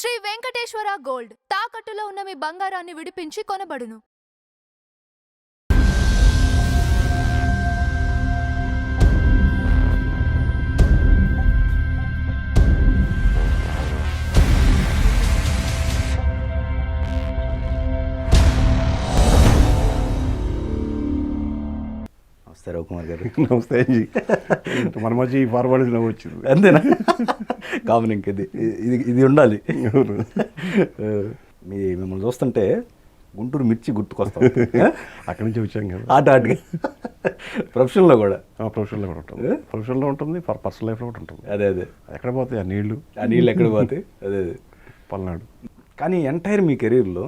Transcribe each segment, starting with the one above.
Shri Venkateswara gold తాకట్టులో ఉన్న మీ బంగారాన్ని విడిపించి కొనబడును. నమస్తే రవికుమార్ గారు. నమస్తే అంజీ. మన మధ్య ఈ ఫార్వర్డ్ నవ్వు వచ్చింది అంతేనా? కామన్ ఇంక ఇది ఉండాలి. మిమ్మల్ని చూస్తుంటే గుంటూరు మిర్చి గుర్తుకొస్తాం. అక్కడి నుంచి వచ్చాం కదా ఆటగా ప్రొఫెషన్లో కూడా. ప్రొఫెషన్లో కూడా ఉంటుంది, ప్రొఫెషన్లో ఉంటుంది, పర్సనల్ లైఫ్లో కూడా ఉంటుంది. అదే అదే ఎక్కడ పోతాయి ఆ నీళ్లు ఎక్కడ పోతాయి? అదే అదే పల్నాడు. కానీ ఎంటైర్ మీ కెరీర్లో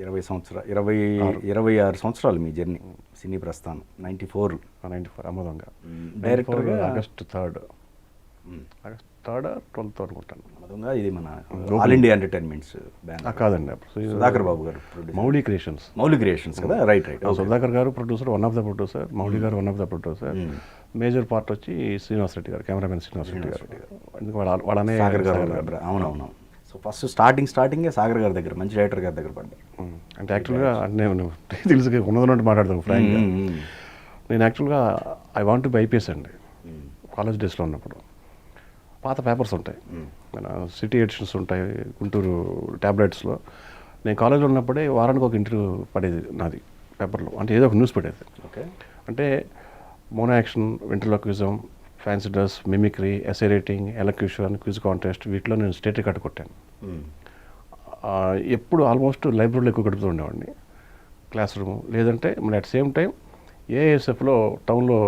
26 సంవత్సరాలు మీ జర్నీ, సినీ ప్రస్థానం. 94 అమ్మదంగా డైరెక్టర్గా ఆగస్ట్ 3 అనుకుంటాను. అమ్మదంగా ఇది మన ఆల్ ఇండియా ఎంటర్టైన్మెంట్స్ బ్యానర్ కాదండి, సుధాకర్ బాబు గారు మౌలి క్రియేషన్స్ కదా. Right. Sudhakar garu producer, one of the producer, Mouli garu one of the producer. Major part వచ్చి శ్రీనివాస్ రెడ్డి గారు, కెమెరామెన్ శ్రీనివాస్ రెడ్డి గారు. ఎందుకు వాళ్ళనే సాగర్ గారు. అవునవును. సో ఫస్ట్ స్టార్టింగే సాగర్ గారి దగ్గర, మంచి డైరెక్టర్ గారి దగ్గర పడ్డా. అంటే యాక్చువల్గా నేను తెలుసు ఉన్నదన్నట్టు మాట్లాడతాను ఫ్రాంక్గా. నేను యాక్చువల్గా ఐ వాంట్ బి ఐపీఎస్ అండి. కాలేజ్ డేస్లో ఉన్నప్పుడు పాత పేపర్స్ ఉంటాయి, మన సిటీ ఎడిషన్స్ ఉంటాయి గుంటూరు ట్యాబ్లెట్స్లో. నేను కాలేజ్లో ఉన్నప్పుడే వారానికి ఒక ఇంటర్వ్యూ పడేది నాది పేపర్లో, అంటే ఏదో ఒక న్యూస్ పడేది. ఓకే. అంటే mono action, ventriloquism, fancy dress, mimicry, essay writing, elocution, quiz contest, వీటిలో నేను స్టేట్ రికార్డ్ కొట్టాను. ఎప్పుడు ఆల్మోస్ట్ లైబ్రరీలో ఎక్కువ గడుపుతూ ఉండేవాడిని, క్లాస్ రూమ్ లేదంటే. మళ్ళీ అట్ సేమ్ టైం ఏఎస్ఎఫ్లో టౌన్లో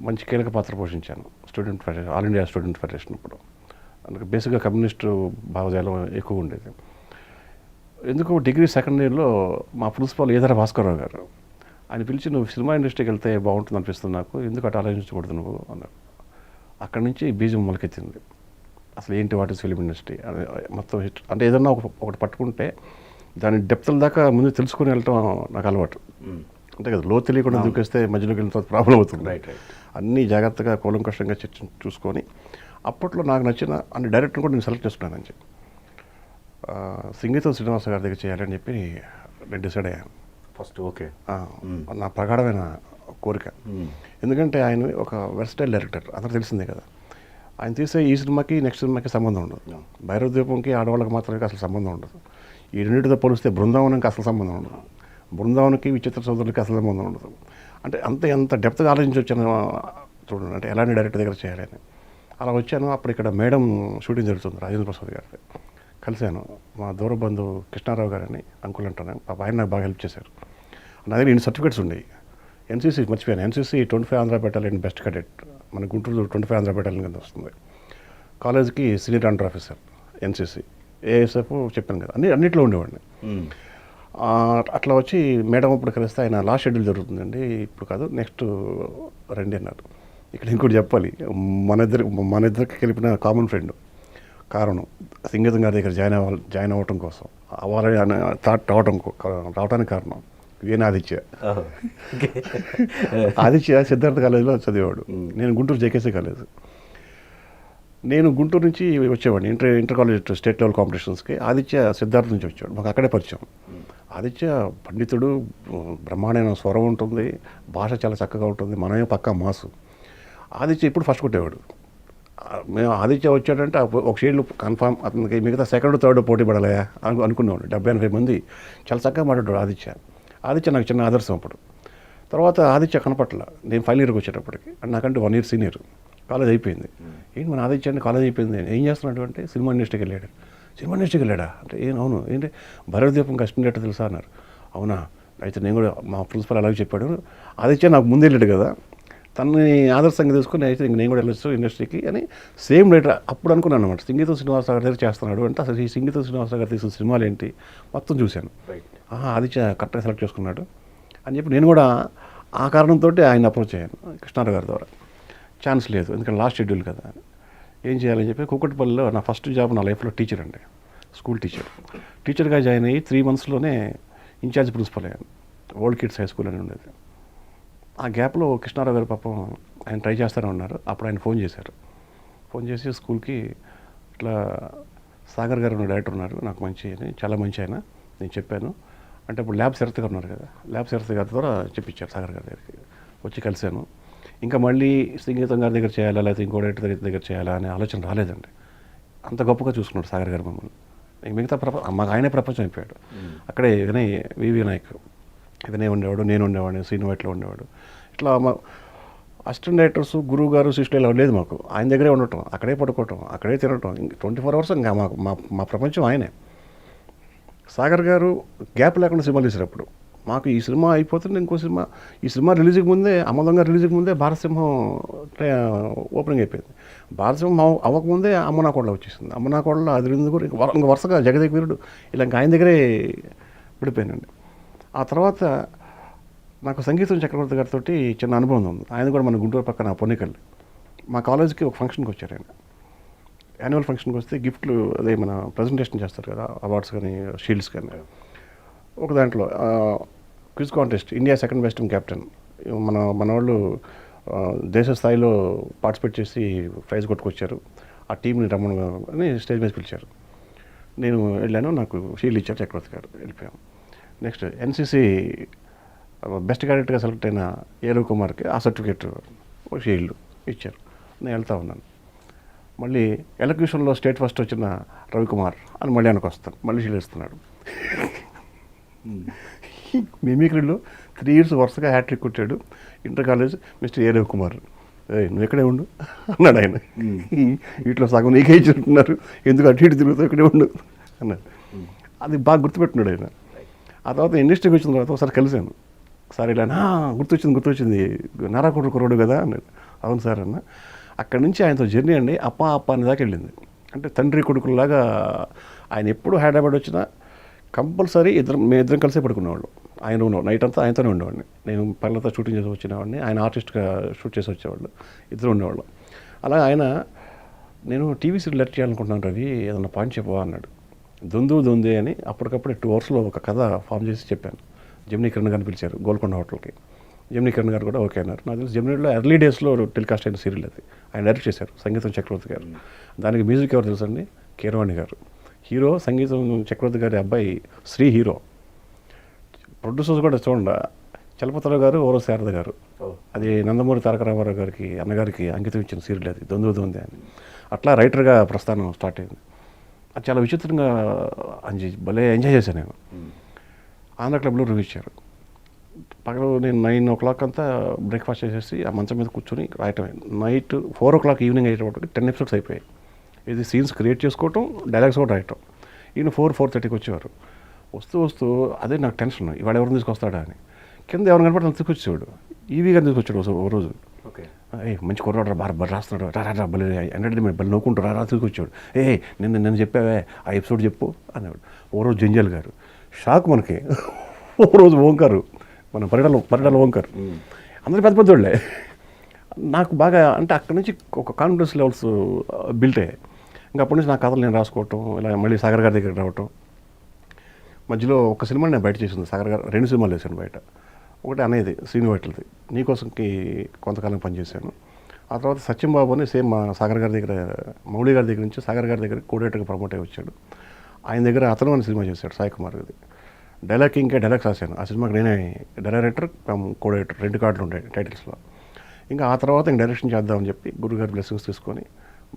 మంచి కీలక పాత్ర పోషించాను, student federation, all India student federation. ఇప్పుడు అందుకే బేసిక్గా కమ్యూనిస్టు భావజాలం ఎక్కువ ఉండేది. ఎందుకు డిగ్రీ సెకండ్ ఇయర్లో మా ప్రిన్సిపాల్ ఏదర భాస్కరరావు గారు ఆయన పిలిచి, నువ్వు సినిమా ఇండస్ట్రీకి వెళ్తే బాగుంటుంది అనిపిస్తుంది నాకు, ఎందుకు అటు ఆలోచించకూడదు నువ్వు అన్నారు. అక్కడి నుంచి బీజం మొలకెత్తింది. అసలు ఏంటి వాట్ ఇస్ ఫిలిం ఇండస్ట్రీ మొత్తం హిట్. అంటే ఏదన్నా ఒకటి పట్టుకుంటే దాని డెప్త్ల దాకా ముందు తెలుసుకుని వెళ్ళటం నాకు అలవాటు. అంతే కదా, లో తెలియకుండా దూకేస్తే మధ్యలోకి వెళ్ళిన తర్వాత ప్రాబ్లం అవుతుంది. రైట్. అన్నీ జాగ్రత్తగా కూలంకషంగా చూసుకొని అప్పట్లో నాకు నచ్చిన అంటే డైరెక్టర్ కూడా నేను సెలెక్ట్ చేసుకున్నానని చెప్పి సంగీతం శ్రీనివాస గారి దగ్గర చేయాలని చెప్పి నేను డిసైడ్ అయ్యాను ఫస్ట్. ఓకే. నా ప్రగాఢమైన కోరిక. ఎందుకంటే ఆయన ఒక వెర్సటైల్ డైరెక్టర్, అందరూ తెలిసిందే కదా. ఆయన తీసే ఈ సినిమాకి నెక్స్ట్ సినిమాకి సంబంధం ఉండదు. భైరవ ద్వీపంకి ఆడవాళ్ళకి మాత్రమే అసలు సంబంధం ఉండదు. ఈ రెండింటితో పోలిస్తే బృందావనంకి అసలు సంబంధం ఉండదు, బృందావనకి విచిత్ర సోదరులకి అసలు సంబంధం ఉండదు. అంటే ఎంత డెప్త్గా ఆలోచించి వచ్చాను చూడండి, అంటే ఎలాంటి డైరెక్టర్ దగ్గర చేయాలని. అలా వచ్చాను. అప్పుడు ఇక్కడ మేడం షూటింగ్ జరుగుతుంది, రాజేంద్ర ప్రసాద్ గారి కలిశాను. మా దూర బంధువు కృష్ణారావు గారని అంకుల్ అంటాను, ఆయన నాకు బాగా హెల్ప్ చేశారు. నా దగ్గర ఇన్ని సర్టిఫికేట్స్ ఉండేవి. ఎన్సీసీ మర్చిపోయాను, NCC 25 Andhra battalion best cadet, మన గుంటూరు 25 ఆంధ్ర బెటాలియన్ కింద వస్తుంది. కాలేజ్కి senior under officer NCC, ASF చెప్పాను కదా, అన్నింటిలో ఉండేవాడిని. అట్లా వచ్చి మేడం ఇప్పుడు కలిస్తే ఆయన లాస్ట్ షెడ్యూల్ జరుగుతుందండి, ఇప్పుడు కాదు నెక్స్ట్ రండి అన్నారు. ఇక్కడ ఇంకోటి చెప్పాలి, మన ఇద్దరికి కలిపిన కామన్ ఫ్రెండ్ కారణం సంగీతం గారి దగ్గర జాయిన్ అవ్వటం కోసం, అవ్వాలని థాట్ రావడానికి కారణం వీణ ఆదిత్య. ఆదిత్య సిద్ధార్థ కాలేజీలో చదివేవాడు, నేను గుంటూరు జేకేసీ కాలేజ్. నేను గుంటూరు నుంచి వచ్చేవాడిని ఇంటర్ కాలేజ్ స్టేట్ లెవెల్ కాంపిటీషన్స్కి. ఆదిత్య సిద్ధార్థ నుంచి వచ్చేవాడు, మాకు అక్కడే పరిచయం. ఆదిత్య పండితుడు, బ్రహ్మాండమైన స్వరం ఉంటుంది, భాష చాలా చక్కగా ఉంటుంది, మనమే పక్కా మాసు. ఆదిత్య ఇప్పుడు ఫస్ట్ కొట్టేవాడు. మేము ఆదిత్య వచ్చాడంటే ఒక షేడ్లు కన్ఫామ్, అతనికి మిగతా సెకండ్ థర్డ్ పోటీ పడలే అనుకునేవాడు. 70-80 మంది చాలా చక్కగా మాట్లాడాడు ఆదిత్య నాకు చిన్న ఆదర్శం అప్పుడు. తర్వాత ఆదిత్య కనపట్ల నేను ఫైనల్ ఇయర్కి వచ్చేటప్పటికి, అంటే నాకంటే 1 ఇయర్ సీనియర్. కాలేజ్ అయిపోయింది. ఏంటి మన ఆదిత్య అంటే కాలేజ్ అయిపోయింది, ఏం చేస్తున్నాడు అంటే సినిమా ఇండస్ట్రీకి వెళ్ళాడు. సినిమా ఇండస్ట్రీకి వెళ్ళాడా అంటే అవును, ఏంటి భైరవ ద్వీపం కష్టం డేట తెలుసా అన్నారు. అవునా, అయితే నేను కూడా మా ప్రిన్సిపల్ అలాగే చెప్పాడు. ఆదిత్య నాకు ముందు వెళ్ళాడు కదా, తనని ఆదర్శంగా తీసుకుని అయితే ఇంక నేను కూడా వెళ్ళొచ్చు ఇండస్ట్రీకి అని సేమ్ రైటర్ అప్పుడు అనుకున్నాను అనమాట. సంగీతం శ్రీనివాస గారి దగ్గర చేస్తున్నాడు అంటే అసలు ఈ సంగీతం శ్రీనివాస గారు తీసిన సినిమాలు ఏంటి మొత్తం చూశాను. ఆదిత్య కరెక్ట్గా సెలెక్ట్ చేసుకున్నాడు అని చెప్పి నేను కూడా ఆ కారణంతో ఆయన అప్రోచ్ అయ్యాను కృష్ణారావు గారి ద్వారా. ఛాన్స్ లేదు ఎందుకంటే లాస్ట్ షెడ్యూల్ కదా, ఏం చేయాలని చెప్పి కూకట్పల్లిలో నా ఫస్ట్ జాబ్ నా లైఫ్లో టీచర్ అండి, స్కూల్ టీచర్గా జాయిన్ అయ్యి 3 monthsలోనే ఇన్ఛార్జ్ ప్రిన్సిపల్ అయ్యాను. ఓల్డ్ కిడ్స్ హై స్కూల్ అని ఉండేది. ఆ గ్యాప్లో కృష్ణారావు గారు పాపం ఆయన ట్రై చేస్తూనే ఉన్నారు. అప్పుడు ఆయన ఫోన్ చేసి స్కూల్కి ఇట్లా సాగర్ గారు డైరెక్టర్ ఉన్నారు, నాకు మంచి అని, చాలా మంచి ఆయన, నేను చెప్పాను. అంటే ఇప్పుడు ల్యాబ్ శరత్ గారు ఉన్నారు కదా, ల్యాబ్ శరత్ గారి ద్వారా చెప్పించారు సాగర్ గారి దగ్గరికి. వచ్చి కలిశాను. ఇంకా మళ్ళీ సంగీతం గారి దగ్గర చేయాలా లేకపోతే ఇంకో డైరెక్టర్ దగ్గర చేయాలా అనే ఆలోచన రాలేదండి. అంత గొప్పగా చూసుకున్నాడు సాగర్ గారు మమ్మల్ని. మిగతా మాకు ఆయనే ప్రపంచం అయిపోయాడు. అక్కడే వివి నాయక్ వినయ్ ఉండేవాడు, నేను ఉండేవాడిని, శ్రీనివాట్లో ఉండేవాడు. ఇట్లా మా అసిస్టెంట్ డైరెక్టర్స్, గురువు గారు, శిష్యులు ఇలా లేదు మాకు. ఆయన దగ్గరే ఉండటం, అక్కడే పడుకోవటం, అక్కడే తినటం, 24 hours ఇంకా మా ప్రపంచం ఆయనే. సాగర్ గారు గ్యాప్ లేకుండా సినిమాలు తీసేటప్పుడు మాకు ఈ సినిమా అయిపోతుంది ఇంకో సినిమా, ఈ సినిమా రిలీజ్కి ముందే, అమ్మదొంగ రిలీజ్కి ముందే భారతసింహం ఓపెనింగ్ అయిపోయింది. భారతసింహం అవ్వకముందే అమ్మనాకోడలో వచ్చేసింది. అమ్మనాకోడలో అది కూడా ఇంకా వరుసగా జగదేక్ వీరుడు ఇలా ఇంకా ఆయన దగ్గరే విడిపోయానండి. ఆ తర్వాత నాకు సంగీతం చక్రవర్తి గారితో చిన్న అనుభవం ఉంది. ఆయన కూడా మన గుంటూరు పక్కన పొన్నికల్, మా కాలేజీకి ఒక ఫంక్షన్కి వచ్చారు ఆయన. యాన్యువల్ ఫంక్షన్కి వస్తే గిఫ్ట్లు అదే మన ప్రజెంటేషన్ చేస్తారు కదా, అవార్డ్స్ కానీ షీల్డ్స్ కానీ. ఒక దాంట్లో quiz contest, India second best captain, మన వాళ్ళు దేశ స్థాయిలో పార్టిసిపేట్ చేసి ప్రైజ్ కొట్టుకొచ్చారు. ఆ టీంని రమ్మని స్టేజ్ మీద పిలిచారు. నేను వెళ్ళాను, నాకు షీల్డ్ ఇచ్చారు చక్రవర్తి గారు, వెళ్ళిపోయాం. నెక్స్ట్ ఎన్సీసీ బెస్ట్ క్యాడెట్గా సెలెక్ట్ అయిన ఏ రవికుమార్కి ఆ సర్టిఫికేట్ షీల్డ్ ఇచ్చారు. నేను వెళ్తా ఉన్నాను. మళ్ళీ ఎలక్యూషన్లో స్టేట్ ఫస్ట్ వచ్చిన రవికుమార్ అని మళ్ళీ వెనక్కి వస్తాను, మళ్ళీ షీల్డ్ ఇస్తున్నాడు. మిమిక్రీలో 3 years వరుసగా హ్యాట్రిక్ కొట్టాడు. ఇంటర్ కాలేజ్ మిస్టర్ ఏ రవికుమార్, నువ్వు ఎక్కడే ఉండు అన్నాడు ఆయన. వీటిలో సగం నీకే ఇచ్చినట్టున్నారు, ఎందుకు అటు ఇటు తిరుగుతావు, ఇక్కడే ఉండు అన్నాడు. అది బాగా గుర్తుపెట్టున్నాడు ఆయన. ఆ తర్వాత ఇండస్ట్రీకి వచ్చిన తర్వాత ఒకసారి కలిశాను. సార్ ఇలా గుర్తొచ్చింది నారా కుర్రోడు కదా అన్నాడు. అవును సార్ అన్న. అక్కడి నుంచి ఆయనతో జర్నీ అండి అప్ప అని దాకా వెళ్ళింది. అంటే తండ్రి కొడుకులాగా ఆయన ఎప్పుడు హైదరాబాద్ వచ్చినా కంపల్సరీ మేమిద్దరం కలిసే పడుకునేవాళ్ళు. ఆయన ఉన్నవాడు, నైట్ అంతా ఆయనతోనే ఉండేవాడిని. నేను పనులతో షూటింగ్ చేసి వచ్చినవాడిని, ఆయన ఆర్టిస్ట్గా షూట్ చేసి వచ్చేవాళ్ళు, ఇద్దరు ఉండేవాళ్ళు. అలా ఆయన నేను టీవీ సీరియల్ డైరెక్ట్ చేయాలనుకుంటున్నాను రవి, ఏదన్నా పాయింట్ చెప్పవా అన్నాడు. దొందే అని అప్పటికప్పుడు 2 hours ఒక కథ ఫామ్ చేసి చెప్పాను. జెమినీ కిరణ్ గారిని పిలిచారు గోల్కొండ హోటల్కి. జెమినీ కిరణ్ గారు కూడా ఓకే అన్నారు. నాకు తెలిసి జెమినీలో ఎర్లీ డేస్లో టెలికాస్ట్ అయిన సీరియల్ అది, ఆయన డైరెక్ట్ చేశారు, సంగీతం చక్రవర్తి గారు. దానికి మ్యూజిక్ ఎవరు తెలుసండి, కీరవాణి గారు. హీరో సంగీతం చక్రవర్తి గారి అబ్బాయి శ్రీ హీరో. ప్రొడ్యూసర్స్ కూడా చూడండి, చలపతిరావు గారు, ఓరో శారద గారు. అది నందమూరి తారక రామారావు గారికి అన్నగారికి అంకితం ఇచ్చిన సీరియల్ అది, దొందే అని. అట్లా రైటర్గా ప్రస్థానం స్టార్ట్ అయింది. అది చాలా విచిత్రంగా భలే ఎంజాయ్ చేశాను నేను. ఆంధ్ర క్లబ్లో రివ్యూ ఇచ్చారు. పగలు నేను 9 o'clock అంతా బ్రేక్ఫాస్ట్ చేసేసి ఆ మంచం మీద కూర్చొని రాయటమే. నైట్ 4 o'clock ఈవినింగ్ అయ్యేటప్పటికి 10 episodes అయిపోయాయి. ఇది సీన్స్ క్రియేట్ చేసుకోవటం, డైలాగ్స్ కూడా రాయటం. ఈయన 4:30కి వచ్చేవారు. వస్తూ అదే నాకు టెన్షన్, ఇవాళ ఎవరిని తీసుకొస్తాడా అని. కింద ఎవరిని కనపడి తీసుకొచ్చేవాడు. ఈవీ గారిని తీసుకొచ్చాడు ఓ రోజు. మంచి కుర్రాడు బాగా రాస్తున్నాడు, రా బలి ఎంటర్టైన్మెంట్ బలి నవ్వుకుంటూ రా తీసుకొచ్చాడు. నిన్న చెప్పావే ఆ ఎపిసోడ్ చెప్పు అనేవాడు. ఓ రోజు జంజాల్ గారు, షాక్ మనకి. ఓ రోజు ఓంకారు, మన పరిటాల ఓంకారు, అందరూ పెద్ద పెద్దోళ్ళే. నాకు బాగా అంటే అక్కడి నుంచి ఒక కాన్ఫిడెన్స్ లెవెల్స్ బిల్ట్ అయ్యాయి. ఇంకా అప్పటి నుంచి నా కథలు నేను రాసుకోవటం, ఇలా మళ్ళీ సాగర్ గారి దగ్గర రావటం. మధ్యలో ఒక సినిమా నేను బయట చేసింది, సాగర్ గారు 2 సినిమాలు వేసాను బయట. ఒకటి అనేది శ్రీనివాట్లది, నీకోసంకి కొంతకాలం పనిచేశాను. ఆ తర్వాత సత్యం బాబు అని సేమ్ మా సాగర్ గారి దగ్గర, మౌళి గారి దగ్గర నుంచి సాగర్ గారి దగ్గర కోడేటర్గా ప్రమోట్ అయ్యి వచ్చాడు. ఆయన దగ్గర అతను అని సినిమా చేశాడు, సాయి కుమార్ గారి. డైలాగ్ ఇంకా డైలాగ్స్ రాశాను ఆ సినిమాకి, నేనే డైరెక్టర్ కోడేటర్, 2 కార్డులు ఉంటాయి టైటిల్స్లో. ఇంకా ఆ తర్వాత ఇంక డైరెక్షన్ చేద్దామని చెప్పి గురుగారి బ్లెస్సింగ్స్ తీసుకొని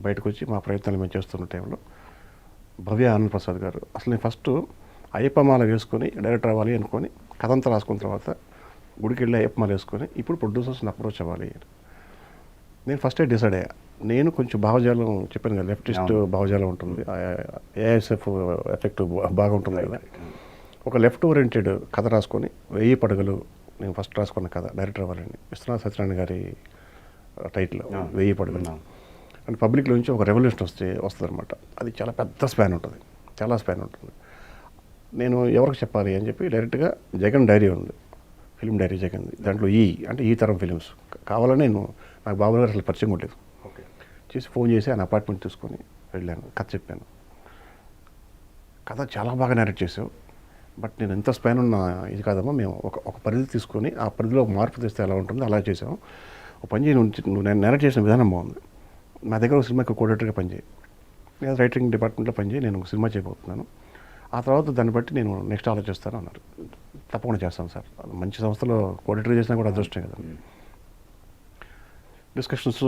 బయటకు వచ్చి మా ప్రయత్నాలు మేము చేస్తున్న టైంలో భవ్య ఆనంద్ ప్రసాద్ గారు, అసలు నేను ఫస్ట్ అయ్యప్పమాల వేసుకొని డైరెక్టర్ అవ్వాలి అనుకొని కథ అంతా రాసుకున్న తర్వాత గుడికి వెళ్ళి అయ్యప్పమాల వేసుకొని ఇప్పుడు ప్రొడ్యూసర్స్ని అప్రోచ్ అవ్వాలి. నేను ఫస్టే డిసైడ్ అయ్యా. నేను కొంచెం భావజాలం చెప్పాను కదా, లెఫ్టిస్ట్ భావజాలం ఉంటుంది, ఏఎస్ఎఫ్ ఎఫెక్ట్ బాగా ఉంటుంది కదా. ఒక లెఫ్ట్ ఓరియంటెడ్ కథ రాసుకొని 1000 పడగలు నేను ఫస్ట్ రాసుకున్న కథ డైరెక్టర్ అవ్వాలని, విశ్వనాథ్ సత్యనారాయణ గారి టైటిల్ 1000 పడగలు. అండ్ పబ్లిక్లో నుంచి ఒక రెవల్యూషన్ వస్తుంది అనమాట. అది చాలా పెద్ద స్పాన్ ఉంటుంది, చాలా స్పాన్ ఉంటుంది. నేను ఎవరికి చెప్పాలి అని చెప్పి డైరెక్ట్గా జగన్ డైరీ ఉంది, ఫిల్మ్ డైరీ జగన్, దాంట్లో అంటే ఈ తరం ఫిలిమ్స్ కావాలని నాకు బాబు గారు అసలు పరిచయం కొట్టలేదు. చేసి ఫోన్ చేసి ఆయన అపార్ట్మెంట్ తీసుకొని వెళ్ళాను, కథ చెప్పాను. కథ చాలా బాగా నేరేట్ చేసావు, బట్ నేను ఎంత స్పాన్ ఉన్న ఇది కాదమ్మా, మేము ఒక పరిధి తీసుకొని ఆ పరిధిలో మార్పు తెస్తే ఎలా ఉంటుందో అలా చేసాము. ఒక పని చేయి, నువ్వు నేను నేరేట్ చేసిన విధానం బాగుంది, నా దగ్గర ఒక సినిమాకి కోడేటర్గా పనిచేయి, నేను రైటింగ్ డిపార్ట్మెంట్లో పనిచేయి, నేను ఒక సినిమా చేయబోతున్నాను, ఆ తర్వాత దాన్ని బట్టి నేను నెక్స్ట్ ఆలోచిస్తాను అన్నారు. తప్పకుండా చేస్తాను సార్, మంచి సంస్థలో కోఆర్డినేటర్ చేసినా కూడా అదృష్టం కదా. డిస్కషన్స్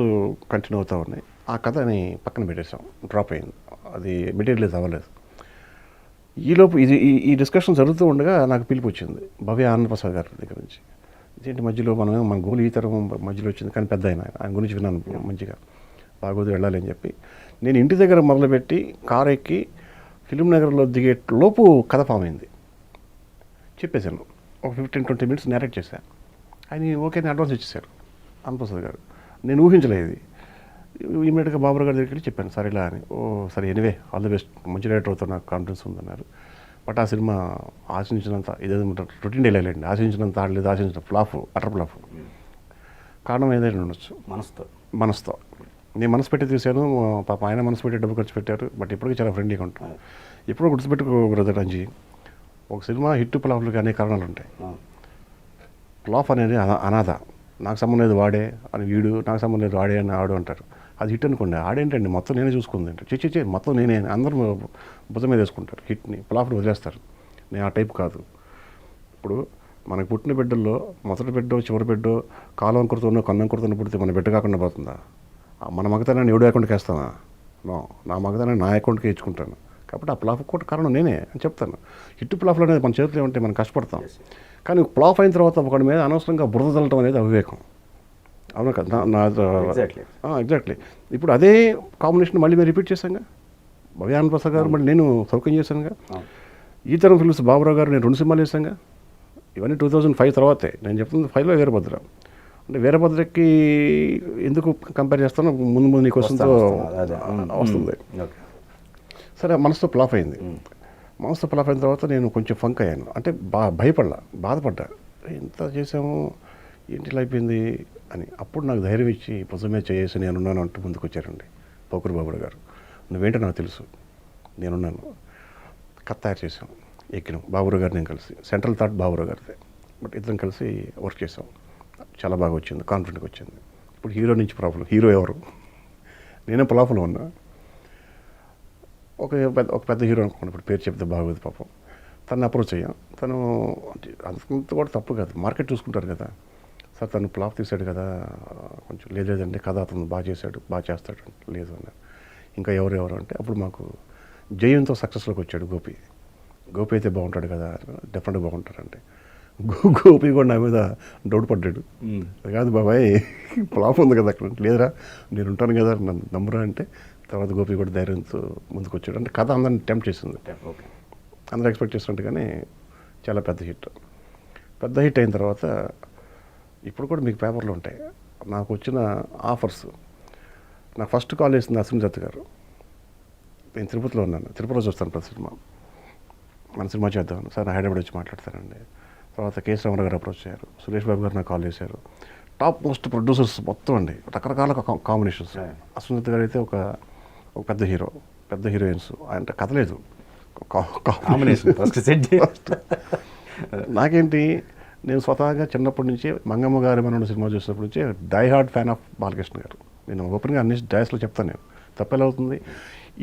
కంటిన్యూ అవుతూ ఉన్నాయి. ఆ కథని పక్కన పెట్టేసాం, డ్రాప్ అయింది, అది మెటీరియలైజ్ అవ్వలేదు. ఈలోపు ఈ డిస్కషన్ జరుగుతూ ఉండగా నాకు పిలుపు వచ్చింది భవ్య ఆనంద్ ప్రసాద్ గారి దగ్గర నుంచి. ఇదేంటి మధ్యలో మన గోలు ఈ తరం మధ్యలో వచ్చింది, కానీ పెద్ద ఆయన గురించి విన్నాను మంచిగా, బాగోదు వెళ్ళాలి అని చెప్పి నేను ఇంటి దగ్గర మొదలుపెట్టి కారు ఎక్కి ఫిలిం నగర్లో దిగే లోపు కథ ఫామ్ అయింది. చెప్పేశాను, ఒక 15-20 మినిట్స్ నేరేట్ చేశాను. ఆయన ఓకే అని అడ్వాన్స్ ఇచ్చేశారు ఆనందప్రసాద్ గారు. నేను ఊహించలేదు ఇది. ఇమీడియట్గా బాబురావు గారి దగ్గరికి వెళ్ళి చెప్పాను సార్ ఇలా అని. ఓ సరే, ఎనివే ఆల్ ది బెస్ట్, మంచి డైరెక్టర్ అవుతారు, నాకు కాన్ఫిడెన్స్ ఉందన్నారు. బట్ ఆ సినిమా ఆశించినంత ఇదేదో రొటీన్ డైలాగ్ అండి, ఆశించినంత ఆడలేదు, ఆశించిన ఫ్లాఫ్, అటర్ ఫ్లాఫ్. కారణం ఏదైనా ఉండొచ్చు, మనసుతో నేను మనసు పెట్టి తీశాను, పాప ఆయన మనసు పెట్టి డబ్బు ఖర్చు పెట్టారు, బట్ ఇప్పటికీ చాలా ఫ్రెండ్లీగా ఉంటాను. ఎప్పుడో గుర్తుపెట్టుకో బ్రదర్ అంజీ, ఒక సినిమా హిట్ ఫ్లాఫ్లకి అనేక కారణాలు ఉంటాయి. ఫ్లాఫ్ అనేది అనాథ, నాకు సంబంధం లేదు వాడే అని వీడు, నాకు సంబంధం లేదు వాడే అని ఆడు అంటారు. అది హిట్ అనుకోండి, ఆడేంటండి మొత్తం నేనే చూసుకుంది అంటే చే మొత్తం నేనే, అందరూ భుజం మీద వేసుకుంటారు హిట్ని, ఫ్లాప్ని వదిలేస్తారు. నేను ఆ టైప్ కాదు. ఇప్పుడు మనకు పుట్టిన బిడ్డల్లో మొదటి బిడ్డో చివరి బిడ్డో కాలం కుడుతున్నో కన్నం కుడుతున్న పుడితే మన బిడ్డ కాకుండా పోతుందా? మన మగతనాన్ని ఎవడు అకౌంట్కి వేస్తానా? నో, నా మగతనాన్ని నా అకౌంట్కి ఇచ్చుకుంటాను. కాబట్టి ఆ ప్లాఫ్ కూడా కారణం నేనే అని చెప్తాను. హిట్ ప్లాఫ్లు అనేది మన చేతిలో ఉంటే మనం కష్టపడతాం, కానీ ప్లాఫ్ అయిన తర్వాత ఒకటి మీద అనవసరంగా బురద చల్లటం అనేది అవివేకం. అవునా కదా? ఎగ్జాక్ట్లీ. ఇప్పుడు అదే కాంబినేషన్ మళ్ళీ మేము రిపీట్ చేశాంగా, భవ్య ఆనంద్ ప్రసాద్ గారు మళ్ళీ నేను సౌఖ్యం చేశానుగా. ఈ తరం ఫిల్మ్స్ బాబురావు గారు నేను 2 సినిమాలు వేసాంగా. ఇవన్నీ 2005 తర్వాతే. నేను చెప్తుంది 5లో వీరభద్ర. అంటే వీరభద్రకి ఎందుకు కంపేర్ చేస్తానో ముందు నీ క్వశ్చన్తో వస్తుంది. సరే, మనసుతో ఫ్లాప్ అయింది. మనసుతో ఫ్లాప్ అయిన తర్వాత నేను కొంచెం ఫంక్ అయ్యాను, అంటే బాధపడ్డా, ఎంత చేసాము ఏంటి ఇలా అయిపోయింది అని. అప్పుడు నాకు ధైర్యం ఇచ్చి భుజమే చేసి నేనున్నాను అంటూ ముందుకు వచ్చారండి పోకూరు బాబురావు గారు. నువ్వేంటో నాకు తెలుసు, నేనున్నాను. కథ తయారు చేసాం, ఎక్కినాం బాబురావు గారు నేను కలిసి. సెంట్రల్ థాట్ బాబురావు గారిదే, బట్ ఇద్దరం కలిసి వర్క్ చేసాం. చాలా బాగా వచ్చింది, కాన్ఫిడెంట్గా వచ్చింది. ఇప్పుడు హీరో నుంచి ప్రాబ్లం, హీరో ఎవరు? నేనే ప్లాఫ్లో ఉన్నా. ఒక పెద్ద హీరో అనుకోండి, ఇప్పుడు పేరు చెప్తే బాగోదు పాపం, తను అప్రోచ్ అయ్యాం. తను అంత కూడా తప్పు కాదు, మార్కెట్ చూసుకుంటారు కదా సార్. తను ప్లాఫ్ తీశాడు కదా, కొంచెం లేదండి కథ అతను బాగా చేశాడు, బాగా చేస్తాడు. లేదు అన్నారు. ఇంకా ఎవరు అంటే అప్పుడు మాకు జయంతో సక్సెస్లోకి వచ్చాడు గోపి అయితే బాగుంటాడు కదా, డెఫినెట్గా బాగుంటాడంటే. గోపి కూడా నా మీద డౌట్ పడ్డాడు. అది కాదు బాబాయ్, ప్లాఫ్ ఉంది కదా అక్కడ. లేదురా నేను ఉంటాను కదా, నన్ను నమ్మరా అంటే. తర్వాత గోపి కూడా ధైర్యంతో ముందుకు వచ్చాడు. అంటే కథ అందరిని టెంప్ట్ చేసింది, అందరూ ఎక్స్పెక్ట్ చేస్తున్నట్టుగానే చాలా పెద్ద హిట్ అయిన తర్వాత ఇప్పుడు కూడా మీకు పేపర్లు ఉంటాయి. నాకు వచ్చిన ఆఫర్స్, నాకు ఫస్ట్ కాల్ చేసింది అశ్విని దత్ గారు. నేను తిరుపతిలో ఉన్నాను, తిరుపతిలో చూస్తాను ప్రతి సినిమా. మన సినిమా చేద్దామని సార్ హైదరాబాద్ వచ్చి మాట్లాడతానండి. తర్వాత కేఎస్ రామారావు గారు అప్రోచ్ అయ్యారు, సురేష్ బాబు గారు నాకు కాల్ చేశారు. టాప్ మోస్ట్ ప్రొడ్యూసర్స్ మొత్తం అండి, రకరకాల కాంబినేషన్స్. అశ్విని దత్ గారు అయితే ఒక పెద్ద హీరోయిన్స్, అంటే కథ లేదు, కాంబినేషన్. నాకేంటి, నేను స్వతహాగా చిన్నప్పటి నుంచి మంగమ్మ గారి మనోడు సినిమా చూసినప్పటి నుంచి die hard fan of Balakrishna garu. నేను ఓపెన్గా అన్ని డయాస్లో చెప్తాను, నేను తప్పెలా అవుతుంది.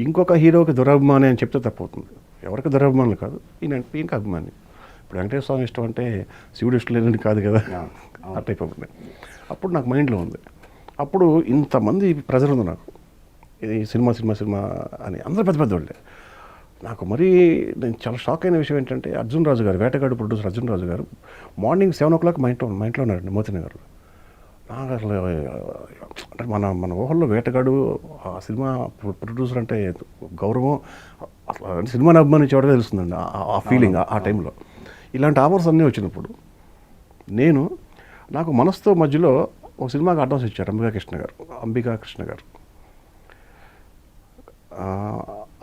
ఇంకొక హీరోకి దురభిమాని అని చెప్తే తప్పు అవుతుంది. ఎవరికి దురభిమానులు కాదు, ఈయనకి అభిమాని. ఇప్పుడు వెంకటేశ్వర స్వామి ఇష్టం అంటే శివుడు ఇష్టం లేదని కాదు కదా, ఆ టైప్ ఆఫ్. అప్పుడు నాకు మైండ్లో ఉంది. అప్పుడు ఇంతమంది ప్రెజర్ ఉంది నాకు, ఇది సినిమా అని. అందరూ పెద్ద వాళ్ళే. నాకు నేను చాలా షాక్ అయిన విషయం ఏంటంటే, అర్జున్ రాజు గారు, వేటగాడు ప్రొడ్యూసర్ అర్జున్ రాజు గారు మార్నింగ్ 7 o'clock మా ఇంట్లో ఉన్నారండి మోతినగర్లో. నాకు అసలు అంటే మన ఊహల్లో వేటగాడు ఆ సినిమా ప్రొడ్యూసర్ అంటే గౌరవం, అసలు సినిమాని అభిమానించేవాడే తెలుస్తుందండి ఆ ఫీలింగ్ ఆ టైంలో. ఇలాంటి ఆఫర్స్ అన్నీ వచ్చినప్పుడు నాకు మనసుతో మధ్యలో ఒక సినిమాకి అడ్వాన్స్ ఇచ్చారు అంబికా కృష్ణ గారు.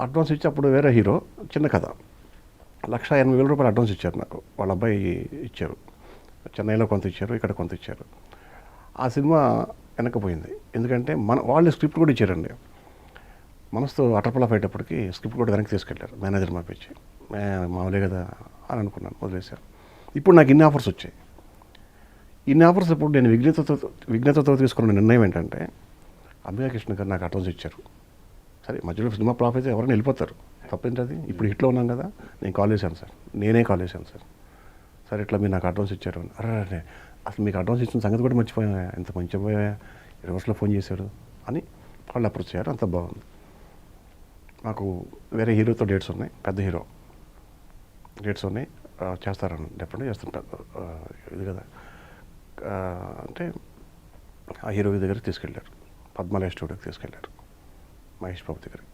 అడ్వాన్స్ ఇచ్చి అప్పుడు వేరే హీరో, చిన్న కథ, 1,80,000 రూపాయలు అడ్వాన్స్ ఇచ్చారు నాకు. వాళ్ళ అబ్బాయి ఇచ్చారు, చెన్నైలో కొంత ఇచ్చారు, ఇక్కడ కొంత ఇచ్చారు. ఆ సినిమా వెనకపోయింది, ఎందుకంటే వాళ్ళు స్క్రిప్ట్ కూడా ఇచ్చారండి. మనసుతో అటర్పలా అయ్యేటప్పటికి స్క్రిప్ట్ కూడా వెనక్కి తీసుకెళ్ళారు మేనేజర్ మాపించి. మామూలే కదా అని అనుకున్నాను, వదిలేశారు. ఇప్పుడు నాకు ఇన్ని ఆఫర్స్ వచ్చాయి. ఇన్ని ఆఫర్స్ ఇప్పుడు నేను విఘ్నతతో తీసుకున్న నిర్ణయం ఏంటంటే, అంబికా కృష్ణ గారు నాకు అడ్వాన్స్ ఇచ్చారు సరే మధ్యలో సినిమా ఫ్లాప్ అయితే ఎవరైనా వెళ్ళిపోతారు, తప్పేంటి అది. ఇప్పుడు హిట్లో ఉన్నాం కదా, నేను కాల్ చేశాను సార్, నేనే కాల్ చేశాను సార్. సార్ ఇట్లా మీరు నాకు అడ్వాన్స్ ఇచ్చారు అని. అరే అసలు మీకు అడ్వాన్స్ ఇచ్చిన సంగతి కూడా మర్చిపోయా, ఎంత మంచిగా పోయా, రివర్స్లో ఫోన్ చేశాడు అని వాళ్ళు అప్రోచ్ చేయారు. అంత బాగుంది. మాకు వేరే హీరోతో డేట్స్ ఉన్నాయి, పెద్ద హీరో డేట్స్ ఉన్నాయి, చేస్తారని డెఫినెట్గా చేస్తుంటారు. ఇది కదా అంటే ఆ హీరో దగ్గరికి తీసుకెళ్ళారు, పద్మాలయ స్టూడియోకి తీసుకెళ్ళారు, మహేష్ బాబు దగ్గరికి.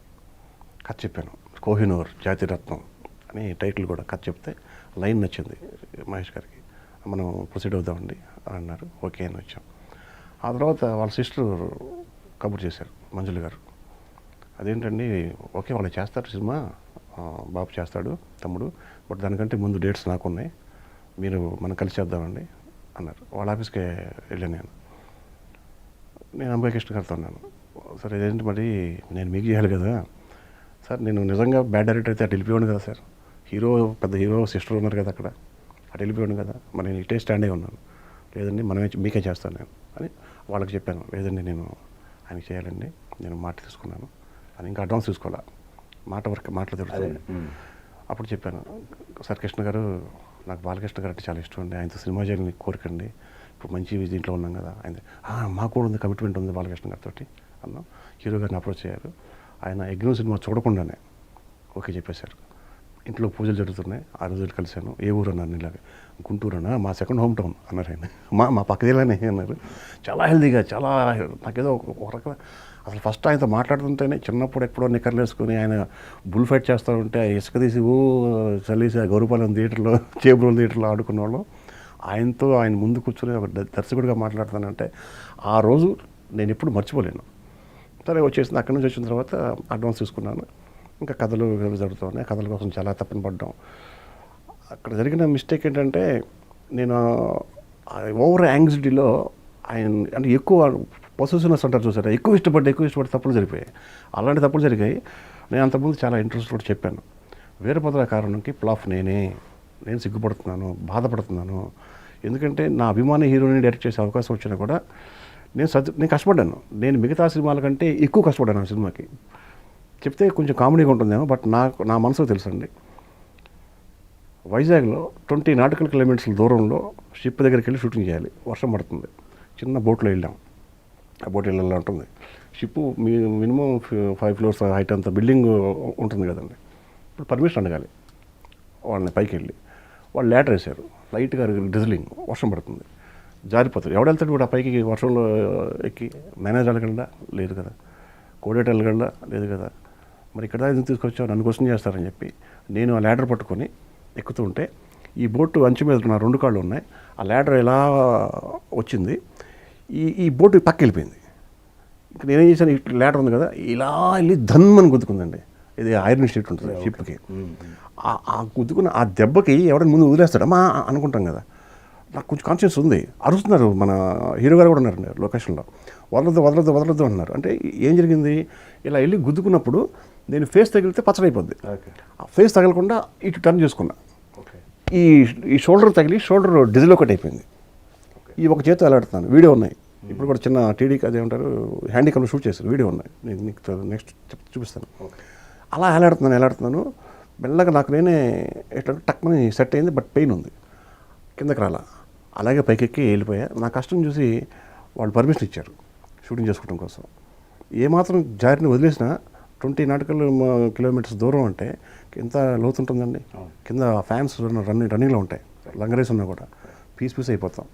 కథ చెప్పాను, కోహినూర్ జాతిరత్నం అని టైటిల్ కూడా కథ చెప్తే లైన్ నచ్చింది మహేష్ గారికి. మనం ప్రొసీడ్ అవుదామండి అని అన్నారు. ఓకే అని వచ్చాం. ఆ తర్వాత వాళ్ళ సిస్టర్ కబుర్ చేశారు, మంజుల గారు. అదేంటండి, ఓకే వాళ్ళు చేస్తారు సినిమా, బాబు చేస్తాడు తమ్ముడు, బట్ దానికంటే ముందు డేట్స్ నాకున్నాయి, మీరు మనం కలిసి చేద్దామండి అన్నారు. వాళ్ళ ఆఫీస్కి వెళ్ళాను నేను అంబయ్య కృష్ణ గారితో ఉన్నాను. సార్ ఇదేంటి మరి నేను మీకు చేయాలి కదా సార్, నేను నిజంగా బ్యాడ్ డైరెక్టర్ అయితే అటు వెళ్ళిపోయాను కదా సార్, హీరో పెద్ద హీరో సిస్టర్ ఉన్నారు కదా అక్కడ, అటు వెళ్ళిపోయాను కదా, మరి నేను ఇటే స్టాండ్ అయి ఉన్నాను. లేదండి మనమే మీకే చేస్తాను నేను అని వాళ్ళకి చెప్పాను. లేదండి నేను ఆయనకి చేయాలండి, నేను మాట తీసుకున్నాను అని, ఇంకా అడ్వాన్స్ తీసుకోవాలా, మాటలు తెలుస్తుంది. అప్పుడు చెప్పాను, సార్ కృష్ణ గారు, నాకు బాలకృష్ణ గారు అంటే చాలా ఇష్టం అండి, ఆయనతో సినిమా చేయాలని కోరికండి, ఇప్పుడు మంచి దీంట్లో ఉన్నాం కదా. ఆయన మాకు కూడా ఉంది, కమిట్మెంట్ ఉంది బాలకృష్ణ గారితో అన్నాం. హీరో గారిని అప్రోచ్ అయ్యారు. ఆయన యజ్ఞం సినిమా చూడకుండానే ఓకే చెప్పేశారు. ఇంట్లో పూజలు జరుగుతున్నాయి, ఆ రోజులు కలిశాను. ఏ ఊరు అన్నారు, ఇలాగ గుంటూరు అన్నా, మా సెకండ్ హోమ్ టౌన్ అన్నారు ఆయన. మా పక్కదిలానే అన్నారు. చాలా హెల్దీగా, చాలా నాకేదో ఒక రకమైన, అసలు ఫస్ట్ ఆయనతో మాట్లాడుతుంటేనే చిన్నప్పుడు ఎప్పుడో నిక్కర్లు వేసుకుని ఆయన బుల్ ఫైట్ చేస్తూ ఉంటే ఇసుక తీసి చల్లేసి ఆ గౌరవపాలెం థియేటర్లో, చేబ్రోల్ థియేటర్లో ఆడుకున్న వాళ్ళు, ఆయనతో ఆయన ముందు కూర్చొని ఒక దర్శకుడిగా మాట్లాడుతానంటే ఆ రోజు నేను ఎప్పుడు మర్చిపోలేను. సరే వచ్చేసింది. అక్కడి నుంచి వచ్చిన తర్వాత అడ్వాన్స్ తీసుకున్నాను. ఇంకా కథలు జరుగుతూ ఉన్నాయి, కథల కోసం చాలా తప్పని పడ్డాం. అక్కడ జరిగిన మిస్టేక్ ఏంటంటే, నేను ఓవర్ యాంగ్జైటీలో ఆయన అంటే ఎక్కువ పొసెసివ్నెస్ అంటారు చూసారా, ఎక్కువ ఇష్టపడి తప్పులు జరిగిపోయాయి. అలాంటి తప్పులు జరిగాయి. నేను అంతకుముందు చాలా ఇంట్రెస్ట్ కూడా చెప్పాను, వీరభద్ర కారణంకి ఫ్లాప్ నేను సిగ్గుపడుతున్నాను, బాధపడుతున్నాను. ఎందుకంటే నా అభిమాని హీరోని డైరెక్ట్ చేసే అవకాశం వచ్చినా కూడా నేను కష్టపడ్డాను. నేను మిగతా సినిమాల కంటే ఎక్కువ కష్టపడ్డాను ఆ సినిమాకి. చెప్తే కొంచెం కామెడీగా ఉంటుందేమో, బట్ నా మనసుకు తెలుసండి. వైజాగ్లో 20 నాటికల్ కిలోమీటర్ల దూరంలో షిప్ దగ్గరికి వెళ్ళి షూటింగ్ చేయాలి, వర్షం పడుతుంది. చిన్న బోట్లో వెళ్ళాం, ఆ బోట్ వెళ్ళాలి ఉంటుంది. షిప్ మినిమం 5 floors హైట్ అంత బిల్డింగ్ ఉంటుంది కదండి. ఇప్పుడు పర్మిషన్ అడగాలి వాళ్ళని, పైకి వెళ్ళి వాళ్ళు లేటర్ వేశారు. లైట్గా డ్రిజిలింగ్, వర్షం పడుతుంది, జారిపోతారు. ఎవడెళ్తాడు కూడా పైకి వర్షంలో ఎక్కి? మేనేజర్ వెళ్ళగలడా? లేదు కదా. కోడేట వెళ్ళగలడా? లేదు కదా. మరి ఇక్కడ ఎందుకు తీసుకొచ్చావు, నన్ను క్వశ్చన్ చేస్తారని చెప్పి నేను ఆ ల్యాడర్ పట్టుకొని ఎక్కుతూ ఉంటే, ఈ బోటు అంచు మీద నా 2 కాళ్ళు ఉన్నాయి, ఆ ల్యాడర్ ఎలా వచ్చింది, ఈ బోటు పక్క వెళ్ళిపోయింది. ఇంకా నేనేం చేశాను, ఈ ల్యాడర్ ఉంది కదా, ఇలా వెళ్ళి ధన్మని గుద్దుకుందండి. ఇది ఐరన్ షీట్ ఉంటుంది షిప్కి. ఆ గుద్దుకున్న ఆ దెబ్బకి ఎవరైనా ముందు వదిలేస్తాడు అమ్మా అనుకుంటాం కదా. నాకు కొంచెం కాన్షియస్ ఉంది. అరుస్తున్నారు, మన హీరో గారు కూడా ఉన్నారండి లొకేషన్లో, వదలొద్దు అంటున్నారు. అంటే ఏం జరిగింది, ఇలా వెళ్ళి గుద్దుకున్నప్పుడు నేను ఫేస్ తగిలితే పచ్చడైపోద్ది. ఆ ఫేస్ తగలకుండా ఇటు టర్న్ చేసుకున్నా, ఈ షోల్డర్ తగిలి షోల్డర్ డిజిల్ ఒకటి అయిపోయింది. ఈ ఒక చేతి అలాడుతున్నాను. వీడియో ఉన్నాయి ఇప్పుడు కూడా, చిన్న టీడీకి అదేమంటారు హ్యాండిక్యామ్లో షూట్ చేశారు, వీడియో ఉన్నాయి, నేను మీకు నెక్స్ట్ చూపిస్తాను. అలా ఎలాడుతున్నాను మెల్లగా, నాకు నేనే ఎట్లా టక్మని సెట్ అయింది, బట్ పెయిన్ ఉంది, కిందకి రాలా. అలాగే పైకెక్కి వెళ్ళిపోయా. నా కష్టం చూసి వాళ్ళు పర్మిషన్ ఇచ్చారు షూటింగ్ చేసుకోవడం కోసం. ఏమాత్రం జారిని వదిలేసినా 20 నాటికల్ కిలోమీటర్స్ దూరం అంటే ఎంత లోతుంటుందండి. కింద ఫ్యాన్స్ రన్నింగ్లో ఉంటాయి, లంగరేసి ఉన్నా కూడా పీస్ అయిపోతాం.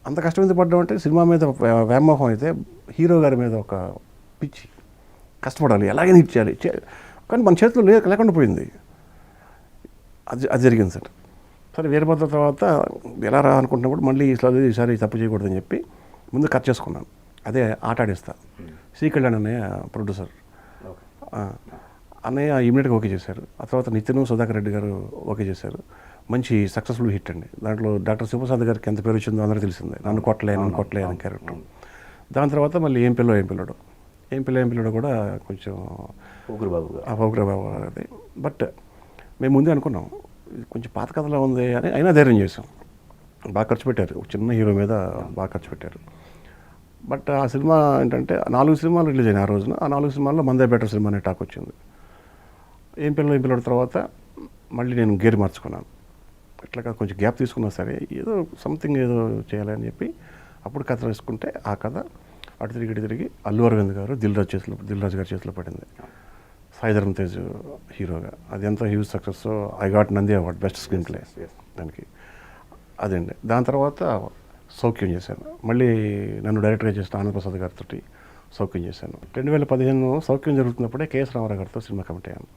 అంత కష్టం ఎందుకు పడ్డామంటే, సినిమా మీద వ్యామోహం అయితే హీరో గారి మీద ఒక పిచ్చి, కష్టపడాలి, ఎలాగైనా హిట్ చేయాలి, కానీ మన చేతిలో లేకుండా పోయింది. అది జరిగింది సార్. సరే వీరభద్ర తర్వాత ఎలా రా అనుకుంటున్నప్పుడు మళ్ళీ ఈసారి తప్పు చేయకూడదని చెప్పి ముందు కట్ చేసుకున్నాను. అదే ఆట ఆడిస్తా. సి కళ్యాణ్ అన్నయ్య ప్రొడ్యూసర్, అన్నయ్య ఇమీడియట్గా ఓకే చేశారు. ఆ తర్వాత నితిన్ సుధాకర్ రెడ్డి గారు ఓకే చేశారు. మంచి సక్సెస్ఫుల్ హిట్ అండి. దాంట్లో డాక్టర్ శివప్రసాద్ గారికి ఎంత పేరు వచ్చిందో అందరికీ తెలిసిందే, నన్ను కొట్టలే అని క్యారెక్టర్. దాని తర్వాత మళ్ళీ ఏం పిల్లడు కూడా కొంచెం పోగురబాబు అది. బట్ మేము ముందే అనుకున్నాం కొంచెం పాత కథలో ఉంది అని, అయినా ధైర్యం చేసాం. బాగా ఖర్చు పెట్టారు, చిన్న హీరో మీద బాగా ఖర్చు పెట్టారు. బట్ ఆ సినిమా ఏంటంటే 4 సినిమాలు రిలీజ్ అయినాయి ఆ రోజున. ఆ 4 సినిమాల్లో మందే బెటర్ సినిమా అనే టాక్ వచ్చింది. ఏం పిల్లడు తర్వాత మళ్ళీ నేను గేర్ మార్చుకున్నాను. ఇట్లా కొంచెం గ్యాప్ తీసుకున్నా సరే ఏదో సంథింగ్ ఏదో చేయాలని చెప్పి అప్పుడు కథ వేసుకుంటే ఆ కథ అటు తిరిగి అల్లు అరవింద్ గారు దిల్ రాజు గారి చేతిలో పడింది. సాయి ధరమ్ తేజ్ హీరోగా. అది ఎంత huge success. I got Nandi award best screen play దానికి. అదండి. దాని తర్వాత సౌఖ్యం చేశాను. మళ్ళీ నన్ను డైరెక్ట్గా చేసిన ఆనందప్రసాద్ గారితో సౌఖ్యం చేశాను. 2015 సౌఖ్యం జరుగుతున్నప్పుడే కేఎస్ రామారావు గారితో సినిమా కమిట్ అయ్యాను.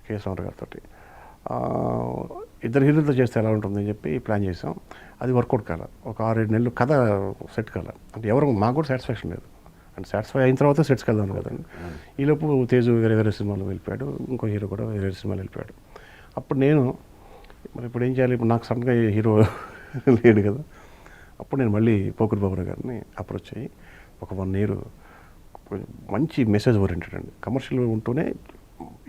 కేఎస్ రామారావు గారితో ఇద్దరు హీరోలతో చేస్తే ఎలా ఉంటుందని చెప్పి ప్లాన్ చేసాం. అది వర్కౌట్ కాల. ఒక 6-7 నెలలు కథ సెట్ కాల. అంటే ఎవరు మాకు కూడా సాటిస్ఫాక్షన్ లేదు. అంటే సాటిస్ఫై అయిన తర్వాత సెట్స్కి వెళ్దాం కదండి. ఈలోపు తేజు వేరే సినిమాలో వెళ్ళిపోయాడు. ఇంకో హీరో కూడా వేరే సినిమాలో వెళ్ళిపోయాడు. అప్పుడు నేను మరి ఇప్పుడు ఏం చేయాలి, ఇప్పుడు నాకు సడన్గా హీరో లేడు కదా. అప్పుడు నేను మళ్ళీ పోకూరి బాబు గారిని అప్రోచ్ అయ్యి ఒక 1 year మంచి మెసేజ్ ఓరియంటెడ్ అండి, కమర్షియల్ ఉంటూనే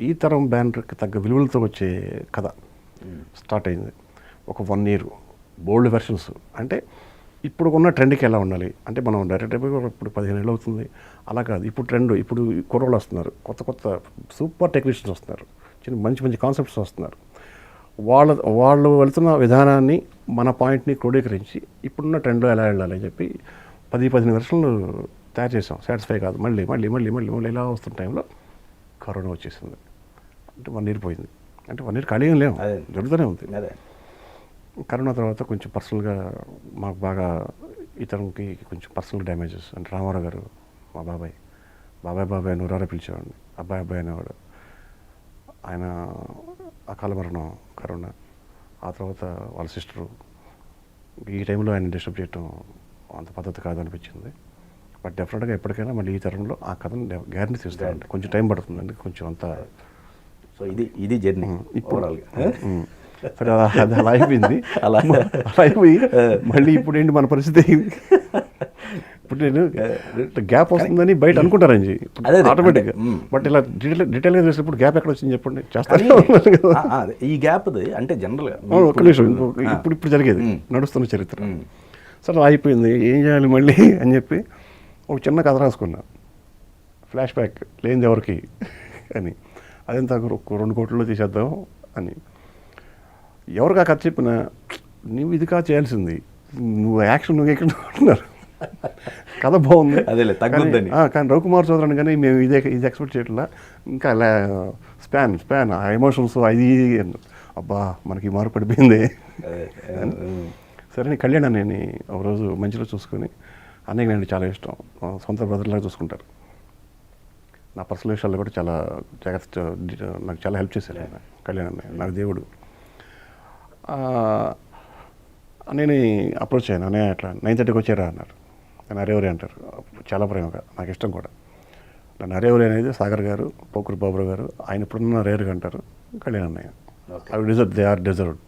ఈ తరం బ్యానర్కి తగ్గ విలువలతో వచ్చే కథ స్టార్ట్ అయింది. ఒక 1 year బోల్డ్ వెర్షన్స్. అంటే ఇప్పుడు ఉన్న ట్రెండ్కి ఎలా ఉండాలి అంటే మనం డైరెక్ట్ అయిపోయి ఇప్పుడు 15 ఏళ్ళు అవుతుంది అలా కాదు. ఇప్పుడు ట్రెండ్, ఇప్పుడు కుర్రోళ్ళు వస్తున్నారు, కొత్త సూపర్ టెక్నీషియన్స్ వస్తున్నారు, మంచి కాన్సెప్ట్స్ వస్తున్నారు. వాళ్ళు వెళ్తున్న విధానాన్ని మన పాయింట్ని క్రోడీకరించి ఇప్పుడున్న ట్రెండ్లో ఎలా వెళ్ళాలి అని చెప్పి 10-15 వెర్షన్లు తయారు చేసాం. సాటిస్ఫై కాదు, మళ్ళీ ఇలా వస్తున్న టైంలో కరోనా వచ్చేసింది. అంటే 1 year పోయింది. అంటే 1 year ఖాళీగా లేము, జరుగుతూనే ఉంది. కరోనా తర్వాత కొంచెం పర్సనల్గా మాకు బాగా ఇతరులకి కొంచెం పర్సనల్ డ్యామేజెస్. అంటే రామారావు గారు మా బాబాయ్ నూరారా పిలిచేవాడిని, అబ్బాయి అనేవాడు. ఆయన అకాల మరణం కరోనా. ఆ తర్వాత వాళ్ళ సిస్టరు. ఈ టైంలో ఆయన డిస్టర్బ్ చేయటం అంత పద్ధతి కాదనిపించింది. బట్ డెఫినెట్గా ఎప్పటికైనా మళ్ళీ ఈ తరంలో ఆ కథను గ్యారంటీ తీస్తారండి. కొంచెం టైం పడుతుందండి, కొంచెం అంతా. సో ఇది జర్నీ ఇప్పుడు సరే అది అలా అయిపోయింది. అలా అయిపోయి మళ్ళీ ఇప్పుడు ఏంటి మన పరిస్థితి. ఇప్పుడు నేను గ్యాప్ వస్తుందని బయట అనుకుంటారండి ఆటోమేటిక్గా. బట్ ఇలా డీటెయిల్గా చేసినప్పుడు గ్యాప్ ఎక్కడ వచ్చింది చెప్పండి. చేస్తాను ఈ గ్యాప్ అంటే జనరల్గా ఒక్క నిమిషం, ఇప్పుడు జరిగేది నడుస్తున్న చరిత్ర. సరే అయిపోయింది, ఏం చేయాలి మళ్ళీ అని చెప్పి ఒక చిన్న కథ రాసుకున్నా, ఫ్లాష్ బ్యాక్ లేనిది ఎవరికి అని. అదంతా 2 కోట్లలో తీసేద్దాం అని. ఎవరికి ఆ కథ చెప్పినా నువ్వు ఇది కాదు చేయాల్సింది, నువ్వు యాక్షన్ నువ్వు ఎక్కడ అంటున్నారు. కథ బాగుంది అదేలే తగ్గుద్దని. కానీ రవికుమార్ చౌదరిని కానీ మేము ఇది ఎక్స్పెక్ట్ చేయట్లా. ఇంకా స్పాన్ ఆ ఎమోషన్స్ అది అబ్బా మనకి మార్పు పడిపోయింది. సరే కళ్యాణ్ నేను ఒకరోజు మంచిలో చూసుకొని, అన్నయ్య నేను చాలా ఇష్టం, సొంత బ్రదర్లాగా చూసుకుంటారు. నా పర్సనల్ విషయాల్లో కూడా చాలా జాగ్రత్త, నాకు చాలా హెల్ప్ చేశారు ఆయన. కళ్యాణ్ అన్నయ్య నాకు దేవుడు. నేను అప్రోచ్ అయ్యాను, అనే అట్లా 9:30కి వచ్చారా అన్నారు. నేను అరేవరి అంటారు, చాలా ప్రేమగా, నాకు ఇష్టం కూడా. నన్ను అరేవరి అనేది సాగర్ గారు, పోకూరి బాబురావు గారు, ఆయన ఇప్పుడున్న రేరుగా అంటారు, కళ్యాణ్ అన్నయ్య. అవి దే ఆర్ డిజర్వ్డ్.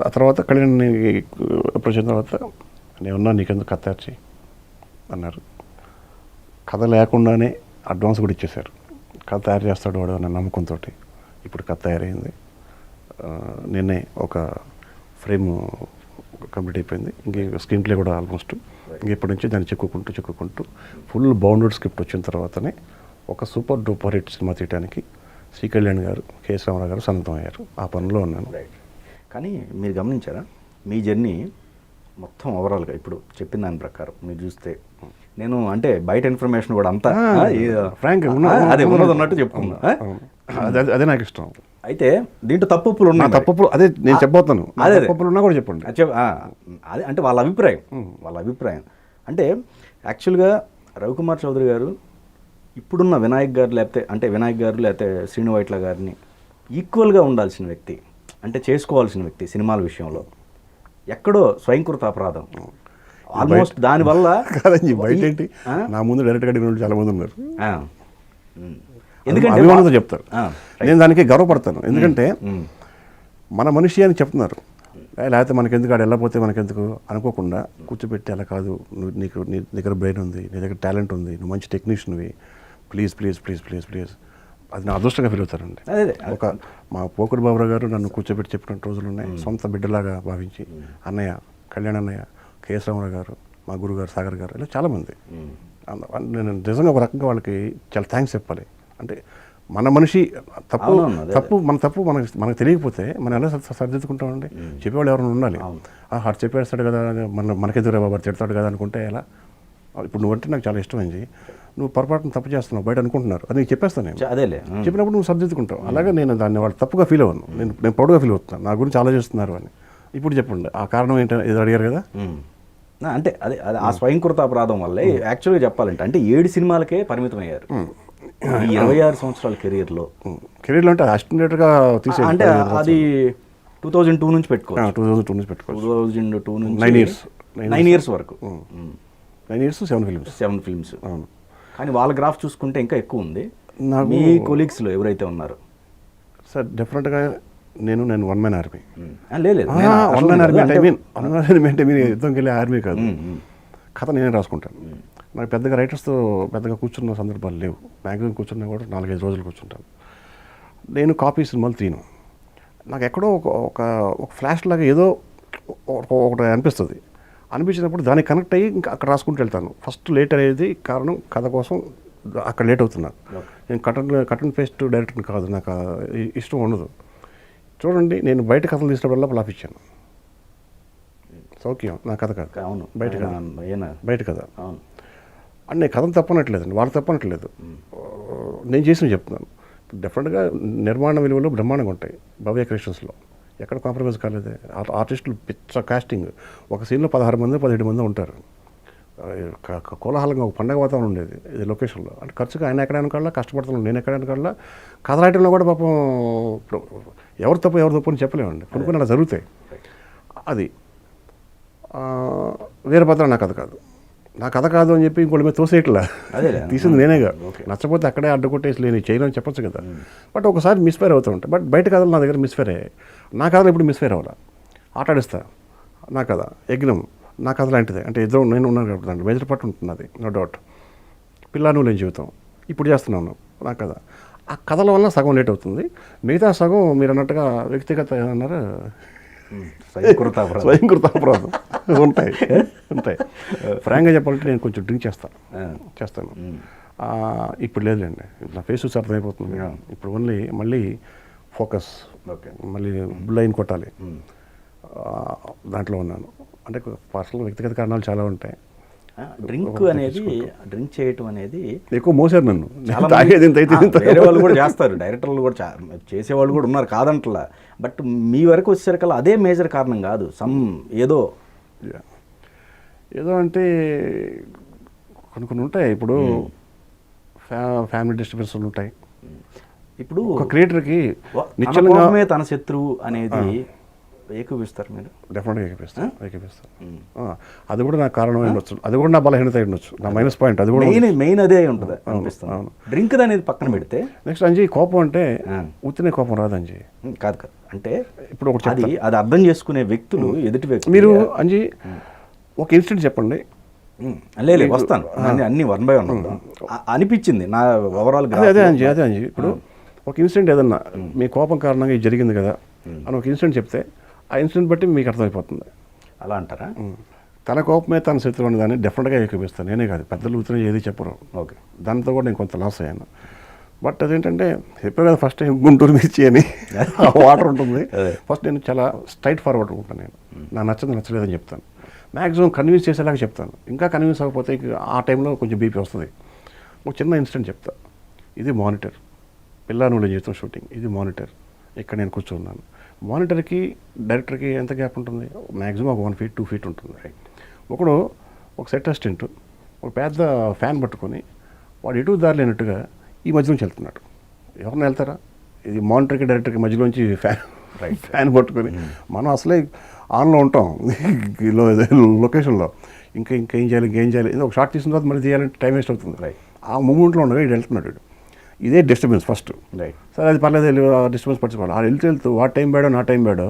ఆ తర్వాత కళ్యాణ్ని అప్రోచ్ అయిన తర్వాత నేనున్నా, నీకెందుకు కథ తయారు చేయి అన్నారు. కథ లేకుండానే అడ్వాన్స్ కూడా ఇచ్చేశారు. కథ తయారు చేస్తాడు వాడు అన్న నమ్మకంతో ఇప్పుడు కథ తయారైంది. నిన్నే ఒక ఫ్రేమ్ కంప్లీట్ అయిపోయింది. ఇంక స్క్రీన్ ప్లే కూడా ఆల్మోస్ట్. ఇప్పటి నుంచి దాన్ని చెక్కుకుంటూ ఫుల్ బౌండెడ్ స్క్రిప్ట్ వచ్చిన తర్వాతనే ఒక సూపర్ డూపర్ హిట్ సినిమా తీయడానికి శ్రీ కళ్యాణ్ గారు, కేఎస్ రామారావు గారు సన్నద్ధం అయ్యారు. ఆ పనిలో ఉన్నాను. కానీ మీరు గమనించారా, మీ జర్నీ మొత్తం ఓవరాల్గా ఇప్పుడు చెప్పిన దాని ప్రకారం మీరు చూస్తే, నేను అంటే బయట ఇన్ఫర్మేషన్ కూడా అంతా ఫ్రాంక్ అదే ఉన్నట్టు చెప్పుకున్నా. అదే నాకు ఇష్టం. అయితే దీంట్లో తప్పులు ఉన్నాయి. తప్పులు అదే నేను చెప్పబోతాను. అదే తప్పులు ఉన్నా కూడా చెప్పండి. అదే అంటే వాళ్ళ అభిప్రాయం అంటే యాక్చువల్గా రవికుమార్ చౌదరి గారు ఇప్పుడున్న వినాయక్ గారు లేకపోతే శ్రీను వైట్ల గారిని ఈక్వల్గా ఉండాల్సిన వ్యక్తి, అంటే చేసుకోవాల్సిన వ్యక్తి సినిమాల విషయంలో. ఎక్కడో స్వయంకృత అపరాధం ఆల్మోస్ట్. దానివల్ల కాదండి, బయట ఏంటి నా ముందు డైరెక్ట్గా అడిగిన చాలా మంది ఉన్నారు, ఎందుకంటే అభిమానంతో చెప్తారు. నేను దానికి గర్వపడతాను. ఎందుకంటే మన మనిషి అని చెప్తున్నారు, లేకపోతే మనకెందుకు ఆడ వెళ్ళకపోతే మనకెందుకు అనుకోకుండా కూర్చోబెట్టి, అలా కాదు, నీకు నీ దగ్గర బ్రెయిన్ ఉంది, నీ దగ్గర టాలెంట్ ఉంది, నువ్వు మంచి టెక్నీషియన్వి, ప్లీజ్ అది నా అదృష్టంగా ఫీల్ అవుతారండి. ఒక మా పోకూరి బాబురావు గారు నన్ను కూర్చోబెట్టి చెప్పిన రోజులు ఉన్నాయి. సొంత బిడ్డలాగా భావించి అన్నయ్య, కళ్యాణ్ అన్నయ్య, కేఎస్ రామారావు గారు, మా గురుగారు సాగర్ గారు ఇలా చాలామంది. నేను నిజంగా ఒక రకంగా వాళ్ళకి చాలా థ్యాంక్స్ చెప్పాలి. అంటే మన మనిషి తప్పు మన తప్పు మనకు తెలియకపోతే మనం ఎలా సరిదిద్దుకుంటామండి? చెప్పేవాళ్ళు ఎవరైనా ఉండాలి. అటు చెప్పేస్తాడు కదా, మనకెదురు బాబు తిడతాడు కదా అనుకుంటే ఎలా? ఇప్పుడు నువ్వంటే నాకు చాలా ఇష్టమైంది, నువ్వు పొరపాటున తప్పు చేస్తున్నావు బయట అనుకుంటున్నారు, అది నీకు చెప్పేస్తాను నేను. అదేలే చెప్పినప్పుడు నువ్వు సరిదిద్దుకుంటావు. అలాగే నేను దాన్ని వాళ్ళు తప్పుగా ఫీల్ అవ్వను, నేను ప్రౌడ్గా ఫీల్ అవుతున్నాను నా గురించి ఆలోచిస్తున్నారు అని. ఇప్పుడు చెప్పండి ఆ కారణం ఏంటని ఇది అడిగారు కదా. అంటే అదే అదే ఆ స్వయంకృత అపరాధం వల్లే యాక్చువల్గా చెప్పాలంటే అంటే 7 సినిమాలకే పరిమితం అయ్యారు ఈ 26 సంవత్సరాల కెరీర్లో అంటే అసిస్టెంట్గా తీసే అంటే అది 2002 నుంచి పెట్టుకోవచ్చు. 2002 నుంచి పెట్టుకోవచ్చు. 2002 నుంచి 9 years వరకు 9 years 7 ఫిల్మ్స్. కానీ వాళ్ళ గ్రాఫ్ చూసుకుంటే ఇంకా ఎక్కువ ఉంది. మీ కొలీగ్స్లో ఎవరైతే ఉన్నారో సార్ డెఫినెట్గా నేను వన్ మ్యాన్ ఆర్మీ. లేదు వన్ మ్యాన్ ఆర్మీ అంటే మీరు యుద్ధంకి వెళ్ళే ఆర్మీ కాదు. కథ నేనే రాసుకుంటాను. నాకు పెద్దగా రైటర్స్తో పెద్దగా కూర్చున్న సందర్భాలు లేవు. మ్యాక్సిమం కూర్చున్నా కూడా 4-5 రోజులు కూర్చుంటాను. నేను కాపీ సినిమాలు తీను. నాకు ఎక్కడో ఒక ఫ్లాష్ లాగా ఏదో ఒకటి అనిపించినప్పుడు దానికి కనెక్ట్ అయ్యి ఇంకా అక్కడ రాసుకుంటూ వెళ్తాను. ఫస్ట్ లేట్ అనేది కారణం కథ కోసం అక్కడ లేట్ అవుతున్నాను. నేను కట్ అండ్ పేస్ట్ డైరెక్టర్ కాదు, నాకు ఇష్టం ఉండదు. చూడండి నేను బయట కథలు తీసినప్పుడల్లా లాపించాను. సౌఖ్యం నా కథ కాదు. అవును బయట కథ అవును. అంటే నేను కథను తప్పనట్లేదండి, వాళ్ళు తప్పనట్లేదు, నేను చేసిన చెప్తున్నాను. డెఫినెట్గా నిర్మాణ విలువలు బ్రహ్మాండంగా ఉంటాయి భవ్య క్రియేషన్స్లో, ఎక్కడ కాంప్రమైజ్ కాలేదు. ఆర్టిస్టులు పిచ్చ కాస్టింగ్, ఒక సీన్లో 16 మంది 17 మంది ఉంటారు. కోలాహలంగా ఒక పండగ వాతావరణం ఉండేది ఇది లొకేషన్లో. అంటే ఖర్చుగా ఆయన ఎక్కడ అనుకోవాలా, కష్టపడుతున్నాను నేను ఎక్కడ అనుకోవాలా. కథ రాయటంలో కూడా పాపం ఎవరు తప్పు అని చెప్పలేమండి, కొన్ని అలా జరుగుతాయి. అది వీరభద్ర నా కథ కాదు, నా కథ కాదు అని చెప్పి ఇంకోటి మీద తోసేయట్లా, తీసింది నేనేగా. నచ్చపోతే అక్కడే అడ్డుకొట్టేసి లేని చేయలేని చెప్పొచ్చు కదా. బట్ ఒకసారి మిస్ఫైర్ అవుతూ ఉంటాయి. బట్ బయట కథలు నా దగ్గర మిస్ఫైర్ అయ్యాయి. నా కథలు ఇప్పుడు మిస్ఫైర్ అవ్వాలా, ఆటాడిస్తా. నా కథ యజ్ఞం నా కథ లాంటిదే. అంటే ఇద్దరు నేను ఉన్నాను కాబట్టి దాంట్లో మేజర్ పార్ట్ ఉంటున్నది, నో డౌట్. పిల్లా నువ్వు లేని జీవితం ఇప్పుడు చేస్తున్నాను నా కథ. ఆ కథల వల్ల సగం లేట్ అవుతుంది, మిగతా సగం మీరు అన్నట్టుగా వ్యక్తిగత ఏమన్నారు స్వయంకృత అపరాధం ఉంటాయి. ఫ్రాంక్గా చెప్పాలంటే నేను కొంచెం డ్రింక్ చేస్తాను. ఇప్పుడు లేదులేండి, నా ఫేస్ చూసి అర్థమైపోతుంది. ఇప్పుడు ఓన్లీ మళ్ళీ ఫోకస్, మళ్ళీ లైన్ కొట్టాలి, దాంట్లో ఉన్నాను. అంటే పర్సనల్ వ్యక్తిగత కారణాలు చాలా ఉంటాయి. డ్రింక్ చేయటం అనేది ఎక్కువ మోసారు నన్ను. వేరే వాళ్ళు కూడా చేస్తారు, డైరెక్టర్లు కూడా చేసేవాళ్ళు కూడా ఉన్నారు కాదంటలా. బట్ మీ వరకు వచ్చేసరికల్లా అదే మేజర్ కారణం కాదు, ఏదో అంటే కొన్ని ఉంటాయి. ఇప్పుడు ఫ్యామిలీ డిస్టర్బెన్స్లు ఉంటాయి. ఇప్పుడు ఒక క్రియేటర్కి నిశ్చలంగా తన శత్రువు అనేది ఏకీపిస్తారు మీరు? డెఫినెట్గా ఏకీపిస్తాను. అది కూడా నా కారణం ఉండొచ్చు, అది కూడా నా బలహీనత ఉండొచ్చు, నా మైనస్ పాయింట్. అది కూడా మెయిన్ అదే ఉంటుంది అనిపిస్తుంది. డ్రింక్ అనేది పక్కన పెడితే నెక్స్ట్ అంజీ కోపం అంటే ఉత్తినే కోపం రాదు అంజీ. కాదు అంటే ఇప్పుడు ఒకటి అది అర్థం చేసుకునే వ్యక్తులు, ఎదుటి వ్యక్తులు. మీరు అంజీ ఒక ఇన్సిడెంట్ చెప్పండి. లేదు వస్తాను, అన్ని 1 by 1 అనిపించింది నా ఓవరాల్. అదే అంజీ ఇప్పుడు ఒక ఇన్సిడెంట్ ఏదన్నా మీ కోపం కారణంగా ఇది జరిగింది కదా అని ఒక ఇన్సిడెంట్ చెప్తే ఆ ఇన్సిడెంట్ బట్టి మీకు అర్థమైపోతుంది. అలా అంటారా? తన కోపమే తన శత్రువు అనే దాన్ని డెఫినెట్గా ఏకీపిస్తాను. నేనే కాదు, పెద్దలు కూర్చొని ఏది చెప్పరు. ఓకే, దాంతో కూడా నేను కొంత లాస్ అయ్యాను. బట్ అదేంటంటే చెప్పే కదా ఫస్ట్ టైం గుంటూరు మిర్చి అని వాటర్ ఉంటుంది. ఫస్ట్ నేను చాలా స్ట్రైట్ ఫార్వర్డ్ ఉంటాను. నేను నాకు నచ్చలేదని చెప్తాను. మ్యాక్సిమం కన్విన్స్ చేసేలాగా చెప్తాను. ఇంకా కన్విన్స్ అవ్వకపోతే ఆ టైంలో కొంచెం బీపీ వస్తుంది. ఒక చిన్న ఇన్సిడెంట్ చెప్తా. ఇది మానిటర్, పిల్లా నువ్వు జీవితం షూటింగ్, ఇది మానిటర్. ఇక్కడ నేను కూర్చున్నాను. మానిటర్కి డైరెక్టర్కి ఎంత గ్యాప్ ఉంటుంది? మ్యాక్సిమం ఒక 1 feet 2 feet ఉంటుంది. ఒకడు ఒక సెట్ అసిస్టెంట్ ఒక పెద్ద ఫ్యాన్ పట్టుకొని వాడు ఎటు దారి లేనట్టుగా ఈ మధ్యలోంచి వెళ్తున్నాడు. ఎవరిని వెళ్తారా? ఇది మానిటర్కి డైరెక్టర్కి మధ్యలోంచి ఫ్యాన్ పట్టుకొని మనం అసలే ఆన్లో ఉంటాం లొకేషన్లో. ఇంకా ఏం చేయాలి ఒక షార్ట్ తీసిన తర్వాత మళ్ళీ తీయాలంటే టైం వేస్ట్ అవుతుంది. ఆ మూమెంట్లో ఉండగా ఇటు వెళ్తున్నాడు. ఇదే డిస్టర్బెన్స్ ఫస్ట్. సరే అది పర్లేదు, డిస్టర్బెన్స్ పట్టుకోవాలి. ఆ వెళ్తూ ఆ టైం బేడో నా టైం బేడో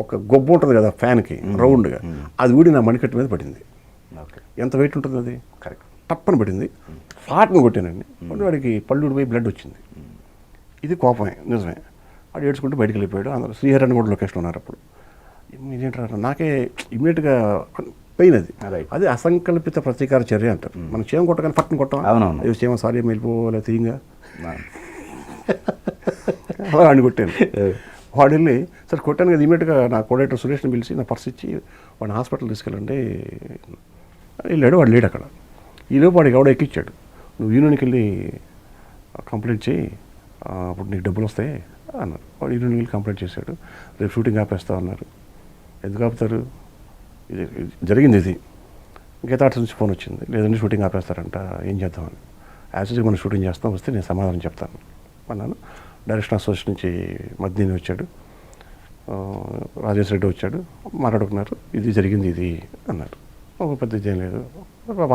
ఒక గొబ్బు ఉంటుంది కదా ఫ్యాన్కి రౌండ్గా, అది ఊడి నా మణికట్టు మీద పడింది. ఎంత వెయిట్ ఉంటుంది అది? కరెక్ట్ టప్పని పడింది. ఫ్లాట్ని కొట్టానండి. వాడికి పళ్ళు ఊడిపోయి బ్లడ్ వచ్చింది. ఇది కోపమే, నిజమే. వాడు ఏడ్చుకుంటూ బయటకు వెళ్ళిపోయాడు. అందరూ శ్రీహరి అని కూడా లొకేషన్ ఉన్నారు. అప్పుడు ఇదేంటారు నాకే ఇమీడియట్గా పెయిన్ అది. Right. అది అసంకల్పిత ప్రతీకార చర్య అంటారు. మనం చేయం కొట్టగానే పట్టుని కొట్టాం, అవునవును. అయ్యో చేయం సారీ వెళ్ళిపోలే తీయంగా అలా అని కొట్టాను. వాడు వెళ్ళి సరే కొట్టాను కదా, ఇమీడియట్గా నా కోడేటర్ సురేష్ని పిలిచి నా పర్స్ ఇచ్చి వాడిని హాస్పిటల్ తీసుకెళ్ళండి వెళ్ళాడు. వాడు లేడు అక్కడ. ఈలోపు వాడికి ఎవడో ఎక్కిచ్చాడు, నువ్వు యూనియన్కి వెళ్ళి కంప్లైంట్ చేయి, అప్పుడు నీకు డబ్బులు వస్తాయి అన్నారు. వాడు యూనియన్కి వెళ్ళి కంప్లైంట్ చేశాడు. రేపు షూటింగ్ ఆపేస్తా అన్నారు. ఎందుకు ఆపుతారు, ఇది జరిగింది ఇది. గీతా ఆర్ట్స్ నుంచి ఫోన్ వచ్చింది, లేదంటే షూటింగ్ ఆపేస్తారంట, ఏం చేద్దామని. యాక్చువల్గా మనం షూటింగ్ చేస్తాం, వస్తే నేను సమాధానం చెప్తాను అన్నాను. డైరెక్షన్ అసోసియేషన్ నుంచి మద్దిని వచ్చాడు, రాజేష్ రెడ్డి వచ్చాడు, మాట్లాడుకున్నారు. ఇది జరిగింది ఇది అన్నారు. ఒక పెద్ద ఇదేం లేదు,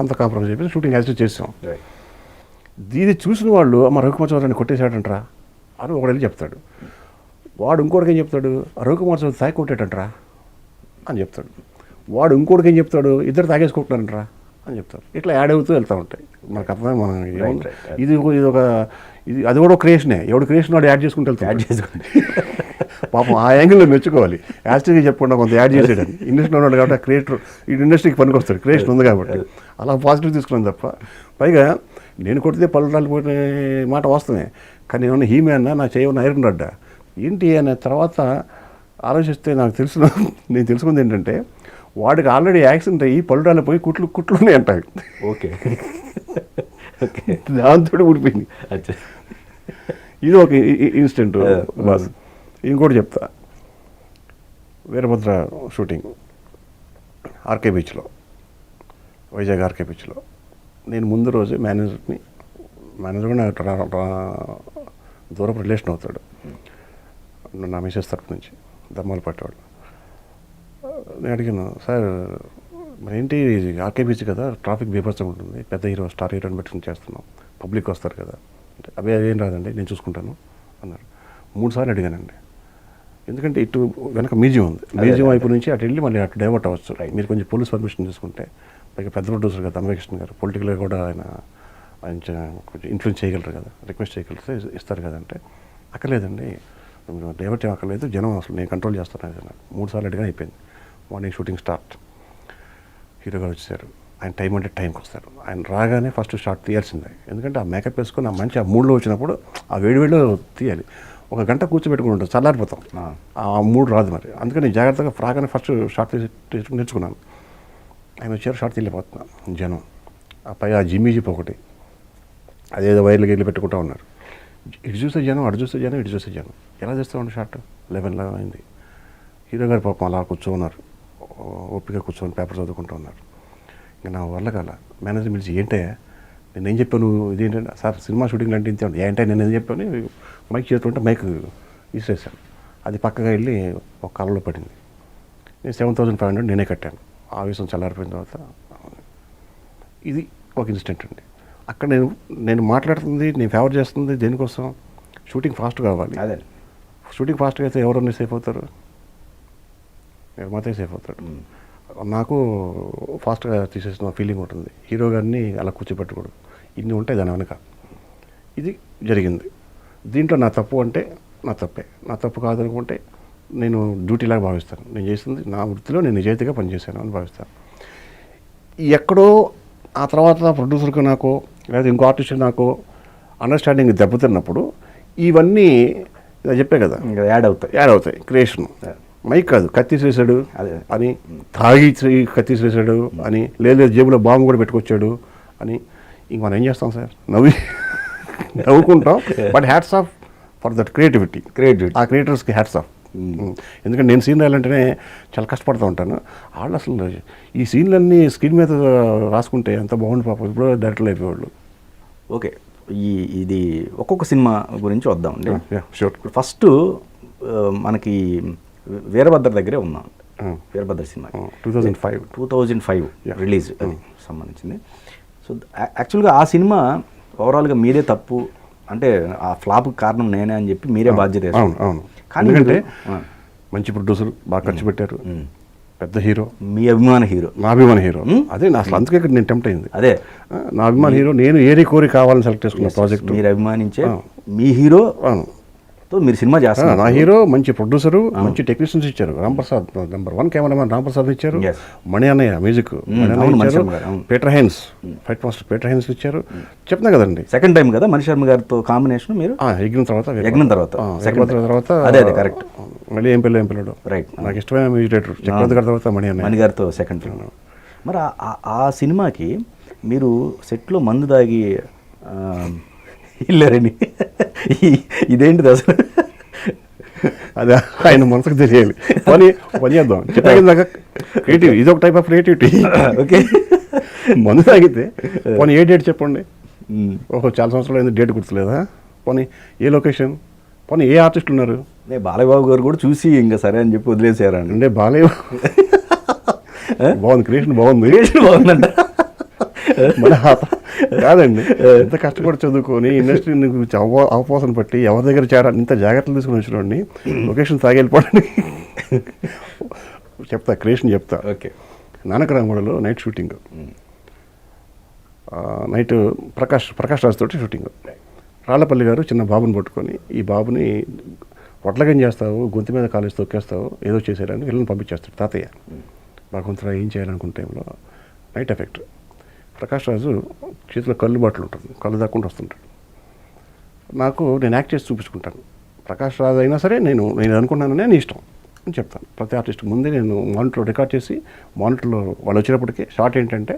అంత కాంప్రమైజ్ చెప్పి షూటింగ్ యాక్చువల్ చేసాం. ఇది చూసిన వాళ్ళు మా రవికుమార్ చౌదరిని కొట్టేశాడంటరా అని ఒకడు వెళ్ళి చెప్తాడు. వాడు ఇంకోటికి ఏం చెప్తాడు, రవికుమార్ చౌదరి తాగి కొట్టేటంటరా అని చెప్తాడు. వాడు ఇంకోటికి ఏం చెప్తాడు, ఇద్దరు తాగేసుకుంటున్నారంటరా అని చెప్తారు. ఇట్లా యాడ్ అవుతూ వెళ్తూ ఉంటాయి. మనకు అర్థం మనం ఇది ఒక ఇది అది కూడా క్రియేషనే. ఎవడు క్రియేషన్ వాడు యాడ్ చేసుకుంటూ వెళ్తాడు. యాడ్ చేసుకుంటే పాపం ఆ యాంగిల్లో మెచ్చుకోవాలి. యాస్ట్రీగా చెప్పకుండా కొంత యాడ్ చేసేయడం. ఇండస్ట్రీలో ఉన్నాడు కాబట్టి ఆ క్రియేటర్ ఈ ఇండస్ట్రీకి పనికి వస్తాడు, క్రియేషన్ ఉంది కాబట్టి. అలా పాజిటివ్ తీసుకున్నాను తప్ప. పైగా నేను కొడితే పళ్ళు రాలిపోయిన మాట వాస్తవమే, కానీ ఏమన్నా హీమే అన్నా నా చేయమన్న ఐరన్ రడ్డా ఏంటి అనే తర్వాత ఆలోచిస్తే నేను తెలుసుకుంది ఏంటంటే వాడికి ఆల్రెడీ యాక్సిడెంట్ అయ్యి పళ్ళు రాలిపోయి కుట్లునే అంటాయి. ఓకే, దాంతో ఊడిపోయింది. ఇది ఒక ఇన్సిడెంట్ బాస్. ఇంకోటి చెప్తా, వీరభద్ర షూటింగ్ ఆర్కే బీచ్లో, వైజాగ్ ఆర్కే బీచ్లో. నేను ముందు రోజు మేనేజర్ కూడా దూరపు రిలేషన్ అవుతాడు నా మిసెస్ తరపు నుంచి, దమ్మాలు పట్టేవాడు. నేను అడిగాను, సార్ మరేంటి ఆర్కే బీచ్ కదా, ట్రాఫిక్ బీభత్సం ఉంటుంది, పెద్ద హీరో స్టార్ హీరోని పెట్టుకుని చేస్తున్నాం, పబ్లిక్ వస్తారు కదా అంటే, అదేం రాదండి నేను చూసుకుంటాను అన్నారు. 3 సార్లు అడిగానండి. ఎందుకంటే ఇటు వెనక మ్యూజియం ఉంది, మ్యూజియం వైపు నుంచి అటు వెళ్ళి మళ్ళీ అటు డైవర్ట్ అవ్వచ్చు. మీరు కొంచెం పోలీస్ పర్మిషన్ తీసుకుంటే, పైగా పెద్ద ప్రొడ్యూసర్ కదా అన్వేకృష్ణ గారు, పొలిటికల్గా కూడా ఆయన కొంచెం ఇన్ఫ్లుయెన్స్ చేయగలరు కదా, రిక్వెస్ట్ చేయగలిగితే ఇస్తారు కదంటే, అక్కర్లేదండి డైవర్ట్ ఏం అక్కర్లేదు, జనం అసలు నేను కంట్రోల్ చేస్తాను అది. 3 సార్లు అడిగా అయిపోయింది. మార్నింగ్ షూటింగ్ స్టార్ట్, హీరో గారు వచ్చారు. ఆయన టైం అంటే టైంకి వస్తారు. ఆయన రాగానే ఫస్ట్ షాట్ తీయాల్సిందే, ఎందుకంటే ఆ మేకప్ వేసుకొని ఆ మంచి ఆ మూడ్లో వచ్చినప్పుడు ఆ వేడిలో తీయాలి. 1 గంట కూర్చోబెట్టుకుని ఉంటుంది, చల్లారిపోతాం, ఆ మూడు రాదు మరి. అందుకని జాగ్రత్తగా రాగానే ఫస్ట్ షాట్ తీసి నేర్చుకున్నాను. ఆయన వచ్చారు, షాట్ తీయలేకపోతున్నాను, జనం ఆ పై ఆ జిమ్మీ జిప్ ఒకటి అదేదో వైర్లకి వెళ్ళి పెట్టుకుంటూ ఉన్నారు. ఇటు చూస్తే జనం, అటు చూస్తే జనం, ఇటు చూస్తే జనం. ఎలా చేస్తామండి షాట్ 11 అయింది. హీరో గారు పాపం అలా కూర్చోన్నారు, ఓపిక కూర్చొని పేపర్ చదువుకుంటూ ఉన్నారు. ఇంకా నా వల్ల కాల. మేనేజర్ పిలిచి, ఏంటే నేను ఏం చెప్పాను, ఇదేంటంటే సార్ సినిమా షూటింగ్ అంటే ఇంతే, ఏంటంటే నేను ఏం చెప్పాను, మైక్ చేస్తుంటే మైక్ ఇసేసాను. అది పక్కగా వెళ్ళి ఒక కాలంలో పడింది. నేను 7,500 నేనే కట్టాను. ఆవేశం చల్లారిపోయిన తర్వాత ఇది ఒక ఇన్సిడెంట్ అండి. అక్కడ నేను మాట్లాడుతుంది, నేను ఫేవర్ చేస్తుంది దేనికోసం, షూటింగ్ ఫాస్ట్ కావాలి. అదే షూటింగ్ ఫాస్ట్గా అయితే ఎవరన్నా సేఫ్ అవుతారు, నిర్మాతే సేఫ్ అవుతాడు. నాకు ఫాస్ట్గా తీసేసిన ఫీలింగ్ ఉంటుంది. హీరో గారిని అలా కూర్చోబెట్టకూడదు, ఇన్ని ఉంటాయి దాని వెనక. ఇది జరిగింది. దీంట్లో నా తప్పు అంటే నా తప్పే, నా తప్పు కాదనుకుంటే నేను డ్యూటీలాగా భావిస్తాను. నేను చేసింది నా వృత్తిలో నేను నిజాయితీగా పనిచేశాను అని భావిస్తాను. ఎక్కడో ఆ తర్వాత ప్రొడ్యూసర్కి నాకు లేదా ఇంకో ఆర్టిస్ట్ నాకు అండర్స్టాండింగ్ దెబ్బతిన్నప్పుడు ఇవన్నీ చెప్పే కదా యాడ్ అవుతాయి క్రియేషన్. మైక్ కాదు, కత్తిసేసాడు అని, తాగి కత్తిసేసాడు అని, లేదు జేబులో బాంబు కూడా పెట్టుకొచ్చాడు అని, ఇంక మనం ఏం చేస్తాం సార్, నవ్వుకుంటాం. But hats off for that creativity. ఆ క్రియేటర్స్కి హ్యాట్స్ ఆఫ్. ఎందుకంటే నేను సీన్ రాయాలంటేనే చాలా కష్టపడుతూ ఉంటాను. వాళ్ళు అసలు ఈ సీన్లన్నీ స్క్రీన్ మీద రాసుకుంటే ఎంత బాగుంది పాపం, ఇప్పుడు డైరెక్టర్లు అయిపోయేవాళ్ళు. ఓకే, ఇది ఒక్కొక్క సినిమా గురించి వద్దామండి. షూర్. ఫస్ట్ మనకి వీరభద్ర దగ్గరే ఉన్నాం. వీరభద్ర సినిమా 2005 రిలీజ్ అది సంబంధించింది. సో యాక్చువల్గా ఆ సినిమా ఓవరాల్గా మీరే తప్పు అంటే ఆ ఫ్లాప్ కారణం నేనే అని చెప్పి మీరే బాధ్యత. అవును, కానీ ఎందుకంటే మంచి ప్రొడ్యూసర్, బాగా ఖర్చు పెట్టారు, పెద్ద హీరో, మీ అభిమాన హీరో, నా అభిమాన హీరో. అదే అసలు అందుకే ఇక్కడ నేను టెంప్ట్ అయింది. అదే నా అభిమాన హీరో, నేను ఏరి కోరి కావాలని సెలెక్ట్ చేసుకున్న ప్రాజెక్ట్. మీరు అభిమానించే మీ హీరోతో మీరు సినిమా చేస్తారు. నా హీరో మంచి ప్రొడ్యూసరు, మంచి టెక్నీషియన్స్ ఇచ్చారు. రాంప్రసాద్ నెంబర్ 1 కెమెరామెన్ రాంప్రసాద్ ఇచ్చారు. Yes. మణి అన్నయ్య మ్యూజిక్ అవును, మణి శర్మ గారు, అవును. Peter Heinz fight master Peter Heinz ఇచ్చారు. చెప్తున్నా కదండి, సెకండ్ టైం కదా మణి శర్మ గారితో కాంబినేషన్ మీరు? యజ్ఞం తర్వాత సెకండ్ తర్వాత అదే కరెక్ట్. మళ్ళీ ఏం పిల్లడు రైట్. నాకు ఇష్టమైన మ్యూజిక్ డైరెక్టర్ చక్రవర్తి గారి తర్వాత మణి అన్నయ్య. మణి గారితో సెకండ్ టైం. మరి ఆ సినిమాకి మీరు సెట్లో మందు దాగి వెళ్ళారని ఇదేంటిది అసలు? అదే ఆయన మనసుకు తెలియాలి. పని చేద్దాం చెప్పాక క్రియేటివ్, ఇది ఒక టైప్ ఆఫ్ క్రియేటివిటీ. ఓకే, మందు తాగితే పోనీ ఏ డేట్ చెప్పండి. ఓహో చాలా సంవత్సరాలు అయింది, డేట్ గుర్తులేదా? పోనీ ఏ లొకేషన్, పోనీ ఏ ఆర్టిస్టులు ఉన్నారు? బాలయ్యబాబు గారు కూడా చూసి ఇంకా సరే అని చెప్పి వదిలేసారండి. అంటే బాలయ్య బాగుంది, క్రియేషన్ బాగుందంట. మరి కాదండి, ఎంత కష్టపడి చదువుకొని ఇండస్ట్రీ అవపోసన పట్టి ఎవరి దగ్గర చేరాలి, ఇంత జాగ్రత్తలు తీసుకుని వచ్చినోడిని లొకేషన్ తాగి వెళ్ళిపోవడానికి క్రియేషన్ చెప్తా. ఓకే. నానకరామగూడలో night shooting, night Prakash Raj తోటి షూటింగ్. రాళ్ళపల్లి గారు చిన్న బాబుని పట్టుకొని, ఈ బాబుని వడ్లగం చేస్తావు, గొంతు మీద కాలేసి తొక్కేస్తావు, ఏదో చేసేయడానికి వీళ్ళని పంపించేస్తాడు తాతయ్య. భగవంతురా ఏం చేయాలనుకున్న టైంలో నైట్ ఎఫెక్ట్, ప్రకాష్ రాజు చేతిలో కళ్ళు బాటలు ఉంటుంది, కళ్ళు దాక్కుండా వస్తుంటాడు. నేను యాక్ట్ చేసి చూపించుకుంటాను. ప్రకాష్ రాజు అయినా సరే నేను అనుకున్నాననే నీ ఇష్టం అని చెప్తాను. ప్రతి ఆర్టిస్ట్ ముందే నేను మానిటర్లో రికార్డ్ చేసి, మానిటర్లో వాళ్ళు వచ్చినప్పటికీ షార్ట్ ఏంటంటే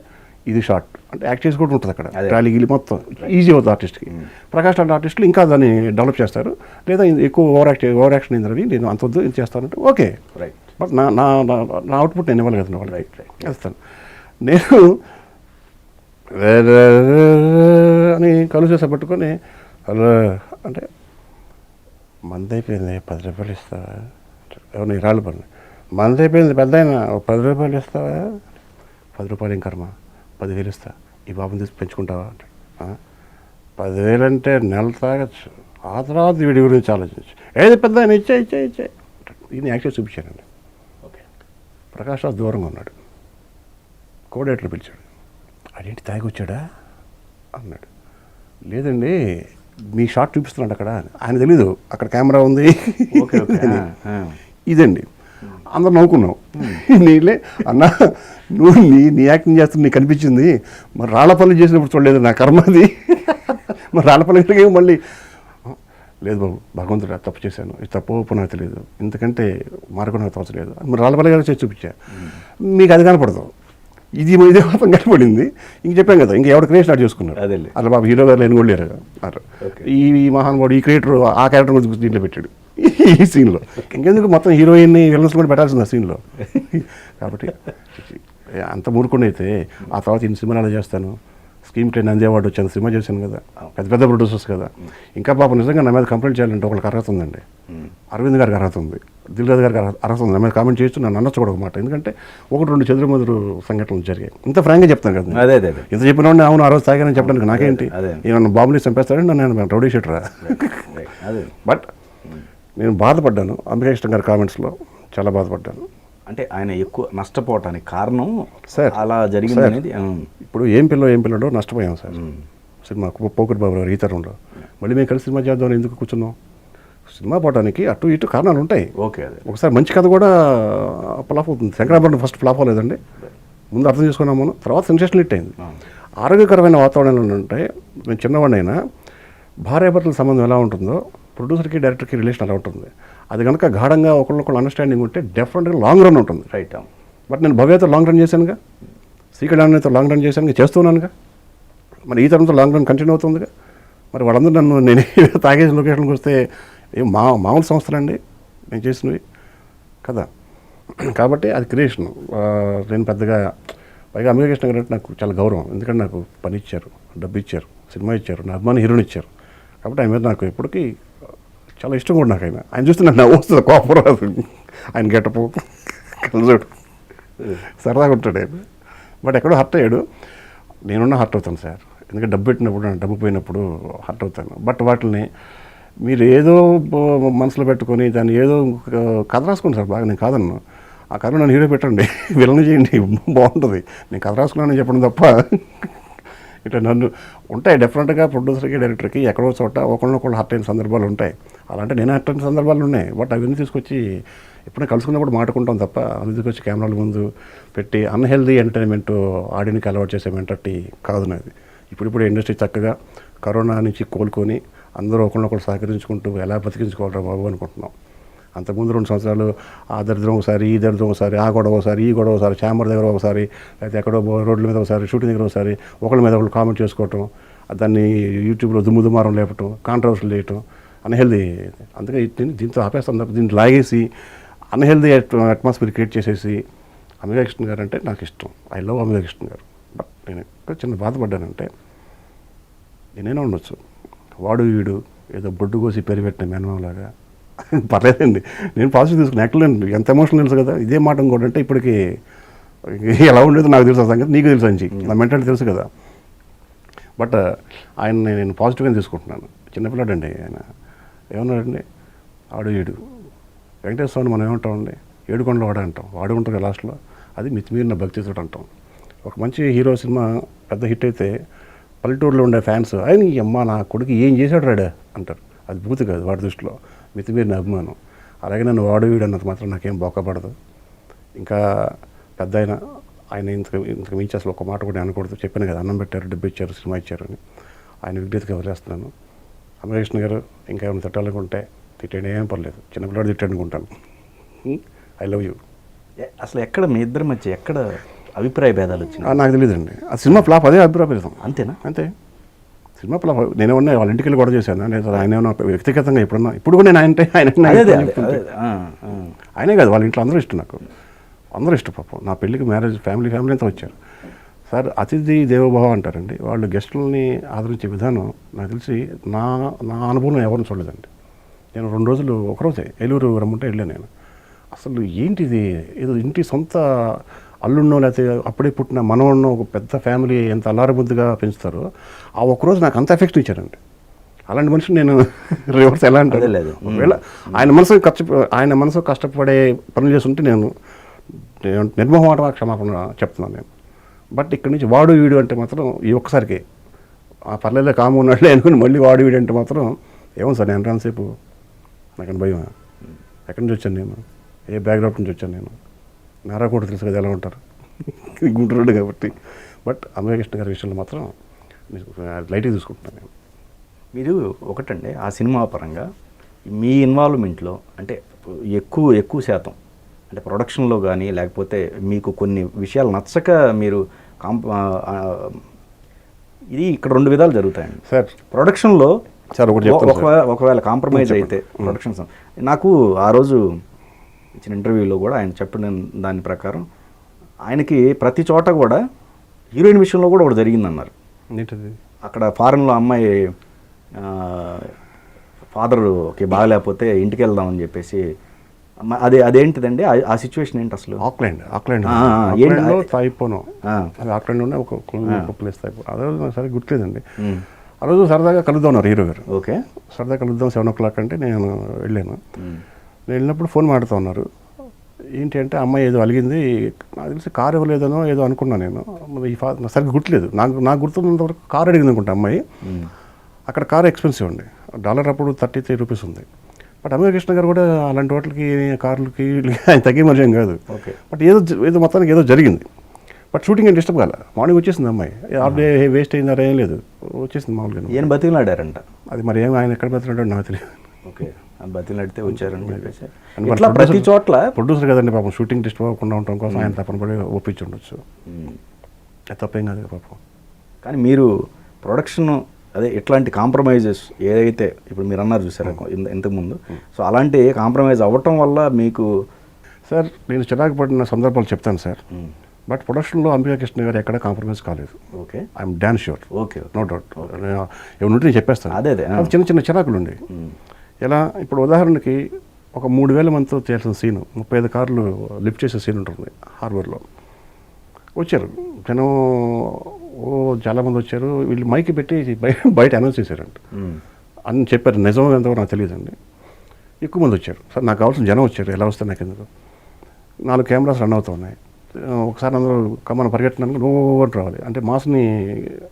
ఇది షార్ట్ అంటే యాక్ట్ చేసి కూడా ఉంటుంది అక్కడ, ట్రాలీ గిలి మొత్తం ఈజీ అవుతుంది ఆర్టిస్ట్కి. ప్రకాష్ లాంటి ఆర్టిస్టులు ఇంకా దాన్ని డెవలప్ చేస్తారు, లేదా ఎక్కువ ఓవర్ యాక్షన్ అయింది రవి, నేను అంత వద్దు ఇది చేస్తానంటే ఓకే. రైట్. బట్ నా అవుట్పుట్ నేను ఇవ్వాలి కదా, వాళ్ళు వేస్తాను. నేను అని కలు చేసా పట్టుకొని హలో అంటే మంది అయిపోయింది 10 రూపాయలు ఇస్తావా? ఎవరు నీ రాళ్ళు పని మంది అయిపోయింది పెద్ద అయినా 10 రూపాయలు ఇస్తావా? 10 రూపాయలు ఏం కర్మ, 10,000 ఇస్తా, ఈ బాబుని తీసి పెంచుకుంటావా అంటే 10,000 అంటే నెల తాగచ్చు, ఆ తర్వాత వీడి గురించి ఆలోచించు, ఏది పెద్ద ఆయన ఇచ్చే ఇది యాక్చువల్ చూపించానండి. ఓకే. ప్రకాష్ రాజ్ దూరంగా ఉన్నాడు, కోఆర్డినేటర్ పిలిచాడు, అదేంటి తాగి వచ్చాడా అన్నాడు. లేదండి మీ షాట్ చూపిస్తున్నాడు అక్కడ, ఆయన తెలీదు అక్కడ కెమెరా ఉంది. ఓకే. ఇదండి అందరు నవ్వుకున్నావు. నీలే అన్నా నువ్వు నీ యాక్టింగ్ చేస్తున్న నీకు కనిపించింది, మరి రాళ్ళపల్లి చేసినప్పుడు చూడలేదు నా కర్మ అది. మరి రాళ్ళపల్లి మళ్ళీ లేదు బాబు భగవంతుడు తప్పు చేశాను, ఇది తప్పు ఒప్పు నాకు తెలియదు, ఇంతకంటే మార్గం నాకు తోచలేదు. మరి రాళ్ళపల్లి గారు చేసి చూపించా, మీకు అది కనపడదు, ఇది మాత్రం కనపడింది. ఇంక చెప్పాం కదా, ఇంక ఎవరు క్రియేషన్ స్టార్ట్ చేసుకున్నారు. అలా బాబు హీరో గారు లేని కూడా లేరు. ఈ మహానుభావుడు ఈ క్రియేటర్ ఆ క్యారెక్టర్ గురించి దీంట్లో పెట్టాడు ఈ సీన్లో. ఇంకెందుకు మొత్తం హీరోయిన్ని విలన్స్ కూడా పెట్టాల్సింది ఆ సీన్లో. కాబట్టి అంత మూడుకుండా ఆ తర్వాత ఇన్ని సినిమాలు చేస్తాను, స్క్రీన్ ప్లే నంది అవార్డు వచ్చాను, సినిమా చేశాను కదా, పెద్ద ప్రొడ్యూసర్స్ కదా. ఇంకా పాప నిజంగా నా మీద కంప్లైంట్ చేయాలంటే ఒకళ్ళకి అర్హత ఉందండి, అరవింద్ గారికి అర్హత ఉంది, దిల్రాజు గారికి అర్హత ఉంది. నా మీద కామెంట్ చేస్తూ నన్ను అనొచ్చు కూడా ఒక మాట, ఎందుకంటే 1-2 చెదురుమదురు సంఘటనలు జరిగాయి. ఇంత ఫ్రాంక్గా చెప్తాను కదా, అదే ఇంత చెప్పిన వాడిని అవును ఆ రోజు తాగానని చెప్పడానికి నాకేంటి, నేను బాబుని చంపేస్తాడని నేను రౌడీ షీటరా. బట్ నేను బాధపడ్డాను అంబికాకృష్ణ గారి కామెంట్స్లో, చాలా బాధపడ్డాను. అంటే ఆయన ఎక్కువ నష్టపోవటానికి కారణం సార్ అలా జరిగింది అనేది. ఇప్పుడు ఏం పిల్లడో నష్టపోయాం సార్. సినిమా పోకుడు బాబు గారు ఈ తరంలో మళ్ళీ మేము కలిసి సినిమా చేద్దామని ఎందుకు కూర్చున్నాం? సినిమా పోవడానికి అటు ఇటు కారణాలు ఉంటాయి. ఓకే. ఒకసారి మంచి కథ కూడా ఫ్లాప్ అవుతుంది. శంకరాభరణం ఫస్ట్ ఫ్లాప్ అవ్వలేదండి, ముందు అర్థం చేసుకున్నాం మనం, తర్వాత సెన్సేషన్ హిట్ అయింది. ఆరోగ్యకరమైన వాతావరణంలో ఉంటే నేను చిన్నవాడినైనా భార్యాభర్తల సంబంధం ఎలా ఉంటుందో ప్రొడ్యూసర్కి డైరెక్టర్కి రిలేషన్ అలా ఉంటుంది. అది కనుక గాఢంగా ఒకళ్ళొకళ్ళు అండర్స్టాండింగ్ ఉంటే డెఫినెట్గా లాంగ్ రన్ ఉంటుంది. రైట్. బట్ నేను భవ్యతో లాంగ్ రన్ చేశానుగా, శ్రీకళ్యాణ్తో లాంగ్ రన్ చేశానుగా, చేస్తున్నానుగా, మరి ఈ తరంతో లాంగ్ రన్ కంటిన్యూ అవుతుందిగా. మరి వాళ్ళందరూ నేను తాగేసి లొకేషన్కి వస్తే మామూలు సంస్థలండి నేను చేసినవి కదా. కాబట్టి అది క్రియేషన్. నేను పెద్దగా పైగా అంబికాకృష్ణ గారు అంటే నాకు చాలా గౌరవం, ఎందుకంటే నాకు పని ఇచ్చారు, డబ్బు ఇచ్చారు, సినిమా ఇచ్చారు, నా అభిమాని హీరోని ఇచ్చారు. కాబట్టి ఆయన మీద నాకు ఎప్పటికీ చాలా ఇష్టం కూడా నాకు. ఆయన చూస్తే నాకు నవ్వు వస్తుంది, కోపం రాదు. ఆయన గెటపు కలజోడు సరదాగా ఉంటాడు ఆయన. బట్ ఎక్కడో హర్ట్ అయ్యాడు, నేనున్నా హర్ట్ అవుతాను సార్, ఎందుకంటే డబ్బు పెట్టినప్పుడు డబ్బు పోయినప్పుడు హర్ట్ అవుతాను. బట్ వాటిని మీరు ఏదో మనసులో పెట్టుకొని దాన్ని ఏదో కథ రాసుకోండి సార్, బాగా నేను కాదన్ను. ఆ కథ నన్ను హీరో పెట్టండి, విలన్ చేయండి, బాగుంటుంది. నేను కథ రాసుకున్నానని చెప్పడం తప్ప ఇట్లా నన్ను ఉంటాయి డెఫినెట్గా ప్రొడ్యూసర్కి డైరెక్టర్కి ఎక్కడో చోట ఒకళ్ళొకళ్ళు హర్ట్ అయిన సందర్భాలు ఉంటాయి. అలాంటి నేను హర్ట్ అయిన సందర్భాలు ఉన్నాయి. బట్ అవన్నీ తీసుకొచ్చి ఎప్పుడైనా కలుసుకున్నప్పుడు మాట్లాడుకుంటాం తప్ప అన్ని తీసుకొచ్చి కెమెరాల ముందు పెట్టి అన్హెల్దీ ఎంటర్టైన్మెంట్ ఆడియన్కి అలవాటు చేసే మెంటాలిటీ కాదు నాది. ఇప్పుడు ఇండస్ట్రీ చక్కగా కరోనా నుంచి కోలుకొని అందరూ ఒకళ్ళొకళ్ళు సహకరించుకుంటూ ఎలా బతికించుకోవాలరా బాబు అనుకుంటున్నాం. అంతకుముందు 2 సంవత్సరాలు ఆ దరిద్రం ఒకసారి, ఈ దరిద్రం ఒకసారి, ఆ గొడవ ఒకసారి, ఈ గొడవ ఒకసారి, ఛాంబర్ దగ్గర ఒకసారి, లేకపోతే ఎక్కడో రోడ్ల మీద ఒకసారి, షూటింగ్ దగ్గర ఒకసారి, ఒకళ్ళ మీద ఒకళ్ళు కామెంట్ చేసుకోవటం, దాన్ని యూట్యూబ్లో దుమారం లేపటం, కాంట్రవర్సీలు చేయటం అన్హెల్దీ. అందుకే దీంతో ఆపేస్తాను తప్ప దీన్ని లాగేసి అన్హెల్దీ అట్మాస్ఫియర్ క్రియేట్ చేసేసి అమితాబ్ కృష్ణ గారు అంటే నాకు ఇష్టం. ఐ లవ్ అమితాబ్ కృష్ణ గారు. బట్ నేను ఎక్కడ చిన్న బాధపడ్డానంటే నేనైనా ఉండొచ్చు, వాడు వీడు ఏదో బొడ్డు కోసి పెరిపెట్టిన మేనమాలాగా పర్లేదండి. నేను పాజిటివ్ తీసుకుని యాక్చువల్లీ ఎంత ఎమోషనల్ తెలుసు కదా. ఇదే మాట కూడా అంటే ఇప్పటికి ఎలా ఉండేదో నాకు తెలుసు, ఆ సంగతి నీకు తెలుసు అంచి, నా మెంటాలిటీ తెలుసు కదా. బట్ ఆయన్ని నేను పాజిటివ్గా తీసుకుంటున్నాను. చిన్నపిల్లాడు అండి ఆయన. ఏమన్నాడండి, ఆడు ఏడు వెంకటేశ్వర స్వామిని మనం ఏమంటామండి, ఏడుకొండల వాడు అంటాం. వాడు ఉంటారు లాస్ట్లో, అది మితిమీరిన భక్తితో అంటాం. ఒక మంచి హీరో సినిమా పెద్ద హిట్ అయితే పల్లెటూరులో ఉండే ఫ్యాన్స్ ఆయన అమ్మ నా కొడుకు ఏం చేశాడు రాడా అంటారు. అది బూతు కాదు, వాడి దృష్టిలో మితిమీరిన అభిమానం. అలాగే నన్ను వాడు వీడు అన్నది మాత్రం నాకేం బొక్కపడదు. ఇంకా పెద్ద ఆయన ఇంతకు మించి అసలు ఒక మాట కూడా అనకూడదు. చెప్పాను కదా, అన్నం పెట్టారు, డబ్బు ఇచ్చారు, సినిమా ఇచ్చారు అని. ఆయన విజ్ఞతగా వదిలేస్తున్నాను. అమితాబ్ కృష్ణ గారు ఇంకా ఏమైనా తిట్టాలనుకుంటే తిట్టండి, ఏం పర్లేదు. చిన్నపిల్లాడు తిట్టాడు అనుకుంటాను. I love you. అసలు ఎక్కడ మీ ఇద్దరి మధ్య ఎక్కడ అభిప్రాయ భేదాలు వచ్చినాయి? నాకు తెలియదండి. ఆ సినిమా ఫ్లాప్, అదే అభిప్రాయ భేదం. అంతేనా? అంతే. Cinema flop. నేనేమన్నా వాళ్ళ ఇంటికి వెళ్ళి కూడా చేశాను. నేను ఆయన ఏమన్నా వ్యక్తిగతంగా ఎప్పుడన్నా, ఇప్పుడు కూడా నేను ఆయనే కాదు, వాళ్ళ ఇంట్లో అందరూ ఇష్టం. నాకు అందరూ ఇష్టం. పాపం నా పెళ్ళికి ఫ్యామిలీ అంతా వచ్చారు. సార్ అతిథి దేవోభవ అంటారండి. వాళ్ళు గెస్టులని ఆదరించే విధానం నాకు తెలిసి నా అనుభవం ఎవరిని చూడలేదండి. నేను 2 రోజులు ఒకరోజే ఏలూరు రమ్మంటే వెళ్ళాను నేను. అసలు ఏంటిది, ఏదో ఇంటి సొంత అల్లున్నో లేకపోతే అప్పుడే పుట్టిన మనవన్నో ఒక పెద్ద ఫ్యామిలీ ఎంత అల్లారబుద్ధిగా పెంచుతారో ఆ ఒక్కరోజు నాకు అంత ఎఫెక్ట్ ఇచ్చారండి. అలాంటి మనిషిని నేను రివర్స్ ఎలా అంటే లేదు. ఒకవేళ ఆయన మనసు కష్టపడే పనులు చేస్తుంటే నేను నిర్మోహమాటంగా క్షమాపణ చెప్తున్నాను నేను. బట్ ఇక్కడి నుంచి వాడు వీడు అంటే మాత్రం ఈ ఒక్కసారికి ఆ పర్లేదులే కాము ఉన్నట్లే అనుకుని మళ్ళీ వాడు వీడు అంటే మాత్రం ఏమో సార్ నేను రాసేపు నాకని భయం. ఎక్కడి నుంచి వచ్చాను నేను, ఏ బ్యాక్గ్రౌండ్ నుంచి వచ్చాను నేను, నారా కూడా తెలుసు కదా ఎలా ఉంటారు గుంటూరు కాబట్టి. బట్ అమితాబ్ కృష్ణ గారి విషయంలో మాత్రం లైట్గా తీసుకుంటున్నాను నేను. మీరు ఒకటండి ఆ సినిమా పరంగా మీ ఇన్వాల్వ్మెంట్లో అంటే ఎక్కువ శాతం అంటే ప్రొడక్షన్లో కానీ లేకపోతే మీకు కొన్ని విషయాలు నచ్చక మీరు ఇది ఇక్కడ 2 విధాలు జరుగుతాయండి సార్. ప్రొడక్షన్లో సార్ ఒకటి ఒకవేళ కాంప్రమైజ్ అయితే ప్రొడక్షన్స్ నాకు ఆ రోజు ఇచ్చిన ఇంటర్వ్యూలో కూడా ఆయన చెప్పిన దాని ప్రకారం ఆయనకి ప్రతి చోట కూడా హీరోయిన్ విషయంలో కూడా ఒకటి జరిగిందన్నారు. అక్కడ ఫారెన్లో అమ్మాయి ఫాదర్కి బాగలేకపోతే ఇంటికి వెళ్దామని చెప్పేసి అదేంటిదండి ఆ సిచ్యువేషన్ ఏంటి అసలు? ఆక్లాండ్లో తాయిపోను, అది ఆక్లాండ్లోనే ఒక ప్లేస్ తాయిపో. అదే నాకు సరే గుర్తులేదండి. ఆ రోజు సరదాగా కలుద్దాం ఉన్నారు హీరో గారు. ఓకే, సరదాగా కలుద్దాం 7 o'clock అంటే నేను వెళ్ళాను. నేను వెళ్ళినప్పుడు ఫోన్ మాట్లాడుతూ ఉన్నారు. ఏంటి అంటే అమ్మాయి ఏదో అలిగింది, నాకు తెలిసి కారు ఇవ్వలేదనో ఏదో అనుకున్నాను నేను. సరిగ్గా గుర్తులేదు. నాకు గుర్తున్నంత వరకు కారు అడిగింది అనుకుంటా అమ్మాయి. అక్కడ కారు ఎక్స్పెన్సివ్ అండి, $1 అప్పుడు $33 ఉంది. బట్ అమితాబ్ కృష్ణ గారు కూడా అలాంటి వాటికి కార్లకి ఆయన తగ్గే మర్యాద కాదు. బట్ ఏదో మొత్తానికి ఏదో జరిగింది. బట్ షూటింగ్ ఏం డిస్టర్బ్ కాలే. మార్నింగ్ వచ్చేసింది అమ్మాయి. హాఫ్ డే వేస్ట్ అయిందా ఏం లేదు, వచ్చేసింది మామూలుగా. ఏం బతికిలాడారంట అది మరి ఏం ఆయన ఎక్కడ బతికినాడో నాకు తెలియదు. ఓకే, బతికిలాడితే వచ్చారని చెప్పేసి ఇట్లా ప్రతి చోట్ల ప్రొడ్యూసర్ కదండి పాపం, షూటింగ్ డిస్టర్బ్ అవ్వకుండా ఉండటం కోసం ఆయన తప్పని పడి ఒప్పించి ఉండొచ్చు. తప్పేం కాదు పాపం. కానీ మీరు ప్రొడక్షన్ అదే ఇట్లాంటి కాంప్రమైజెస్ ఏదైతే ఇప్పుడు మీరు అన్నారు చూసారా ఇంతకుముందు, సో అలాంటి కాంప్రమైజ్ అవ్వటం వల్ల మీకు సార్ నేను చిరాకు పడిన సందర్భాలు చెప్తాను సార్. బట్ ప్రొడక్షన్లో అమితాబ్ కృష్ణ గారు ఎక్కడ కాంప్రమైజ్ కాలేదు. Okay, I'm damn sure. Okay, no doubt. ఏమన్నా నేను చెప్పేస్తాను. అదే చిన్న చిరాకులు ఉండేవి. ఎలా ఇప్పుడు ఉదాహరణకి ఒక 3,000 మందితో చేయాల్సిన సీను, 35 కార్లు లిఫ్ట్ చేసే సీన్ ఉంటుంది హార్బర్లో. వచ్చారు జనం, చాలామంది వచ్చారు. వీళ్ళు మైకి పెట్టి బయట అనౌన్స్ చేశారంట అని చెప్పారు. నిజం ఎంతవరకు నాకు తెలియదండి. ఎక్కువ మంది వచ్చారు. సార్ నాకు కావాల్సిన జనం వచ్చారు, ఎలా వస్తే నాకు ఎందుకు. 4 కెమెరాస్ రన్ అవుతూ ఉన్నాయి. ఒకసారి అందరూ కమ్మను పరిగెట్టినానికి నువ్వు అని రావాలి, అంటే మాస్ని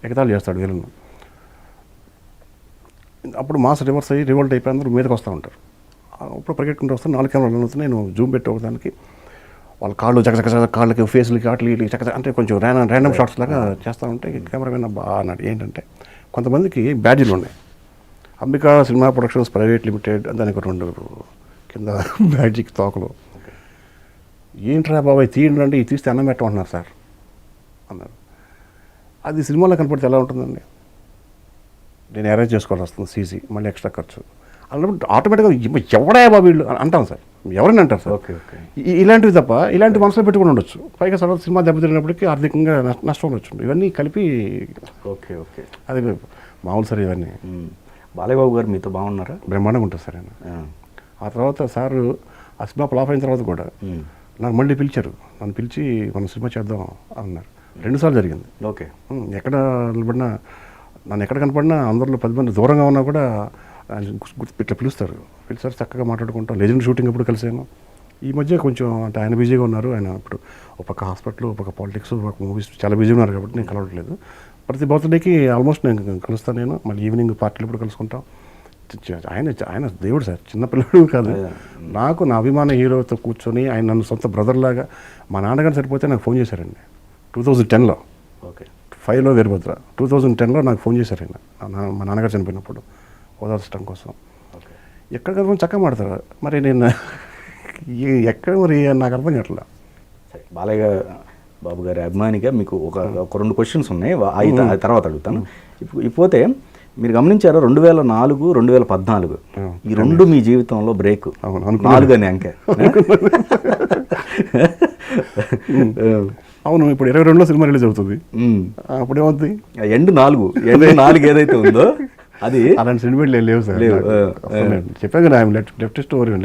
ఎగతాళి చేస్తాడు విలన్. అప్పుడు మాస్ రివర్స్ అయ్యి రివోల్ట్ అయిపోయి అందరూ మీదకి వస్తూ ఉంటారు. అప్పుడు పరిగెట్టుకుంటూ వస్తాను, 4 కెమెరాలు అవుతుంది. నేను జూమ్ పెట్టి ఒకదానికి వాళ్ళ కాళ్ళు చకచక కాళ్ళకి ఫేస్లకి అట్లకి ఇట్లకి చకచక అంటే కొంచెం ర్యాండమ్ షాట్స్ లాగా చేస్తూ ఉంటే కెమెరా మీద బాగా అన్నాడు. ఏంటంటే కొంతమందికి బ్యాడ్జీలు ఉన్నాయి. Ambika cinema productions private limited దానికి 2 కింద బ్యాడ్జీకి తోకలు. ఏంట్రా బాబాయ్ తీయండి అంటే ఇది తీస్తే అన్నం పెట్టమంటున్నారు సార్ అన్నారు. అది సినిమాలో కనపడితే ఎలా ఉంటుందండి? నేను అరేంజ్ చేసుకోవాల్సి వస్తుంది సీసీ, మళ్ళీ ఎక్స్ట్రా ఖర్చు. అన్నప్పుడు ఆటోమేటిక్గా ఎవడా బాబు వీళ్ళు అంటాం సార్, ఎవరైనా అంటారు సార్. Okay okay. ఇలాంటివి తప్ప ఇలాంటి మనసులో పెట్టుకుని ఉండొచ్చు. పైగా సడన్ సినిమా దెబ్బతిరిగినప్పటికీ ఆర్థికంగా నష్టం ఉండొచ్చు. ఇవన్నీ కలిపి ఓకే ఓకే, అది మామూలు సార్. ఇవన్నీ బాలయ్య బాబు గారు మీతో బాగున్నారా? బ్రహ్మాండంగా ఉంటుంది సార్ ఆయన. ఆ తర్వాత సార్ ఆ సినిమా ఫ్లాప్ అయిన తర్వాత కూడా నాకు మళ్ళీ పిలిచారు. నన్ను పిలిచి మనం సినిమా చేద్దాం అన్నారు. 2 సార్లు జరిగింది. ఓకే. ఎక్కడ నిలబడినా, నన్ను ఎక్కడ కనపడినా అందరిలో 10 మంది దూరంగా ఉన్నా కూడా ఇట్లా పిలుస్తారు. చక్కగా మాట్లాడుకుంటాం. లెజెండ్ షూటింగ్ ఎప్పుడు కలిసాను. ఈ మధ్య కొంచెం అంటే ఆయన బిజీగా ఉన్నారు. ఆయన ఇప్పుడు ఒక పక్క హాస్పిటల్, ఒక పక్క పాలిటిక్స్, ఒక మూవీస్ చాలా బిజీగా ఉన్నారు కాబట్టి నేను కలవట్లేదు. ప్రతి బర్త్డేకి ఆల్మోస్ట్ నేను కలుస్తాను. నేను మళ్ళీ ఈవినింగ్ పార్టీలు కూడా కలుసుకుంటాం. ఆయన దేవుడు సార్, చిన్నపిల్లడు కాదు. నాకు నా అభిమాన హీరోతో కూర్చొని ఆయన నన్ను సొంత బ్రదర్ లాగా, మా నాన్నగారు సరిపోతే నాకు ఫోన్ చేశారండి 2010లో. ఓకే. 5లో వీరభద్ర, 2010లో నాకు ఫోన్ చేశారు ఆయన. మా నాన్నగారు చనిపోయినప్పుడు ఓదార్చడం కోసం. ఓకే. ఎక్కడ కదా చక్కగా మాడతారు. మరి నేను ఎక్కడ మరి నాకు అర్థం కావట్లా. సరే, బాలయ్య బాబు గారి అభిమానిగా మీకు ఒక 2 క్వశ్చన్స్ ఉన్నాయి, ఆ తర్వాత అడుగుతాను. ఇకపోతే మీరు గమనించారా 2004, 2014 ఈ 2 మీ జీవితంలో బ్రేక్. 4 అనే అంకె. అవును, ఇప్పుడు 22లో సినిమా రిలీజ్ అవుతుంది. అప్పుడు ఏమవుతుంది? ఎండ్ 4 ఏదైతే ఉందో అది అలాంటి సెంటిమెంట్లు లేవు సార్. చెప్పాను కదా,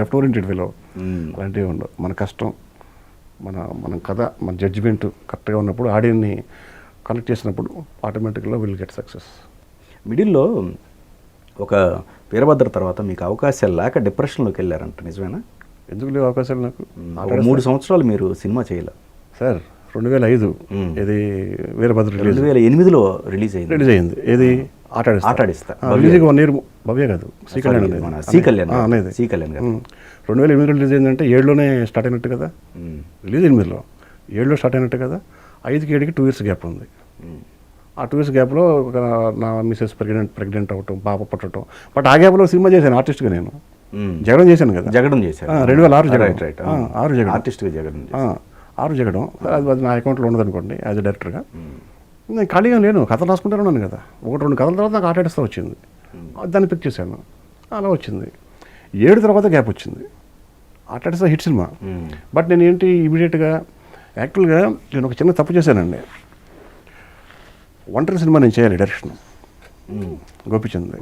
లెఫ్ట్ ఓరియంటెడ్ ఫెలో. అలాంటివి ఉండవు. మన కష్టం, మన కథ, మన జడ్జిమెంట్ కరెక్ట్గా ఉన్నప్పుడు, ఆడియన్ని కనెక్ట్ చేసినప్పుడు ఆటోమేటిక్గా విల్ గెట్ సక్సెస్. మిడిల్లో ఒక వీరభద్ర తర్వాత మీకు అవకాశాలు లేక డిప్రెషన్లోకి వెళ్ళారంట, నిజమేనా? ఎందుకు లేవు అవకాశాలు నాకు? 3 సంవత్సరాలు మీరు సినిమా చేయలే సార్. 2005 ఇది వీరభద్ర 2008లో రిలీజ్ అయింది. ఏది ఆటాడిస్తా రిలీజ్ 1 year భవ్య కాదు, సి కళ్యాణ్ అనేది. 2008 రిలీజ్ అయిందంటే 7లోనే స్టార్ట్ అయినట్టు కదా. రిలీజ్ 8లో, 7లో స్టార్ట్ అయినట్టు కదా. 5కి 7కి 2 years గ్యాప్ ఉంది. ఆ 2 years గ్యాప్లో నా మిసెస్ ప్రెగ్నెంట్ అవ్వటం, పాప పుట్టడం. బట్ ఆ గ్యాప్లో సినిమా చేశాను ఆర్టిస్ట్గా. నేను జగడం చేశాను కదా. జగడం చేశాను 2006 జగడం. 6 జగడం ఆర్టిస్ట్గా జగడం. 6 జగడం. అది నా అకౌంట్లో ఉండదనుకోండి యాజ్ ఎ డైరెక్టర్గా. నేను ఖాళీగా లేను, కథలు రాసుకుంటానే ఉన్నాను కదా. 1-2 కథల తర్వాత నాకు ఆటాడిస్తా వచ్చింది. దాన్ని పిక్ చేశాను, అలా వచ్చింది. 7 తర్వాత గ్యాప్ వచ్చింది. Atadista hit cinema. బట్ నేను ఏంటి ఇమీడియట్గా యాక్చువల్గా నేను ఒక చిన్న తప్పు చేశానండి. ఒంటరి సినిమా నేను చేయాలి డైరెక్షన్. గోపిచంద్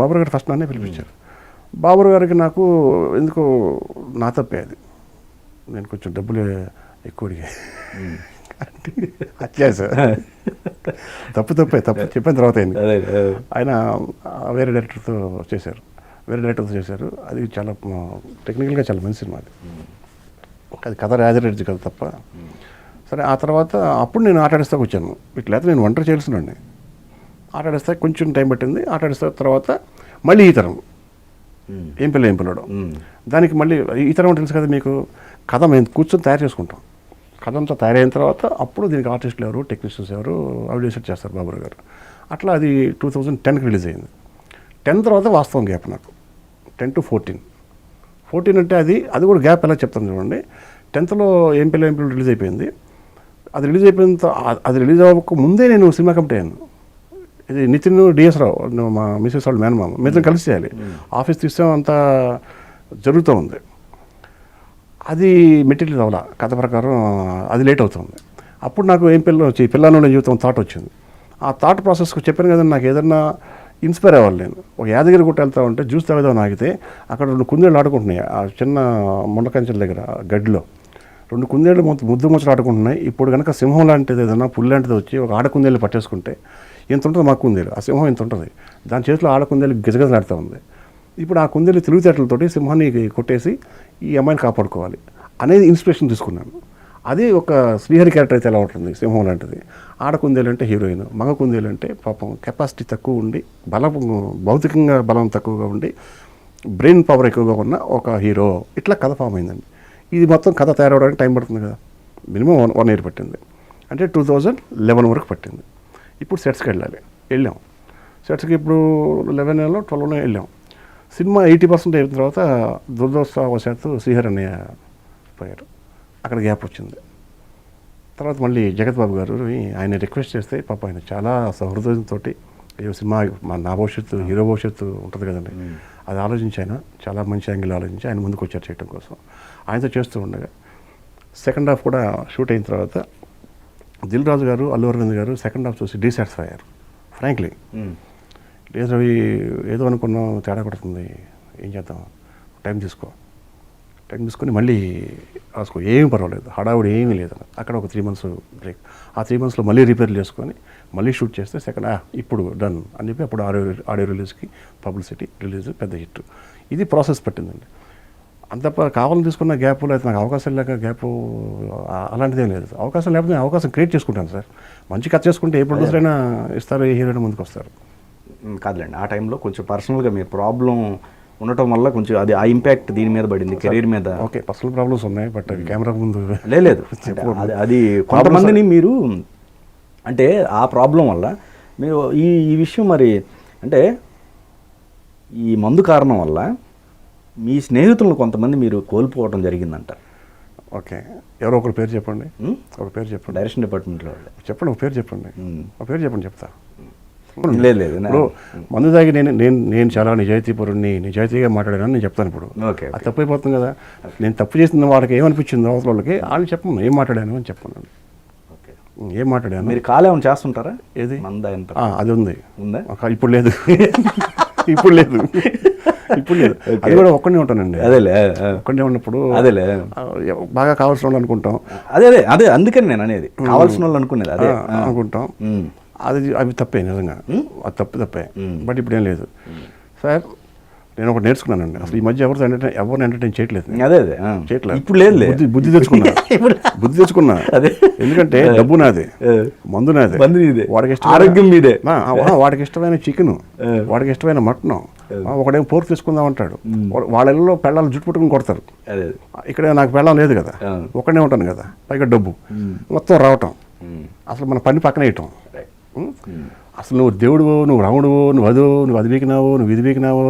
బాబురావు గారు ఫస్ట్ నన్నే పిలిపించారు. బాబురావు గారికి నాకు ఎందుకో నా తప్పే అది. నేను కొంచెం డబ్బులు ఎక్కువ అడిగాయి. తప్పు చెప్పిన తర్వాత ఆయన వేరే డైరెక్టర్తో చేశారు. అది చాలా టెక్నికల్గా చాలా మంచి సినిమా. అది కథ రాజరెడ్డి కథ తప్ప. సరే, ఆ తర్వాత అప్పుడు నేను ఆటాడిస్తాకు వచ్చాను. ఇట్లయితే నేను ఒంటరి చేయాల్సినండి. ఆటాడిస్తా కొంచెం టైం పట్టింది. ఆటాడిస్తా తర్వాత మళ్ళీ ఈ తరం ఏం పిల్లడు దానికి మళ్ళీ ఈ తరం తెలుసు కదా మీకు. కథ మేము కూర్చొని తయారు చేసుకుంటాం. కథ అంతా తయారైన తర్వాత అప్పుడు దీనికి ఆర్టిస్టులు ఎవరు, టెక్నీషియన్స్ ఎవరు, అవి డిసైడ్ చేస్తారు బాబురావు గారు. అట్లా అది 2010కి రిలీజ్ అయింది. 10 తర్వాత వాస్తవం గ్యాప్ నాకు 10 to 14 అంటే అది కూడా గ్యాప్ ఎలా చెప్తాను చూడండి. 10thలో ఏం పిల్లలు రిలీజ్ అయిపోయింది. అది రిలీజ్ అవ్వక ముందే నేను సినిమా కంప్లీట్ అయ్యాను. ఇది నితిన్ డిఎస్ రావు మా మిసెస్ వాళ్ళు మేనమామ, మిగతా కలిసి చేయాలి. ఆఫీస్ తీసాం, అంతా జరుగుతూ ఉంది. అది మెటీరియల్ అవ్వాల, కథ ప్రకారం అది లేట్ అవుతుంది. అప్పుడు నాకు ఏం పిల్లల జీవితం థాట్ వచ్చింది. ఆ థాట్ ప్రాసెస్కి చెప్పాను కదా, నాకు ఏదన్నా ఇన్స్పైర్ అవ్వాలి. నేను ఒక యాదగిరి గుట్ట వెళ్తా ఉంటే జ్యూస్ తాగేదాం ఆగితే అక్కడ 2 కుందేళ్ళు ఆడుకుంటున్నాయి. ఆ చిన్న ముండకంచెల దగ్గర గడ్డిలో 2 కుందేళ్ళు ముద్దు ముచ్చలు ఆడుకుంటున్నాయి. ఇప్పుడు కనుక సింహం లాంటిది ఏదైనా పులి లాంటిది వచ్చి ఒక ఆడకుందేళ్ళు పట్టేసుకుంటే ఎంత ఉంటుంది మా కుందేలు, ఆ సింహం ఎంత ఉంటుంది. దాని చేతిలో ఆడకుందేలు గిజగజలాడుతూ ఉంది. ఇప్పుడు ఆ కుందేలు తెలివితేటలతోటి సింహాన్ని కొట్టేసి ఈ అమ్మాయిని కాపాడుకోవాలి అనేది ఇన్స్పిరేషన్ తీసుకున్నాను. అది ఒక శ్రీహరి క్యారెక్టర్ అయితే ఎలా ఉంటుంది, సింహం లాంటిది. ఆడ కుందేలు అంటే హీరోయిన్, మగ కుందేలు అంటే పాపం కెపాసిటీ తక్కువ ఉండి, భౌతికంగా బలం తక్కువగా ఉండి, బ్రెయిన్ పవర్ ఎక్కువగా ఉన్న ఒక హీరో. ఇట్లా కథ ఫామ్ అయిందండి. ఇది మొత్తం కథ తయారవడానికి టైం పడుతుంది కదా, మినిమం 1 year పట్టింది. అంటే 2011 వరకు పట్టింది. ఇప్పుడు సెట్స్కి వెళ్ళాం. సెట్స్కి ఇప్పుడు 11 12 వెళ్ళాం. సినిమా 80% అయిన తర్వాత దురదృష్టవశాత్తు శ్రీహరి అన్నయ్య పోయారు. అక్కడ గ్యాప్ వచ్చింది. తర్వాత మళ్ళీ జగత్ బాబు గారు ఆయన రిక్వెస్ట్ చేస్తే పాప ఆయన చాలా సహృదయంతో సినిమా నా భవిష్యత్తు, హీరో భవిష్యత్తు ఉంటుంది కదండి, అది ఆలోచించి ఆయన చాలా మంచి యాంగిల్ ఆలోచించి ఆయన ముందుకు వచ్చారు చేయడం కోసం. ఆయనతో చేస్తూ ఉండగా సెకండ్ హాఫ్ కూడా షూట్ అయిన తర్వాత దిల్ రాజు గారు, అల్లు అరవింద్ గారు సెకండ్ హాఫ్ చూసి డిసాటిస్ఫై అయ్యారు. ఫ్రాంక్లీ లేదు రవి, ఏదో అనుకున్నాం, తేడా కొడుతుంది, ఏం చేద్దాం, టైం తీసుకొని మళ్ళీ రాసుకో, ఏమీ పర్వాలేదు, హడావుడి ఏమీ లేదు. అక్కడ ఒక 3 months బ్రేక్. ఆ 3 monthsలో మళ్ళీ రిపేర్లు చేసుకొని మళ్ళీ షూట్ చేస్తే సెకండ్ ఇప్పుడు డన్ అని చెప్పి అప్పుడు ఆడియో రిలీజ్కి పబ్లిసిటీ రిలీజ్ పెద్ద హిట్. ఇది ప్రాసెస్ పట్టిందండి. అంత కావాలని తీసుకున్న గ్యాప్, లేకపోతే నాకు అవకాశం లేక గ్యాప్, అలాంటిదేం లేదు. అవకాశం లేకపోతే నేను అవకాశం క్రియేట్ చేసుకుంటాను సార్. మంచి కథ చేసుకుంటే ఏ ప్రొడ్యూసర్ అయినా ఇస్తారు, ఏ హీరోయిన్ ముందుకు వస్తారు. కాదులేండి, ఆ టైంలో కొంచెం పర్సనల్గా మీ ప్రాబ్లం ఉండటం వల్ల కొంచెం అది ఆ ఇంపాక్ట్ దీని మీద పడింది, కెరీర్ మీద. ఓకే, పర్సనల్ ప్రాబ్లమ్స్ ఉన్నాయి, బట్ అవి కెమెరా ముందు లేదు. అది కొంతమందిని మీరు అంటే ఆ ప్రాబ్లం వల్ల మీరు ఈ విషయం మరి అంటే ఈ మందు కారణం వల్ల మీ స్నేహితులను కొంతమంది మీరు కోల్పోవడం జరిగిందంట. ఓకే, ఎవరో ఒకరి పేరు చెప్పండి. ఒక పేరు చెప్పండి. డైరెక్షన్ డిపార్ట్మెంట్లో చెప్పండి, ఒక పేరు చెప్పండి. ఒక పేరు చెప్పండి, చెప్తా. లేదు ఇప్పుడు మందు తాగి నేను చాలా నిజాయితీపరుణ్ణి, నిజాయితీగా మాట్లాడానని నేను చెప్తాను. ఇప్పుడు అది తప్పైపోతుంది కదా. నేను తప్పు చేసిన వాళ్ళకి ఏమనిపించిందో అవతల వాళ్ళకి వాళ్ళు చెప్పను, ఏం మాట్లాడాను అని చెప్పను. ఏం మాట్లాడాను. మీరు కాల్ ఏమైనా చేస్తుంటారా? ఏది అది ఉంది, ఉందా? ఇప్పుడు లేదు. ఇప్పుడు లేదు. అది కూడా ఒక్కడే ఉంటానండి. ఒక్కడే ఉన్నప్పుడు బాగా కావాల్సిన వాళ్ళు అనుకుంటాం. అదే అందుకని నేను అనేది కావాల్సిన వాళ్ళు అనుకునేది అదే అనుకుంటాం. అవి తప్పే, నిజంగా అది తప్పే. బట్ ఇప్పుడు ఏం లేదు సార్. నేను ఒకటి నేర్చుకున్నానండి. అసలు ఈ మధ్య ఎవరిని ఎంటర్టైన్ చేయట్లేదు. ఇప్పుడు లేదు. బుద్ధి తెచ్చుకున్నా. ఎందుకంటే డబ్బు నాదే, మందు నాదే, వాడికి ఇష్టం ఆరోగ్యం మీదే. వాడికి ఇష్టమైన చికెన్, వాడికి ఇష్టమైన మటన్, ఒకడేం పోర్క్ తీసుకుందాం అంటాడు. వాళ్ళలో పెళ్ళాలు జుట్టు పట్టుకుని కొడతారు. ఇక్కడ నాకు పెళ్ళం లేదు కదా, ఒకడే ఉంటాను కదా, పైగా డబ్బు మొత్తం రావటం. అసలు మన పని పక్కన వేయటం. అసలు నువ్వు దేవుడువో, నువ్వు రాముడువో, నువ్వు అది బీకినావో, నువ్వు ఇది బీకినావో,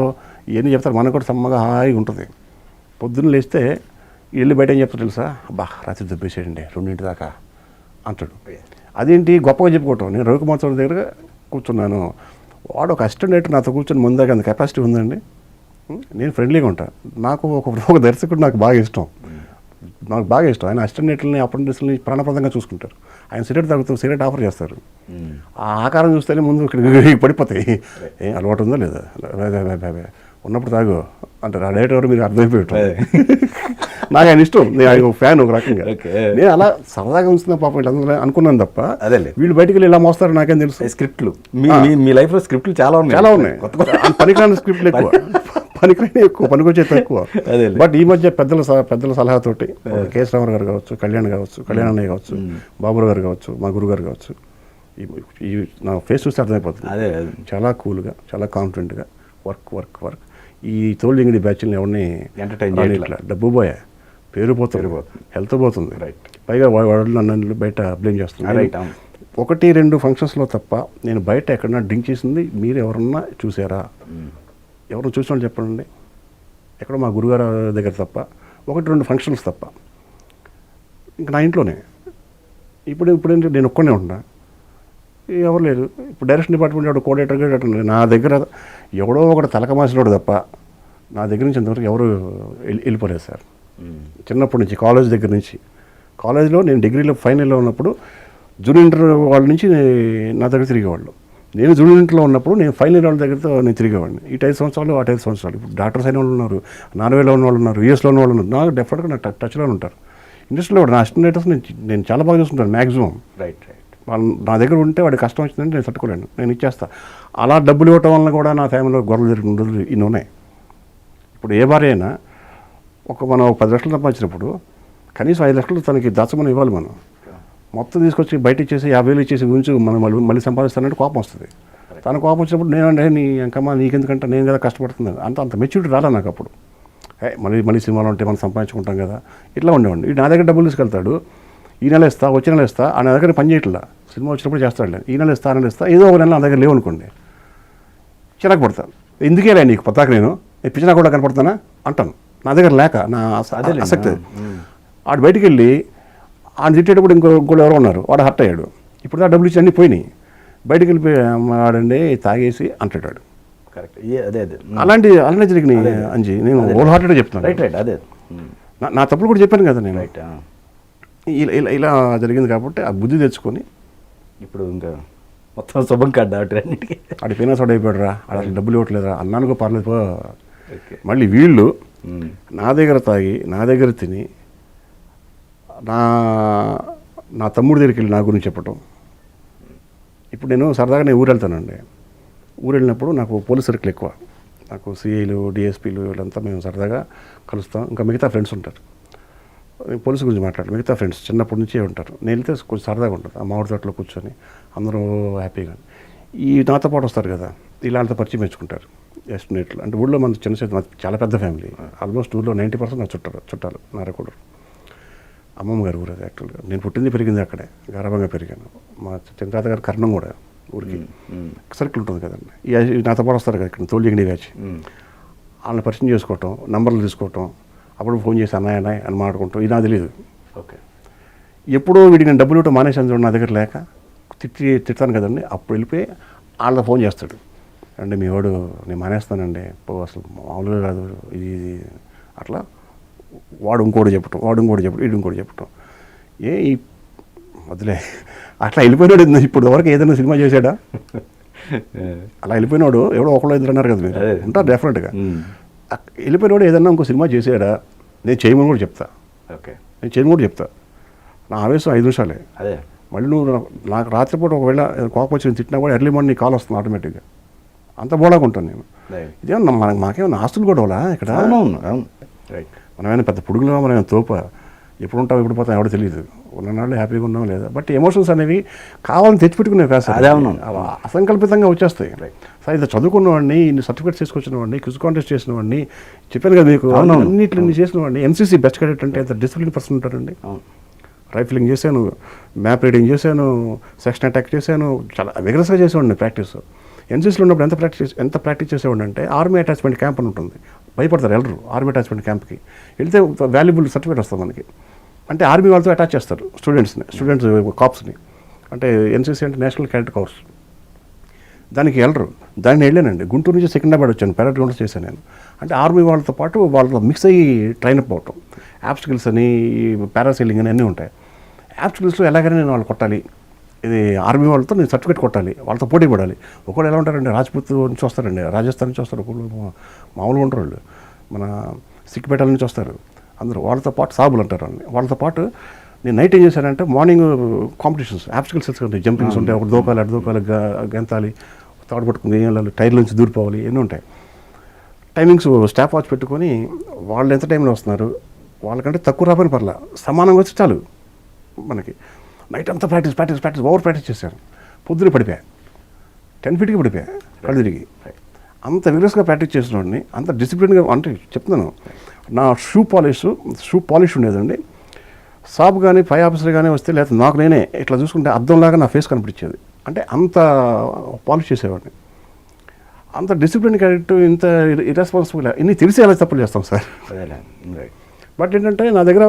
ఇవన్నీ చెప్తారు. మనకు కూడా సమ్మగా హాయిగా ఉంటుంది. పొద్దున్న లేస్తే వెళ్ళి బయట ఏం చెప్తారు తెలుసా, అబ్బా రాత్రి దెబ్బేసేయండి 2 దాకా అంటాడు. అదేంటి గొప్పగా చెప్పుకోవటం. నేను రవికుమార్ చౌదరి దగ్గర కూర్చున్నాను, వాడు ఒక అసిస్టెంట్ నాతో కూర్చొని ముందాక అంత కెపాసిటీ ఉందండి. నేను ఫ్రెండ్లీగా ఉంటాను. నాకు ఒక దర్శకుడు నాకు బాగా ఇష్టం. ఆయన అసిస్టెంట్ని, అప్రెంటిస్ని ప్రాణప్రదంగా చూసుకుంటారు. ఆయన సిగరెట్ ఆఫర్ చేస్తారు. ఆ ఆకారం చూస్తేనే ముందు ఇక్కడ పడిపోతాయి. ఏం అలవాటు ఉందా లేదా, ఉన్నప్పుడు తాగు అంటారు. ఆ డైరెక్టర్ మీరు అర్థమైపోయారు. నాకు ఆయన ఇష్టం, నేను ఫ్యాన్ ఒక రకంగా. నేను అలా సరదాగా ఉంచుతున్నా పాపం వీళ్ళందరూ అనుకున్నాను తప్ప, వీళ్ళు బయటికి వెళ్ళి ఇలా మోస్తారు నాకేం తెలుసు. స్క్రిప్ట్లు మీ లైఫ్లో స్క్రిప్ట్లు చాలా ఉన్నాయి. పనికిరాని స్క్రిప్ట్లు ఎక్కువ, పనికొచ్చే తక్కువ. బట్ ఈ మధ్య పెద్దల సలహాతోటి కేఎస్ రామారావు గారు కావచ్చు, కళ్యాణ్ అన్నయ్య కావచ్చు, బాబురావు గారు కావచ్చు, మా గురుగారు కావచ్చు, ఈ నా ఫేస్ చూస్తే అర్థమైపోతుంది. చాలా కూల్గా, చాలా కాన్ఫిడెంట్గా వర్క్. ఈ తోలింగిడి బ్యాచ్ని ఎవరిని ఎంటర్టైన్ చేయట్లా. డబ్బు పోయా, పేరు పోతుంది, హెల్త్ పోతుంది, పైగా వాళ్ళు నన్ను బయట బ్లేమ్ చేస్తున్నారు. 1-2 ఫంక్షన్స్లో తప్ప నేను బయట ఎక్కడన్నా డ్రింక్ చేసింది మీరు ఎవరన్నా చూసారా? ఎవరు చూసిన వాళ్ళు చెప్పండి. ఎక్కడో మా గురుగారు దగ్గర తప్ప, 1-2 ఫంక్షన్స్ తప్ప. ఇంకా నా ఇంట్లోనే. ఇప్పుడేంటి నేను ఒక్కనే ఉంటున్నా, ఎవరు లేరు. ఇప్పుడు డైరెక్షన్ డిపార్ట్మెంట్ వాడు కోఆర్డినేటర్గా నా దగ్గర ఎవడో ఒకటి తలకమాసినోడు తప్ప నా దగ్గర నుంచి ఇంతవరకు ఎవరు వెళ్ళిపోలేదు సార్. చిన్నప్పటి నుంచి కాలేజ్ దగ్గర నుంచి, కాలేజ్లో నేను డిగ్రీలో ఫైనల్ ఇయర్లో ఉన్నప్పుడు జూనియర్ ఇంటర్ వాళ్ళ నుంచి నా దగ్గర తిరిగేవాళ్ళు. నేను జూనియర్ ఇంటర్లో ఉన్నప్పుడు నేను ఫైనల్ ఇయర్ వాళ్ళ దగ్గరతో నేను తిరిగేవాడిని. ఇటు 5 సంవత్సరాలు, అటు 5 సంవత్సరాలు. ఇప్పుడు డాక్టర్స్ అయిన వాళ్ళు ఉన్నారు, నార్వేలో ఉన్న వాళ్ళు ఉన్నారు, యూఎస్లో ఉన్న వాళ్ళు ఉన్నారు. నాకు డెఫినెట్గా నా టచ్లో ఉంటారు. ఇండస్ట్రీలో కూడా నా అసిస్టెంట్ రైటర్స్ నేను చాలా బాగా చూసుకుంటాను మ్యాక్సిమం. వాళ్ళు నా దగ్గర ఉంటే వాడికి కష్టం వచ్చిందంటే నేను తట్టుకోలేను, నేను ఇచ్చేస్తా. అలా డబ్బులు ఇవ్వటం వల్ల కూడా నా ఫ్యామిలీలో గొడవలు జరిగిన రోజులు ఇన్ని ఉన్నాయి. ఇప్పుడు ఏ భార్య అయినా మనం 10 లక్షలు సంపాదించినప్పుడు కనీసం 5 లక్షలు తనకి దాచమని ఇవ్వాలి మనం. మొత్తం తీసుకొచ్చి బయట ఇచ్చేసి 50,000 ఇచ్చేసి గురించి మనం మళ్ళీ సంపాదిస్తానంటే కోపం వస్తుంది. తన కోపం వచ్చినప్పుడు నేనంటే నీ ఇంకమ్మా నీకెందుకంటే నేను కదా కష్టపడుతున్నాను అంత మెచ్యూరిటీ రాలే నాకు అప్పుడు. మళ్ళీ సినిమాలో ఉంటే మనం సంపాదించుకుంటాం కదా ఇట్లా ఉండేవాడిని. ఈ నా దగ్గర డబ్బులు తీసుకెళ్తాడు, ఈ నెల ఇస్తా వచ్చే నెల ఇస్తా, ఆ నా దగ్గర పని చేయట్లా, సినిమా వచ్చినప్పుడు చేస్తాడులే, ఈ నెల ఇస్తా ఆ నెల ఇస్తా, ఏదో ఒక నెల నా దగ్గర లేవనుకోండి చిరాకు పడతాను. ఎందుకేలే నీకు పతాక నేను పిచ్చినా కూడా కనపడతానా అంటాను, నా దగ్గర లేక నా ఆసక్తి. ఆడు బయటికి వెళ్ళి ఆయన తిట్టేటప్పుడు ఇంకోళ్ళు ఎవరో ఉన్నారు, వాడు హర్ట్ అయ్యాడు. ఇప్పుడు ఆ డబ్బులు ఇచ్చి అన్నీ పోయినాయి, బయటికి వెళ్ళిపోయి వాడండి తాగేసి అంటాడు. కరెక్ట్, అదే అలాంటి జరిగినాయి అంజీ. నేను హోల్ హార్టెడ్గా చెప్తున్నాను. రైట్ అదే నా తప్పులు కూడా చెప్పాను కదా నేను. ఇలా జరిగింది కాబట్టి ఆ బుద్ధి తెచ్చుకొని ఇప్పుడు ఇంకా మొత్తం శుభం కాదు అన్నిటికీ. ఆడి ఫైనాన్స్ వాడు అయిపోయాడు రా, అసలు డబ్బులు ఇవ్వట్లేదురా అన్నానుకో పర్లేదు పో. మళ్ళీ వీళ్ళు నా దగ్గర తాగి నా దగ్గర తిని నా తమ్ముడి దగ్గరికి వెళ్ళి నా గురించి చెప్పటం. ఇప్పుడు నేను సరదాగా నేను ఊరు వెళ్తానండి. ఊరు వెళ్ళినప్పుడు నాకు పోలీస్ సర్కిల్ ఎక్కువ, నాకు సిఐలు డిఎస్పీలు వీళ్ళంతా మేము సరదాగా కలుస్తాం. ఇంకా మిగతా ఫ్రెండ్స్ ఉంటారు, పోలీసు గురించి మాట్లాడాలి. మిగతా ఫ్రెండ్స్ చిన్నప్పటి నుంచే ఉంటారు. నేను వెళ్తే కొంచెం సరదాగా ఉంటుంది. ఆ మామిడి తోటలో కూర్చొని అందరూ హ్యాపీగా. ఈ నాతో పాటు వస్తారు కదా, ఇలాంటి పరిచయం మెచ్చుకుంటారు ఎస్టిమేట్లు. అంటే ఊళ్ళో మన చిన్న చాలా పెద్ద ఫ్యామిలీ, ఆల్మోస్ట్ ఊళ్ళో 90% నా చుట్టాలు నా రికార్డు. అమ్మమ్మ గారు ఊరు అది యాక్చువల్గా. నేను పుట్టింది పెరిగింది అక్కడే, గారాబంగా పెరిగాను. మా చిన్నతాత గారు కర్ణం కూడా ఊరికి సర్కిల్ ఉంటుంది కదండి. ఈ నాతో పాటు వస్తారు కదా ఇక్కడ తోలింగడి బ్యాచ్, వాళ్ళని పరిచయం చేసుకోవటం, నంబర్లు తీసుకోవటం, అప్పుడు ఫోన్ చేసి అన్నయ్య అని మాట్లాడుకుంటాం. ఇది నాకు తెలియదు. ఓకే, ఎప్పుడో వీడికి నేను డబ్బులు ఇవ్వటం మానేసాను చూడండి, నా దగ్గర లేక తిట్టాను కదండి. అప్పుడు వెళ్ళిపోయి వాళ్ళ ఫోన్ చేస్తాడు, అంటే మీ వాడు నేను మానేస్తానండి అసలు మామూలుగా కాదు ఇది అట్లా. వాడు ఇంకోటి చెప్పటం వీడు ఇంకోటి చెప్పటం. ఈ వదిలే అట్లా వెళ్ళిపోయినాడు. ఇప్పుడు వరకు ఏదైనా సినిమా చేశాడా? అలా వెళ్ళిపోయినాడు. ఎవడో ఒకళ్ళు ఇద్దరు అన్నారు కదా, మీరు ఉంటారు డెఫినెట్గా. వెళ్ళిపోయినాడు ఏదన్నా ఇంకో సినిమా చేసాడా నేను చేయమని కూడా చెప్తా. ఓకే, నేను చేయమని కూడా చెప్తా. నా ఆవేశం 5 నిమిషాలే. అదే మళ్ళీ నువ్వు నాకు రాత్రిపూట ఒకవేళ కోపం వచ్చి తిట్టినా కూడా ఎర్లీ మార్నింగ్ కాల్ వస్తుంది ఆటోమేటిక్గా. అంత బోలాగా ఉంటాను నేను. ఇదేమన్నా మాకేమన్నా ఆస్తులు కూడా ఇక్కడ రైట్. మనమేమైనా పెద్ద పుడుగులో మనం తోప ఎప్పుడు ఉంటాం ఎప్పుడు పోతాం ఎవడో తెలియదు. ఉన్ననాళ్ళు హ్యాపీగా ఉన్నాం లేదా. బట్ ఎమోషన్స్ అనేవి కావాలని తెచ్చిపెట్టుకునేవి కాదు సార్, అసంకల్పితంగా వచ్చేస్తాయి. సార్ ఇది చదువుకున్నవాడిని, ఇన్ని సర్టిఫికేట్స్ తీసుకొచ్చిన వాడిని, క్విజ్ కాంటెస్ట్ చేసిన వాడిని, చెప్పాను కదా మీకు, అన్నింటిని చేసిన వాడిని. ఎన్సీసీ బెస్ట్ క్యాడెట్ అంటే ఎంత డిసిప్లిన్ పర్సన్ ఉంటారండి. రైఫిలింగ్ చేశాను, మ్యాప్ రీడింగ్ చేశాను, సెక్షన్ అటాక్ చేశాను, చాలా విగ్రస్గా చేసేవాడిని ప్రాక్టీస్. ఎన్సీసీలో ఉన్నప్పుడు ఎంత ప్రాక్టీస్ చేసేవాడిని అంటే ఆర్మీ అటాచ్మెంట్ క్యాంప్ అని ఉంటుంది, భయపడతారు వెళ్ళరు ఆర్మీ అటాచ్మెంట్ క్యాంప్కి. వెళ్తే వాల్యుబుల్ సర్టిఫికేట్ వస్తుంది మనకి. అంటే ఆర్మీ వాళ్ళతో అటాచ్ చేస్తారు స్టూడెంట్స్ కాప్స్ని. అంటే ఎన్సీసీ అంటే నేషనల్ క్యాడెట్ కార్ప్స్. దానికి వెళ్ళరు. దాన్ని వెళ్ళానండి. గుంటూరు నుంచి సికింద్రాబాద్ వచ్చాను, పెరట్ గ్రౌండ్స్ చేశాను నేను. అంటే ఆర్మీ వాళ్ళతో పాటు వాళ్ళతో మిక్స్ అయ్యి ట్రైన్ అప్ అవటం. యాప్స్కిల్స్ అని, పారాసైలింగ్ అని అన్నీ ఉంటాయి. యాప్స్కిల్స్లో ఎలాగైనా నేను వాళ్ళు కొట్టాలి, ఇది ఆర్మీ వాళ్ళతో నేను సర్టిఫికేట్ కొట్టాలి, వాళ్ళతో పోటీ పడాలి. ఒకళ్ళు ఎలా ఉంటారండి, రాజ్పూత్ నుంచి వస్తారండి, రాజస్థాన్ నుంచి వస్తారు, ఒకళ్ళు మామూలుగా ఉంటారు వాళ్ళు, మన సిక్కిపేటల నుంచి వస్తారు అందరూ. వాళ్ళతో పాటు సాబులు అంటారు వాళ్ళని. వాళ్ళతో పాటు నేను నైట్ ఏం చేశానంటే మార్నింగ్ కాంపిటీషన్స్ యాప్స్కిల్స్ ఉంటాయి, జంపింగ్స్ ఉంటాయి, ఒకటి దూకాలి అటు దూకాలి, గెంతాలి, తాడు పట్టుకుని వెళ్ళాలి, టైర్ల నుంచి దూరిపోవాలి, ఎన్ని ఉంటాయి. టైమింగ్స్ స్టాప్ వాచ్ పెట్టుకొని వాళ్ళు ఎంత టైంలో వస్తున్నారు, వాళ్ళకంటే తక్కువ రాబోని పర్లా, సమానంగా వచ్చి చాలు మనకి. నైట్ అంతా ప్రాక్టీస్ ఓవర్ ప్రాక్టీస్ చేశాను. పొద్దున పడిపోయా, 10 feetకి పడిపోయా కళ్ళు తిరిగి. అంత విగ్రస్గా ప్రాక్టీస్ చేసిన వాడిని, అంత డిసిప్లిన్గా. అంటే చెప్తున్నాను, నా షూ పాలిష్ ఉండేదండి. సాబ్ కానీ పై ఆఫీసర్ కానీ వస్తే లేదా నాకు నేనే ఇట్లా చూసుకుంటే అద్దంలాగా నా ఫేస్ కనిపించేది. అంటే అంత పాలిష్ చేసేవాడిని, అంత డిసిప్లిన్ క్యారెక్టర్, ఇంత ఇర్రెస్పాన్సిబుల్. ఇన్ని తెలిసి ఎలా తప్పులు చేస్తాం సార్. బట్ ఏంటంటే నా దగ్గర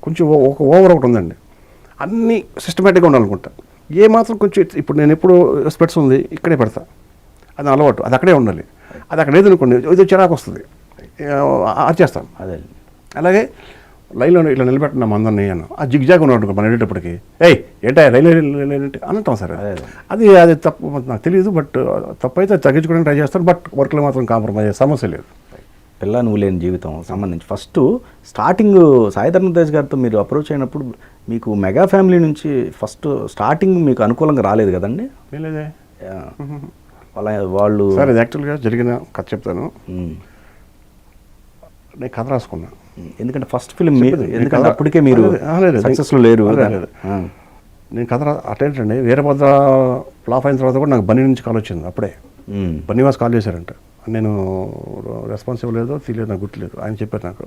కొంచెం ఒక ఓవర్ ఒకటి ఉందండి, అన్నీ సిస్టమేటిక్గా ఉండాలనుకుంటా. ఏ మాత్రం కొంచెం ఇప్పుడు నేను ఎప్పుడు స్పెట్స్ ఉంది ఇక్కడే పెడతా, అది అలవాటు, అది అక్కడే ఉండాలి. అది అక్కడ లేదనుకోండి ఏదో చిరాకు వస్తుంది, అరిచేస్తాను. అదే అలాగే లైన్లో ఇట్లా నిలబెట్టినాం అందరినీ అని, ఆ జిగ్జాగ్ ఉన్నాడు మనం వెళ్ళేటప్పటికి, ఏంటా రైలు అంటాం సార్. అది తప్పు నాకు తెలియదు, బట్ తప్పు అయితే తగ్గించుకోవడానికి ట్రై చేస్తాను. బట్ వర్క్లో మాత్రం కాంప్రమైజ్ అయ్యే సమస్య లేదు. పిల్ల నువ్వు లేని జీవితం సంబంధించి ఫస్ట్ స్టార్టింగ్ సాయి ధరమ్ తేజ్ గారితో మీరు అప్రోచ్ అయినప్పుడు మీకు మెగా ఫ్యామిలీ నుంచి ఫస్ట్ స్టార్టింగ్ మీకు అనుకూలంగా రాలేదు కదండి? లేదే. వాళ్ళు సార్ ఇది యాక్చువల్గా జరిగిన కథ చెప్తాను. నేను కథ రాసుకున్నా ఎందుకంటే ఫస్ట్ ఫిల్మ్ ఎందుకంటే కథ- అప్పటికే మీరు లేదు. సక్సెస్లో లేరు లేదు. నేను కథ అటేంటండి వీరభద్ర ఫ్లాప్ అయిన తర్వాత కూడా నాకు బన్నీ నుంచి కాల్ వచ్చింది అప్పుడే. బన్నీవాస్ కాల్ చేశారంట, నేను రెస్పాన్సిబుల్ లేదో తెలియదు, నాకు గుర్తులేదు. ఆయన చెప్పారు నాకు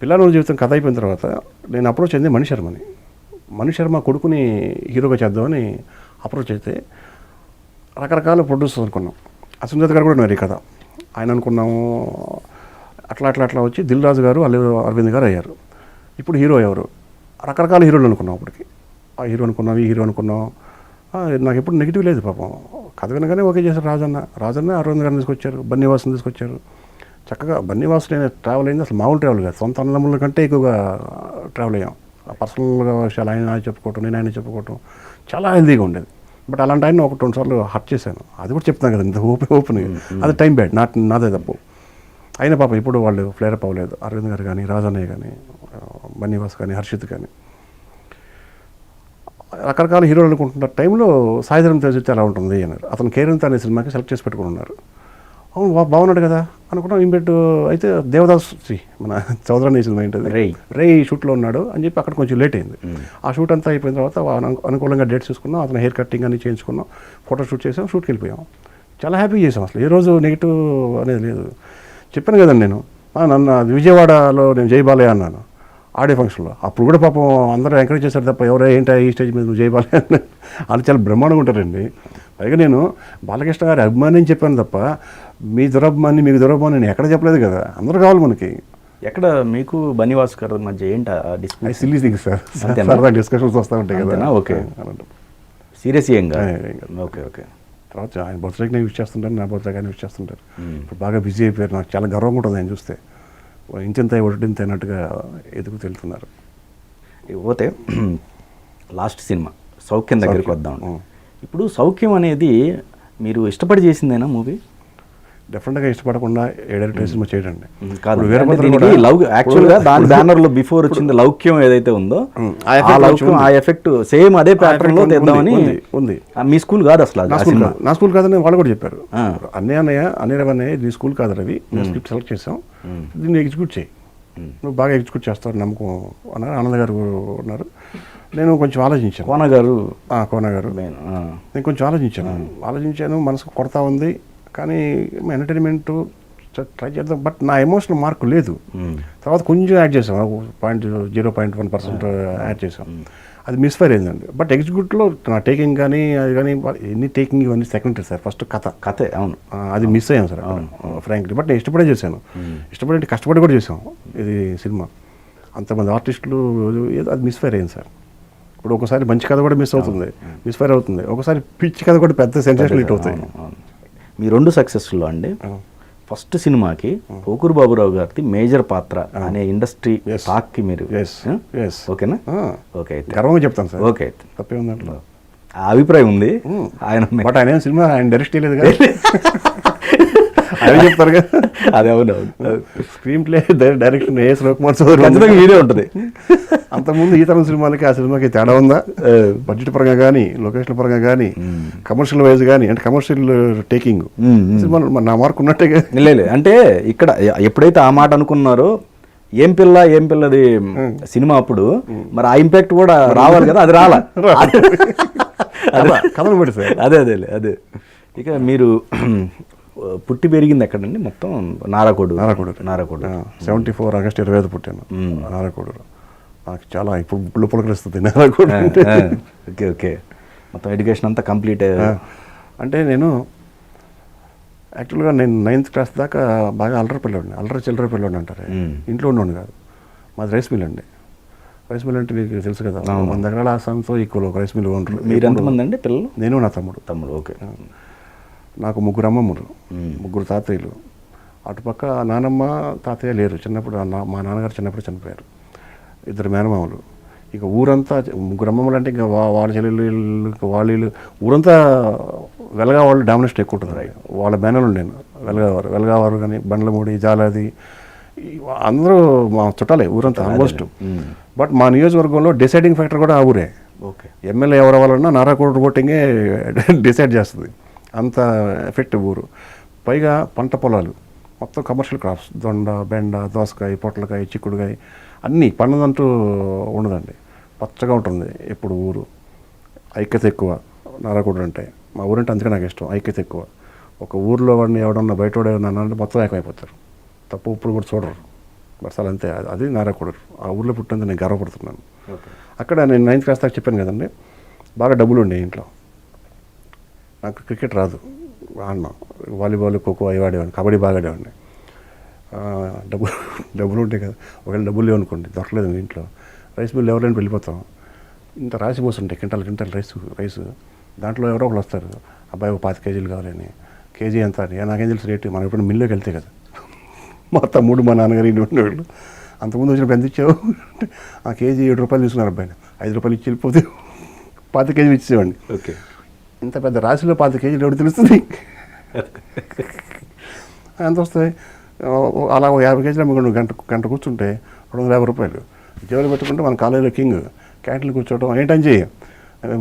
పిల్లల జీవితం కథ అయిపోయిన తర్వాత నేను అప్రోచ్ అయింది మణిశర్మని. మణిశర్మ కొడుకుని హీరోగా చేద్దామని అప్రోచ్ అయితే రకరకాల ప్రొడ్యూసర్స్ అనుకున్నాం. అసంజత్ గారు కూడా ఉన్నారు ఈ కథ, ఆయన అనుకున్నాము. అట్లా అట్లా అట్లా వచ్చి దిల్ రాజు గారు అల్లు అరవింద్ గారు అయ్యారు. ఇప్పుడు హీరో ఎవరు, రకరకాల హీరోలు అనుకున్నాం. అప్పటికి ఆ హీరో అనుకున్నాం, ఈ హీరో అనుకున్నాం. నాకు ఎప్పుడు నెగిటివ్ లేదు పాపం. కథ వినగానే ఓకే చేశారు. రాజన్న అరవింద్ గారిని తీసుకొచ్చారు, బన్నీవాసుని తీసుకొచ్చారు. చక్కగా బన్నీవాసు నేను ట్రావెల్ అయింది అసలు మామూలు ట్రావెల్ కాదు, సొంత అన్నదమ్ముల కంటే ఎక్కువగా ట్రావెల్ అయ్యాం. పర్సనల్గా విషయాలు ఆయన చెప్పుకోవటం, నేను ఆయన చెప్పుకోవటం చాలా హెల్దీగా ఉండేది. బట్ అలాంటి ఆయన ఒకటి 2 సార్లు హర్ట్ చేశాను. అది కూడా చెప్తాను కదా, ఇంత ఓపెన్ అది టైం బ్యాడ్, నాదే తప్పు. అయినా పాప ఇప్పుడు వాళ్ళు ఫ్లేరప్ అవ్వలేదు. అరవింద్ గారు కానీ, రాజన్నయ్య కానీ, బన్నీవాస్ కానీ, హర్షిత్ కానీ, రకరకాల హీరోలు అనుకుంటున్న టైంలో సాయిధరం తేజ్ అలా ఉంటుంది అన్నారు. అతను కేరింత అనే సినిమాకి సెలెక్ట్ చేసి పెట్టుకుని ఉన్నారు. అవును బాగున్నాడు కదా అనుకున్నాం. ఇమ్మీడియట్ అయితే దేవదాస్ మన చౌదరాని సినిమా ఏంటది రే షూట్లో ఉన్నాడు అని చెప్పి అక్కడ కొంచెం లేట్ అయింది. ఆ షూట్ అంతా అయిపోయిన తర్వాత అనుకూలంగా డేట్స్ చూసుకున్నాం, అతను హెయిర్ కట్టింగ్ అని చేయించుకున్నాం, ఫోటో షూట్ చేసాం, షూట్కి వెళ్ళిపోయాం. చాలా హ్యాపీ చేసాం. అసలు ఏ రోజు నెగిటివ్ అనేది లేదు. చెప్పాను కదండి నేను, నన్ను విజయవాడలో నేను జయబాలయ్య అన్నాను ఆడియో ఫంక్షన్లో. అప్పుడు కూడా పాపం అందరూ ఎంకరేజ్ చేశారు తప్ప ఎవరో ఏంటో ఈ స్టేజ్ మీద నువ్వు జయబాలయ్య అన్న వాళ్ళు చాలా బ్రహ్మాండంగా ఉంటారండి. పైగా నేను బాలకృష్ణ గారి అభిమాని అని చెప్పాను తప్ప మీకు దురభిమాని నేను ఎక్కడ చెప్పలేదు కదా. అందరూ కావాలి మనకి. ఎక్కడ మీకు బన్నీవాస్ గారి మధ్య ఏంటి అది సిల్లీ థింగ్స్ సార్, సరదా డిస్కషన్స్ వస్తూ ఉంటాయి కదా. ఓకే, సీరియస్ ఏం కాదు. Okay okay. తర్వాత ఆయన బర్త్డేకి నేను విష్ చేస్తుంటాను, నా బర్త్డేకి ఆయన విష్ చేస్తుంటారు. ఇప్పుడు బాగా బిజీ అయిపోయారు. నాకు చాలా గర్వంగా ఉంటుంది ఆయన చూస్తే. ఇంత ఒడ్డింత అయినట్టుగా ఎదుగు తెలుతున్నారు. పోతే లాస్ట్ సినిమా సౌఖ్యం దగ్గరికి వద్దాం. ఇప్పుడు సౌఖ్యం అనేది మీరు ఇష్టపడి చేసిందేనా మూవీ? డెఫినెట్గా ఇష్టపడకుండా ఏడాది సినిమా చేయడండి కాదు. యాక్చువల్గా దాని బ్యానర్ లో బిఫోర్ వచ్చింది లౌక్యం ఏదైతే ఉందో ఆ ఎఫెక్ట్ సేమ్ అదే ప్యాటర్న్ లో తెద్దామని ఉంది. మీ స్కూల్ కాదు అసలు, నా స్కూల్ కాదని వాళ్ళు కూడా చెప్పారు. అన్నయ్య నీ స్కూల్ కాదు రవి, నేను స్క్రిప్ట్ సెలెక్ట్ చేసాం, దీన్ని ఎగ్జిక్యూట్ చేయి, నువ్వు బాగా ఎగ్జిక్యూట్ చేస్తావు నమ్మకం అన్నారు. ఆనంద్ గారు ఉన్నారు. నేను కొంచెం ఆలోచించాను. కోన గారు నేను కొంచెం ఆలోచించాను. మనసుకు కొడతా ఉంది కానీ ఎంటర్టైన్మెంట్ ట్రై చేద్దాం. బట్ నా ఎమోషనల్ మార్కు లేదు. తర్వాత కొంచెం యాడ్ చేసాం, 0.1% యాడ్ చేసాం. అది మిస్ఫైర్ అయిందండి. బట్ ఎగ్జిక్యూట్లో నా టేకింగ్ కానీ అది కానీ ఎన్ని టేకింగ్ ఇవన్నీ సెకండరీ సార్. ఫస్ట్ కథే అవును, అది మిస్ అయ్యాం సార్ ఫ్రాంక్లీ. బట్ నేను ఇష్టపడే చేశాను, ఇష్టపడి కష్టపడి కూడా చేసాం ఇది సినిమా. అంతమంది ఆర్టిస్టులు ఏదో అది మిస్ఫైర్ అయింది సార్. ఇప్పుడు ఒకసారి మంచి కథ కూడా మిస్ఫైర్ అవుతుంది, ఒకసారి పిచ్చి కథ కూడా పెద్ద సెన్సేషన్ హిట్ అవుతాయి. మీ 2 సక్సెస్ఫుల్ అండి. ఫస్ట్ సినిమాకి పోకూరు బాబురావు గారిది మేజర్ పాత్ర అనే ఇండస్ట్రీ టాక్కి మీరు ఓకేనా? ఓకే, అయితే గర్వంగా చెప్తాను సార్. ఓకే, తప్పే ఉందంటే ఆ అభిప్రాయం ఉంది ఆయన. బట్ ఆయన సినిమా ఆయన డైరెక్ట్ చేయలేదు కదా, అదే చెప్తారు కదా. అదే అవునవును. Screen play direction A S Ravikumar Chowdary ఖచ్చితంగా మీరే ఉంటుంది. అంతకుముందు ఈ తరం సినిమాలకి ఆ సినిమాకి తేడా ఉందా? బడ్జెట్ పరంగా కానీ, లొకేషన్ పరంగా కానీ, కమర్షియల్ వైజ్ కానీ, అంటే కమర్షియల్ టేకింగ్ సినిమా నా మార్క్ ఉన్నట్టే. లేదు అంటే ఇక్కడ ఎప్పుడైతే ఆ మాట అనుకున్నారో ఏం పిల్లది సినిమా అప్పుడు మరి ఆ ఇంపాక్ట్ కూడా రావాలి కదా, అది రాలా. కథను పెట్టి సార్. అదే ఇక మీరు పుట్టి పెరిగింది ఎక్కడండి? మొత్తం నారాకోడు. 74 ఆగస్టు 25 పుట్టాను నారాకోడులో. నాకు చాలా ఇప్పుడు పులకరిస్తుంది నారాకోడు. ఓకే. మొత్తం ఎడ్యుకేషన్ అంతా కంప్లీట్. అంటే నేను యాక్చువల్గా 9th క్లాస్ దాకా బాగా అల్లరి చిల్లర పిల్లోడిని అంటారు. ఇంట్లో ఉండేవాడు కాదు. మాది రైస్ మిల్ అండి. రైస్ మిల్ అంటే మీకు తెలుసు కదా, 100 ఎకరాల ఆసాంతో ఈక్వల్ ఒక రైస్ మిల్ ఉంటారు. మీరు ఎంతమంది అండి పిల్లలు? నేను నా తమ్ముడు. ఓకే. నాకు 3 అమ్మమ్మలు, 3 తాతయ్యలు. అటుపక్క నానమ్మ తాతయ్య లేరు. చిన్నప్పుడు మా నాన్నగారు చిన్నప్పుడు చనిపోయారు. 2 మేనమామలు. ఇక ఊరంతా 3 అమ్మమ్మలు అంటే ఇంకా వాళ్ళ చెల్లెళ్ళు వాళ్ళు ఊరంతా వెలగా వాళ్ళు డామినేషన్ ఎక్కువ ఉంటుంది. వాళ్ళ మేనలు నేను వెలగావారు కానీ, బండ్లమూడి, జాలాది అందరూ మా చుట్టాలే ఊరంతా ఆల్మోస్ట్. బట్ మా నియోజకవర్గంలో డిసైడింగ్ ఫ్యాక్టర్ కూడా ఆ ఊరే. ఓకే. ఎమ్మెల్యే ఎవరు అవ్వాలన్నా నారాకోట ఓటింగే డిసైడ్ చేస్తుంది. అంత ఎఫెక్టివ్ ఊరు. పైగా పంట పొలాలు, మొత్తం కమర్షియల్ క్రాప్స్, దొండ, బెండ, దోసకాయ, పొట్లకాయ, చిక్కుడుకాయ అన్నీ పండుదంటూ ఉండదండి. పచ్చగా ఉంటుంది ఎప్పుడు ఊరు. ఐక్యత ఎక్కువ నారాయణగూడూరు అంటే. మా ఊరంటే అందుకే నాకు ఇష్టం, ఐక్యత ఎక్కువ. ఒక ఊర్లో వాడిని ఎవడన్నా బయట వాడేమన్నా అంటే మొత్తం ఏకమైపోతారు, తప్పు ఇప్పుడు కూడా చూడరు. అసలు అంతే, అది నారాయణగూడూరు. ఆ ఊర్లో పుట్టినందుకు నేను గర్వపడుతున్నాను. అక్కడ నేను 9th క్లాస్ దాకా చెప్పాను కదండి, బాగా డబ్బులు ఉండే ఇంట్లో. నాకు క్రికెట్ రాదు, ఆడినా వాలీబాల్, ఖోఖో అవి ఆడేవాడిని, కబడ్డీ బాగా ఆడేవాడిని. డబ్బులు ఉంటాయి కదా, ఒకవేళ డబ్బులు లేవనుకోండి, దొరకలేదు ఇంట్లో, రైస్ మిల్ ఎవరైనా వెళ్ళిపోతాం, ఇంత రాసి పోస్తుంటాయి క్వింటాల్ రైస్. దాంట్లో ఎవరో ఒకళ్ళు వస్తారు, అబ్బాయి ఒక 5 కేజీలు కావాలని, కేజీ ఎంత అని. నాకేం తెలుసు రేటు, మనం ఎప్పుడు మిల్లోకి వెళ్తే కదా. మా తమ్ముడు, మా నాన్నగారు ఇంటి ఉండేవాళ్ళు. అంతకుముందు వచ్చినప్పుడు ఎంత ఇచ్చావు, ఆ కేజీ 7 రూపాయలు తీసుకున్నారు అబ్బాయిని, 5 రూపాయలు ఇచ్చి వెళ్ళిపోతే 5 కేజీలు ఇచ్చేవాడిని. ఓకే, ఇంత పెద్ద రాశిలో 5 కేజీలు ఎవరు తెలుస్తుంది, ఎంత వస్తాయి. అలా 50 కేజీలు అమ్ముకుంటూ గంట కూర్చుంటే 250 రూపాయలు. జేబులు పెట్టుకుంటే మన కాలేజీలో కింగ్. క్యాంటీన్లు కూర్చోవడం, ఏంటని చెయ్యి,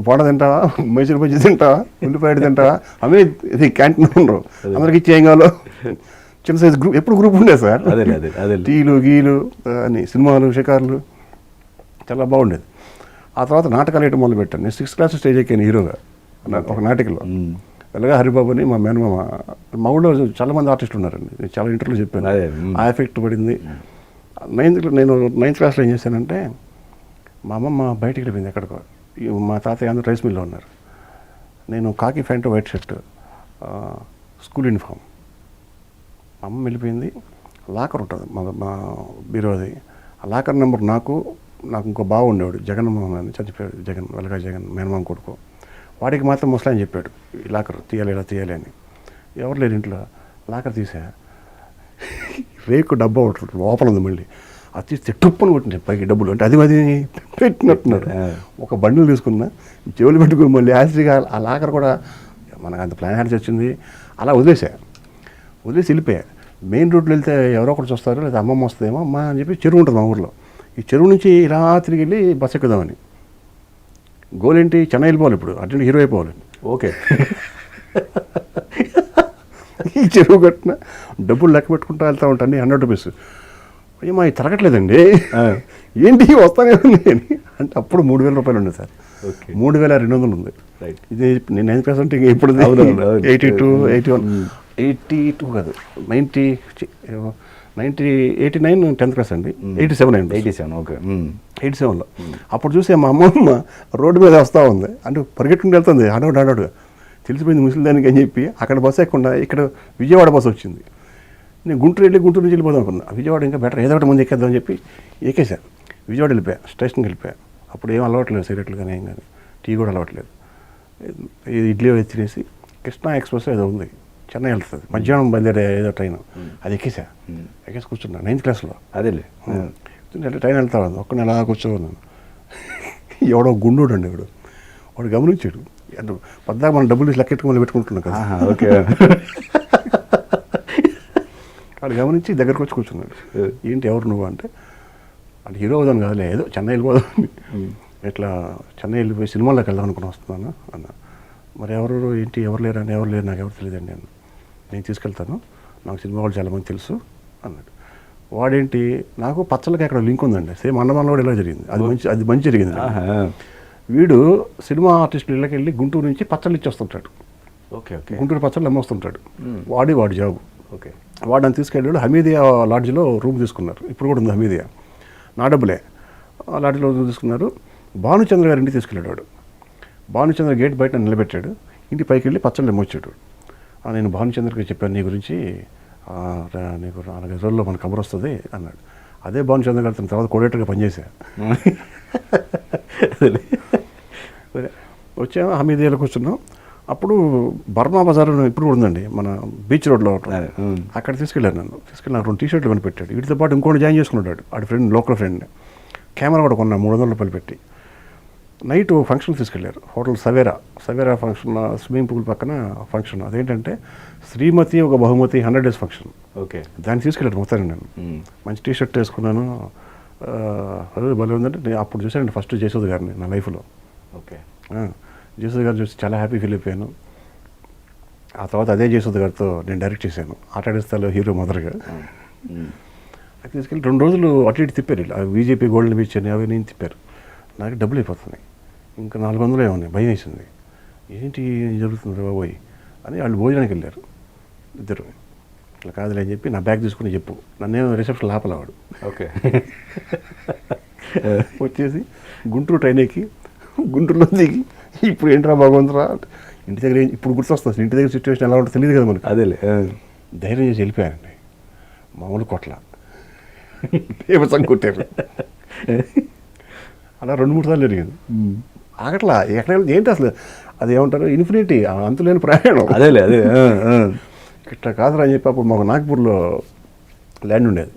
బోడ తింటావా, మైసూరు బజ్జీ తింటావా, ఉల్లిపాయలు తింటావా, అవి ఇది క్యాంటీన్ ఉండరు, అందరికి ఇచ్చి ఏం కావాలో. చిన్న సైజ్ గ్రూప్, ఎప్పుడు గ్రూప్ ఉండేది సార్. అదే టీలు గీలు అని, సినిమాలు, షికార్లు, చాలా బాగుండేది. ఆ తర్వాత నాటకాలు వేయడం మొదలుపెట్టాను. నేను 6th క్లాస్ స్టేజ్ ఎక్కాను హీరోగా ఒక నాటకంలో. వెలగా హరిబాబు అని మా మేనమామ. మా ఊళ్ళో చాలా మంది ఆర్టిస్టులు ఉన్నారండి, నేను చాలా ఇంటర్వ్యూలో చెప్పాను. ఆ ఎఫెక్ట్ పడింది. నేను 9th క్లాస్లో ఏం చేశానంటే, మా అమ్మమ్మ బయటికి వెళ్ళిపోయింది ఎక్కడికో, మా తాతయ్య అందరూ రైస్ మిల్లో ఉన్నారు. నేను కాకి pant, white shirt, school uniform. మా అమ్మ వెళ్ళిపోయింది. లాకర్ ఉంటుంది మా బీరోది. ఆ లాకర్ నెంబర్ నాకు ఇంకో బావ ఉండేవాడు, జగన్మోహన్ అని, చచ్చిపోయాడు. వెలగా జగన్ మేనమామ కొడుకు. వాడికి మాత్రం ముసలాయని చెప్పాడు, ఈ లాకర్ తీయాలి, ఇలా తీయాలి అని. ఎవరు లేరు ఇంట్లో. లాకర్ తీసా, రేకు డబ్బా ఒకటి లోపల ఉంది, మళ్ళీ అది తీస్తే టుప్పని కొట్టినాయి పైకి డబ్బులు. అంటే అది పెట్టినట్టున్నారు. ఒక బండిలు తీసుకున్నా, చెవులు పెట్టుకుని మళ్ళీ యాసిడ్గా ఆ లాకర్ కూడా మనకు అంత ప్లాన్ హ్యాండ్స్ వచ్చింది. అలా వదిలేసి వెళ్ళిపోయా. మెయిన్ రోడ్లో వెళ్తే ఎవరో ఒకటి చూస్తారు, లేదా అమ్మమ్మ వస్తుందేమో అమ్మ అని చెప్పి చెరువు ఉంటుంది మా ఊర్లో. ఈ చెరువు నుంచి ఇలా తిరిగి వెళ్ళి బస్ ఎక్కుదామని. గోల్ ఏంటి, చెన్నై వెళ్ళిపోవాలి, ఇప్పుడు అర్జెంట్ హీరో అయిపోవాలండి. ఓకే, ఈ చెరువు కట్టిన డబ్బులు లెక్క పెట్టుకుంటూ వెళ్తూ ఉంటాను, 100 రూపీస్. అయ్యమ్మా ఇది తరగట్లేదండి, ఏంటి వస్తానే ఉంది అని. అంటే అప్పుడు 3000 రూపాయలు ఉంది సార్, 3200 ఉంది. ఇది నేను 9th క్లాస్ అంటే ఇప్పుడు 82 కాదు, 89 10th క్లాస్ అండి, 87 ఓకే, 87లో. అప్పుడు చూసే మా అమ్మమ్మ రోడ్డు మీద వస్తూ ఉంది, అంటే పరిగెట్టుకుని వెళ్తుంది హడావుడుగా. తెలిసిపోయింది ముసలిదానికి అని చెప్పి అక్కడ బస్సు ఎక్కకుండా ఇక్కడ విజయవాడ బస్సు వచ్చింది. నేను గుంటూరు నుంచి వెళ్ళిపోదాం అనుకున్నా. విజయవాడ ఇంకా బెటర్, ఏదో ఒకటి ముందు ఎక్కేద్దామని చెప్పి ఎక్కేసాను. విజయవాడ వెళ్ళిపోయా, స్టేషన్కి వెళ్ళిపోయా. అప్పుడు ఏం అలవాట్లేదు, సిగరెట్లు కానీ ఏం కానీ, టీ కూడా అలవాట్లేదు. ఇడ్లీ తినేసి కృష్ణా ఎక్స్ప్రెస్ ఏదో ఉంది, చెన్నై వెళ్తుంది, మధ్యాహ్నం బయలుదేరే ఏదో ట్రైన్, అది ఎక్కేసి కూర్చున్నా 9th క్లాస్లో. అదేలే, ట్రైన్ వెళ్తా ఉంది, ఒక్క నెల కూర్చోన్నాను. ఎవడో గుండోడు అండి, వాడు గమనించాడు. అంటే పద్దాక మనం డబ్బులు లెక్కెట్టుకుని పెట్టుకుంటున్నాం కదా. ఓకే, వాడు గమనించి దగ్గరకు వచ్చి కూర్చున్నాడు. ఏంటి ఎవరు నువ్వు అంటే హీరో అవుదాను కాదులే, ఏదో చెన్నై వెళ్ళిపోదాం, ఇట్లా చెన్నై వెళ్ళిపోయి సినిమాలోకి వెళ్దాం అనుకుని వస్తున్నాను అన్న. మరి ఏంటి ఎవరు లేరు నాకు ఎవరు తెలియదండి అన్న. నేను తీసుకెళ్తాను, నాకు సినిమా వాళ్ళు చాలామంది తెలుసు అన్నాడు. వాడేంటి, నాకు పచ్చళ్ళకి అక్కడ లింక్ ఉందండి, సేమ్ అన్నమాలలో కూడా ఇలా జరిగింది, అది మంచి జరిగింది. వీడు సినిమా ఆర్టిస్టులు ఇళ్ళకి వెళ్ళి గుంటూరు నుంచి పచ్చళ్ళు ఇచ్చి వస్తుంటాడు. గుంటూరు పచ్చళ్ళు అమ్మొస్తుంటాడు. వాడి జాబు. ఓకే, వాడిని తీసుకెళ్ళాడు. హమీదియా లాడ్జ్లో రూమ్ తీసుకున్నారు, ఇప్పుడు కూడా ఉంది హమీదియా, నా డబ్బులే. లాడ్జ్లో రూమ్ తీసుకున్నారు. భానుచంద్ర గారి ఇంటికి తీసుకెళ్ళాడు వాడు. భానుచంద్ర గేట్ బయట నిలబెట్టాడు, ఇంటి పైకి వెళ్ళి పచ్చళ్ళు అమ్మొచ్చాడు. నేను భానుచంద్రకి చెప్పాను నీ గురించి, నీకు 4-5 రోజుల్లో మన కబురు వస్తుంది అన్నాడు. అదే భానుచంద్ర గారి తర్వాత కోడేటర్గా పనిచేశా. వచ్చాము, హమీదియాలో కూర్చున్నాం. అప్పుడు బర్మా బజార్ ఇప్పుడు కూడా ఉందండి, మన బీచ్ రోడ్లో అక్కడ తీసుకెళ్ళాను. నాకు 2 టీ-షర్ట్లు కొని పెట్టాడు. వీటితో పాటు ఇంకోటి జాయిన్ చేసుకున్నాడు, వాడి ఫ్రెండ్, లోకల్ ఫ్రెండ్. కెమెరా కూడా కొన్నా 300 రూపాయలు పెట్టి. నైట్ ఫంక్షన్ తీసుకెళ్లారు, hotel Savera function, swimming pool పక్కన ఫంక్షన్. అదేంటంటే శ్రీమతి ఒక బహుమతి 100 days ఫంక్షన్. ఓకే, దాన్ని తీసుకెళ్ళారు మొత్తాన్ని. నేను మంచి టీ-షర్ట్ వేసుకున్నాను, అదే భలే ఉందంటే. నేను అప్పుడు చూసానండి ఫస్ట్ జయసూద్ గారిని నా లైఫ్లో. ఓకే, జయసూద్ గారు చూసి చాలా హ్యాపీ ఫీల్ అయిపోయాను. ఆ తర్వాత అదే జయసుధ గారితో నేను డైరెక్ట్ చేశాను ఆటాడిస్తాలో హీరో మదర్గా. అది తీసుకెళ్ళి 2 రోజులు అటు ఇటు తిప్పారు ఇలా బీజేపీ గోల్డెన్ బీచ్ అని అవి నేను తిప్పారు. నాకు డబ్బులు అయిపోతున్నాయి, ఇంకా 400 ఏమన్నాయి. భయం వేసింది, ఏంటి జరుగుతుంది బాబోయ్ అని. వాళ్ళు భోజనానికి వెళ్ళారు ఇద్దరు. ఇట్లా కాదులే అని చెప్పి నా బ్యాగ్ తీసుకుని చెప్పు, నన్నేమో రిసెప్షన్ లాపలవాడు. ఓకే. వచ్చేసి గుంటూరు ట్రైన్ ఎక్కి గుంటూరులో దిగి ఇప్పుడు ఏంట్రా భగవంతురా ఇంటి దగ్గర ఇప్పుడు గుర్తొస్తుంది, ఇంటి దగ్గర సిచ్యువేషన్ ఎలా ఉంటుందో తెలియదు కదా మనకి. అదేలే. ధైర్యం చేసి వెళ్ళిపోయానండి. మామూలు కొట్ల పేపర్స్ కొట్టారు. అలా 2-3 సార్లు జరిగింది. ఆగట్లా ఎక్కడ ఏంటి అసలు అది ఏమంటారు ఇన్ఫినిటీ అంతులేని ప్రయాణం. అదేలే అదే. ఇట్లా కాదురా అని చెప్పి అప్పుడు మాకు నాగ్పూర్లో ల్యాండ్ ఉండేది.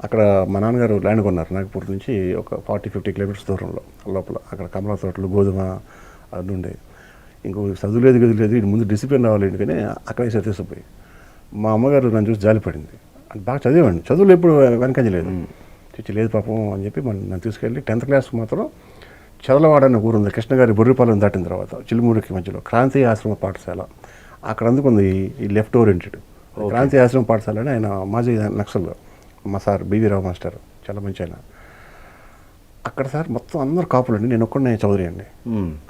అక్కడ మా నాన్నగారు ల్యాండ్ కొన్నారు నాగ్పూర్ నుంచి ఒక 40-50 కిలోమీటర్స్ దూరంలో లోపల. అక్కడ కమలా తోటలు గోధుమ అది ఉండేది. ఇంకో చదువు లేదు గది లేదు, ముందు డిసిప్లిన్ రావాలి ఎందుకని అక్కడే సతీసిపోయి మా అమ్మగారు నన్ను చూసి జాలిపడింది. అంటే బాగా చదివాడిని, చదువులు ఎప్పుడు వెనకంజలేదు. తెచ్చి లేదు పాపం అని చెప్పి నన్ను తీసుకెళ్ళి 10th క్లాస్ మాత్రం చదలవాడ అనే ఊరు ఉంది కృష్ణ గారి బొర్రిపాలెం దాటిన తర్వాత చిలుమూరికి మధ్యలో క్రాంతి ఆశ్రమ పాఠశాల. అక్కడ అందుకుంది ఈ లెఫ్ట్ ఓరియంటెడ్ క్రాంతి ఆశ్రమ పాఠశాల అని. ఆయన మాజీ నక్సల్ మా సార్ బివి రావు మాస్టర్, చాలా మంచి ఆయన. అక్కడ సార్ మొత్తం అందరు కాపులండి, నేను ఒక్కడే చౌదరి అండి.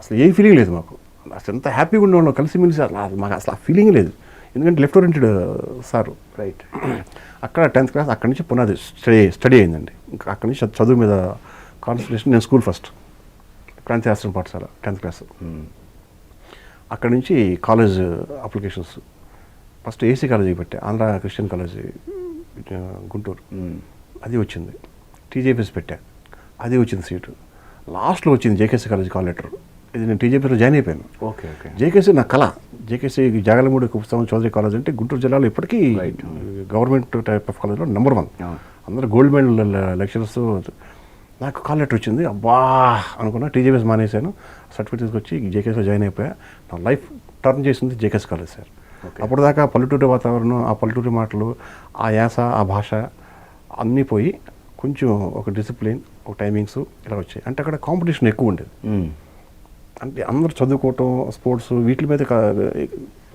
అసలు ఏ ఫీలింగ్ లేదు మాకు, అసలు ఎంత హ్యాపీగా ఉండేవాళ్ళం కలిసిమెలిసి. మాకు అసలు ఆ ఫీలింగ్ లేదు, ఎందుకంటే లెఫ్ట్ ఓరియంటెడ్ సారు. రైట్. అక్కడ 10th క్లాస్ అక్కడి నుంచి పునాది స్టడీ అయిందండి. ఇంకా అక్కడి నుంచి చదువు మీద కాన్సన్ట్రేషన్. నేను స్కూల్ ఫస్ట్ క్రాంతి ఆశ్రమ పాఠశాల 10th క్లాస్. అక్కడి నుంచి కాలేజ్ అప్లికేషన్స్ ఫస్ట్ ఏసీ కాలేజీకి పెట్టా, ఆంధ్ర క్రిస్టియన్ కాలేజీ గుంటూరు, అది వచ్చింది. టీజేపీఎస్ పెట్టా, అది వచ్చింది సీటు. లాస్ట్లో వచ్చింది జేకేసీ కాలేజ్ కాల్ లెటర్. ఇది నేను టీజేపీలో జాయిన్ అయిపోయాను. Okay okay. జేకేసీ నా కళ. జేకేసీ జాగలమూడి కుప్సం చౌదరి కాలేజ్ అంటే గుంటూరు జిల్లాలో ఇప్పటికీ గవర్నమెంట్ టైప్ ఆఫ్ కాలేజ్లో నెంబర్ 1. అందరూ గోల్డ్ మెడల్ లెక్చరర్స్. నాకు కాల్ లెటర్ వచ్చింది, అబ్బా అనుకున్నా. టీజేపీఎస్ మానేశాను, సర్టిఫికేట్ తీసుకొచ్చి జేకేసీలో జాయిన్ అయిపోయా. నా లైఫ్ టర్న్ చేసింది జేకేసీ కాలేజ్ సార్. అప్పుడు దాకా పల్లెటూరి వాతావరణం, ఆ పల్లెటూరి మాటలు, ఆ యాస, ఆ భాష అన్నీ పోయి కొంచెం ఒక డిసిప్లిన్, ఒక టైమింగ్స్ ఇలా వచ్చాయి. అంటే అక్కడ కాంపిటీషన్ ఎక్కువ ఉండేది. అంటే అందరూ చదువుకోవటం, స్పోర్ట్స్ వీటి మీద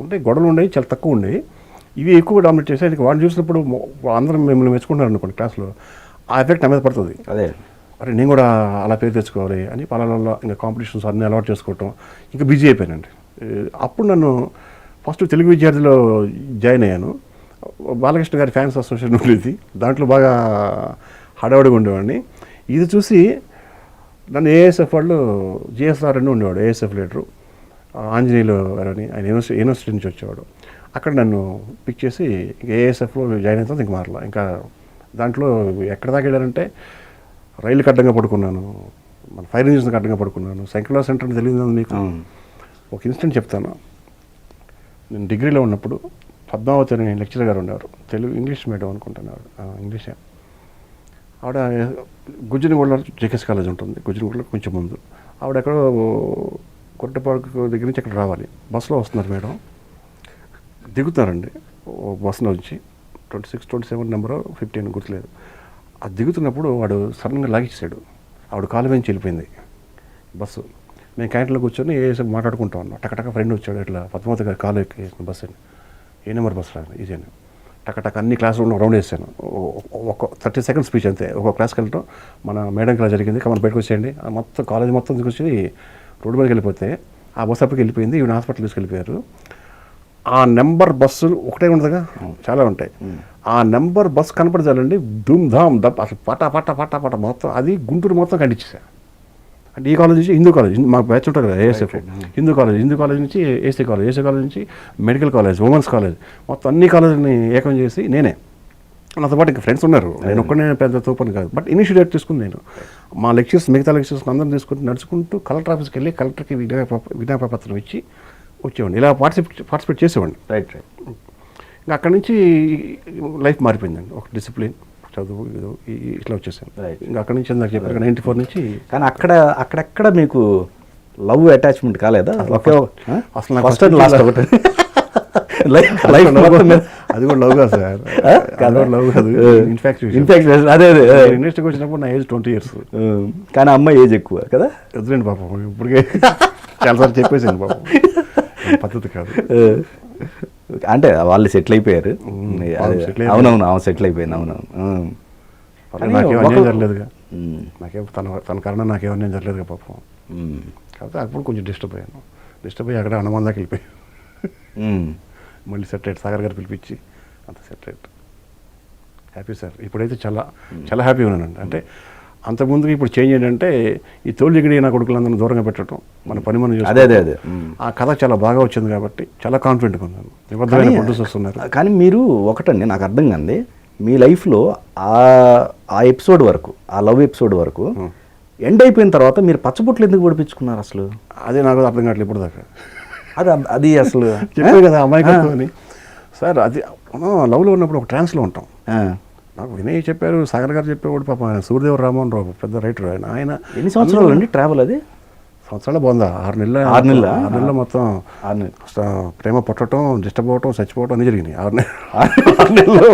ఉంటే గొడవలు ఉండేవి, చాలా తక్కువ ఉండేవి. ఇవి ఎక్కువ డామినేట్ చేసాయి. వాళ్ళు చూసినప్పుడు అందరం మిమ్మల్ని మెచ్చుకుంటున్నారు అనుకోండి క్లాస్లో, ఆ ఎఫెక్ట్ నా మీద పడుతుంది. అదే అరే నేను కూడా అలా పేరు తెచ్చుకోవాలి అని పలాలలో ఇంకా కాంపిటీషన్స్ అన్నీ అలవాటు చేసుకోవటం, ఇంకా బిజీ అయిపోయానండి. అప్పుడు నన్ను ఫస్ట్ తెలుగు విద్యార్థిలో జాయిన్ అయ్యాను. బాలకృష్ణ గారి ఫ్యాన్స్ అసోసియేషన్ ఉండేది, దాంట్లో బాగా హడావుడిగా ఉండేవాడిని. ఇది చూసి నన్ను ఏఎస్ఎఫ్ వాళ్ళు జిఎస్ఆర్ అని ఉండేవాడు, ఏఎస్ఎఫ్ లీడరు ఆంజనేయులు అని, ఆయన యూనివర్సిటీ నుంచి వచ్చేవాడు. అక్కడ నన్ను పిక్ చేసి ఏఎస్ఎఫ్లో జాయిన్ అయిన తర్వాత ఇంక మారలా. ఇంకా దాంట్లో ఎక్కడ దాకా వెళ్ళారంటే రైలుకి అడ్డంగా పడుకున్నాను, మన ఫైర్ ఇంజిన్స్కి అడ్డంగా పడుకున్నాను. సైకిల్ సెంటర్ అని తెలియదు మీకు. ఒక ఇన్సిడెంట్ చెప్తాను. నేను డిగ్రీలో ఉన్నప్పుడు పద్మావతి అని లెక్చరర్ గారు ఉండేవారు, తెలుగు ఇంగ్లీష్ మీడియం అనుకుంటున్నారు, ఇంగ్లీషే. ఆవిడ గుజ్జనగూడలో జేకేఎస్ కాలేజ్ ఉంటుంది, గుజ్జనగూడలో కొంచెం ముందు. ఆవిడ ఎక్కడో కొట్టపాడు దగ్గర నుంచి అక్కడ రావాలి, బస్సులో వస్తున్నారు మేడం. దిగుతున్నారండి బస్సులో నుంచి 26, 27 నెంబరు 15 గుర్తులేదు. అది దిగుతున్నప్పుడు వాడు సడన్గా లాగిచ్చాడు. ఆవిడ కాలు వెంచి వెళ్ళిపోయింది బస్సు. నేను క్యాంటీన్లో కూర్చొని మాట్లాడుకుంటా ఉన్నాను. టకటక ఫ్రెండ్ వచ్చాడు, ఇట్లా పద్మావతి గారి కాలు ఎక్కేసిన బస్సు అని. ఏ నెంబర్ బస్సు రాదు ఇదేనా. టకటక అన్ని క్లాస్ రూమ్లో రౌండ్ వేసాను. ఒక 30 సెకండ్స్ స్పీచ్ అంతే. ఒక క్లాస్కి వెళ్ళటం, మన మేడం క్లాస్ జరిగింది, కమన్ బయటకు వచ్చేయండి. మొత్తం కాలేజ్ మొత్తం తీసుకొచ్చి రోడ్డు మీదకి వెళ్ళిపోతే ఆ బస్సు అప్పటికి వెళ్ళిపోయింది. ఈవిడ హాస్పిటల్ తీసుకెళ్ళిపోయారు. ఆ నెంబర్ బస్సులు ఒకటే ఉండదుగా, చాలా ఉంటాయి. ఆ నెంబర్ బస్సు కనపడచాలండి, ధూమ్ ధామ్ దప్ అసలు పట పట పట పట మొత్తం అది గుంటూరు మొత్తం కండిచేసా. అంటే ఈ కాలేజ్ నుంచి హిందూ కాలేజ్, మాకు బ్యాచ్ ఉంటారు కదా ఏఎస్ఎఫ్, హిందూ కాలేజ్ నుంచి ఏసీ కాలేజ్ నుంచి మెడికల్ కాలేజ్, ఉమెన్స్ కాలేజ్, మొత్తం అన్ని కాలేజీని ఏకం చేసి నేనే. నాతో పాటు ఇంకా ఫ్రెండ్స్ ఉన్నారు, నేను ఒక్కనే పెద్ద తోపని కాదు. బట్ ఇనిషియేటివ్ తీసుకుని నేను మా లెక్చర్స్, మిగతా లెక్చర్స్ అందరం తీసుకుంటూ నడుచుకుంటూ కలెక్టర్ ఆఫీస్కి వెళ్ళి కలెక్టర్కి విజ్ఞాపత్రం ఇచ్చి వచ్చేవాడిని. ఇలా పార్టిసిపేట్ చేసేవాడిని. రైట్. ఇంకా అక్కడి నుంచి లైఫ్ మారిపోయిందండి. ఒక డిసిప్లిన్, చదువు, ఇట్లా వచ్చేసాను. ఇంకా అక్కడి నుంచి నాకు చెప్పారు 94 నుంచి. కానీ అక్కడెక్కడ మీకు లవ్ అటాచ్మెంట్ కాలేదా? అసలు నాకు ఫస్ట్ లాస్ట్ ఒకటి అది కూడా లవ్ కాదు సార్, లవ్ కాదు, ఇన్ఫాక్చుయేషన్. అదే ఇండస్ట్రీకి వచ్చినప్పుడు నా ఏజ్ 20 years. కానీ అమ్మాయి ఏజ్ ఎక్కువ కదా. వద్దులేండి పాపం, ఇప్పటికే చాలాసార్లు చెప్పేసాను పాపం, పద్ధతి కాదు. అంటే వాళ్ళు సెటిల్ అయిపోయారు. వాళ్ళు settle అయిపోయారు. అవునవును, అవును సెటిల్ అయిపోయింది. అవునవును. కానీ నాకేం ఒక- అన్యాయం జరగలేదుగా, ఉమ్, నాకేం తన కారణం నాకేం అన్యాయం జరగలేదుగా పాపం. ఉమ్, కాకపోతే అప్పుడు కొంచెం డిస్టర్బ్ అయ్యాను. డిస్టర్బ్ అయ్యి అక్కడ హనుమాన్ దాకా వెళ్ళిపోయాను. ఉమ్. మళ్ళీ సెటరేట్ సాగర్ గారు పిలిపించి అంత సెటరేట్. హ్యాపీ సార్, ఇప్పుడైతే చాలా చాలా హ్యాపీగా ఉన్నానండి. అంటే అంతకుముందుకి ఇప్పుడు చేంజ్ ఏంటంటే ఈ తోలుజిగిడి నా కొడుకులందరినీ దూరంగా పెట్టడం, మన పని మనం అదే చేసుకోవడం. అదే అదే. ఉమ్. ఆ కథ చాలా బాగా వచ్చింది కాబట్టి చాలా కాన్ఫిడెంట్గా ఉన్నాను. నిబద్ధమైన కానీ- ప్రొడ్యూసర్స్ ఉన్నారు. కానీ మీరు ఒకటండి నాకు అర్థం కాంది, మీ లైఫ్లో ఆ ఎపిసోడ్ వరకు, ఆ లవ్ ఎపిసోడ్ వరకు ఎండ్ అయిపోయిన తర్వాత మీరు పచ్చబొట్లు ఎందుకు పొడిపించుకున్నారు అసలు? అదే నాకు అర్థం కావట్లేదు ఇప్పుడు దాకా. అది అసలు చెప్పాను కదా అమాయకత్వం అని. సార్ అది మనం లవ్లో ఉన్నప్పుడు ఒక ట్రాన్స్లో ఉంటాం. ఆ. నాకు వినయ్ చెప్పారు, సాగర్ గారు చెప్పేవాడు, పాప ఆయన సూర్యదేవ రామోహన్ రావు పెద్ద రైటర్ ఆయన ఎన్ని సంవత్సరాలు అండి ట్రావెల్ అది? సంవత్సరాలు బాగుందా? 6 నెలల 6 నెలలా? 6 నెలలు మొత్తం 6 నెలలు. ప్రేమ పుట్టడం, డిస్టర్బ్ అవ్వటం, చచ్చిపోవటం అన్నీ జరిగినాయి. 6 నెలలు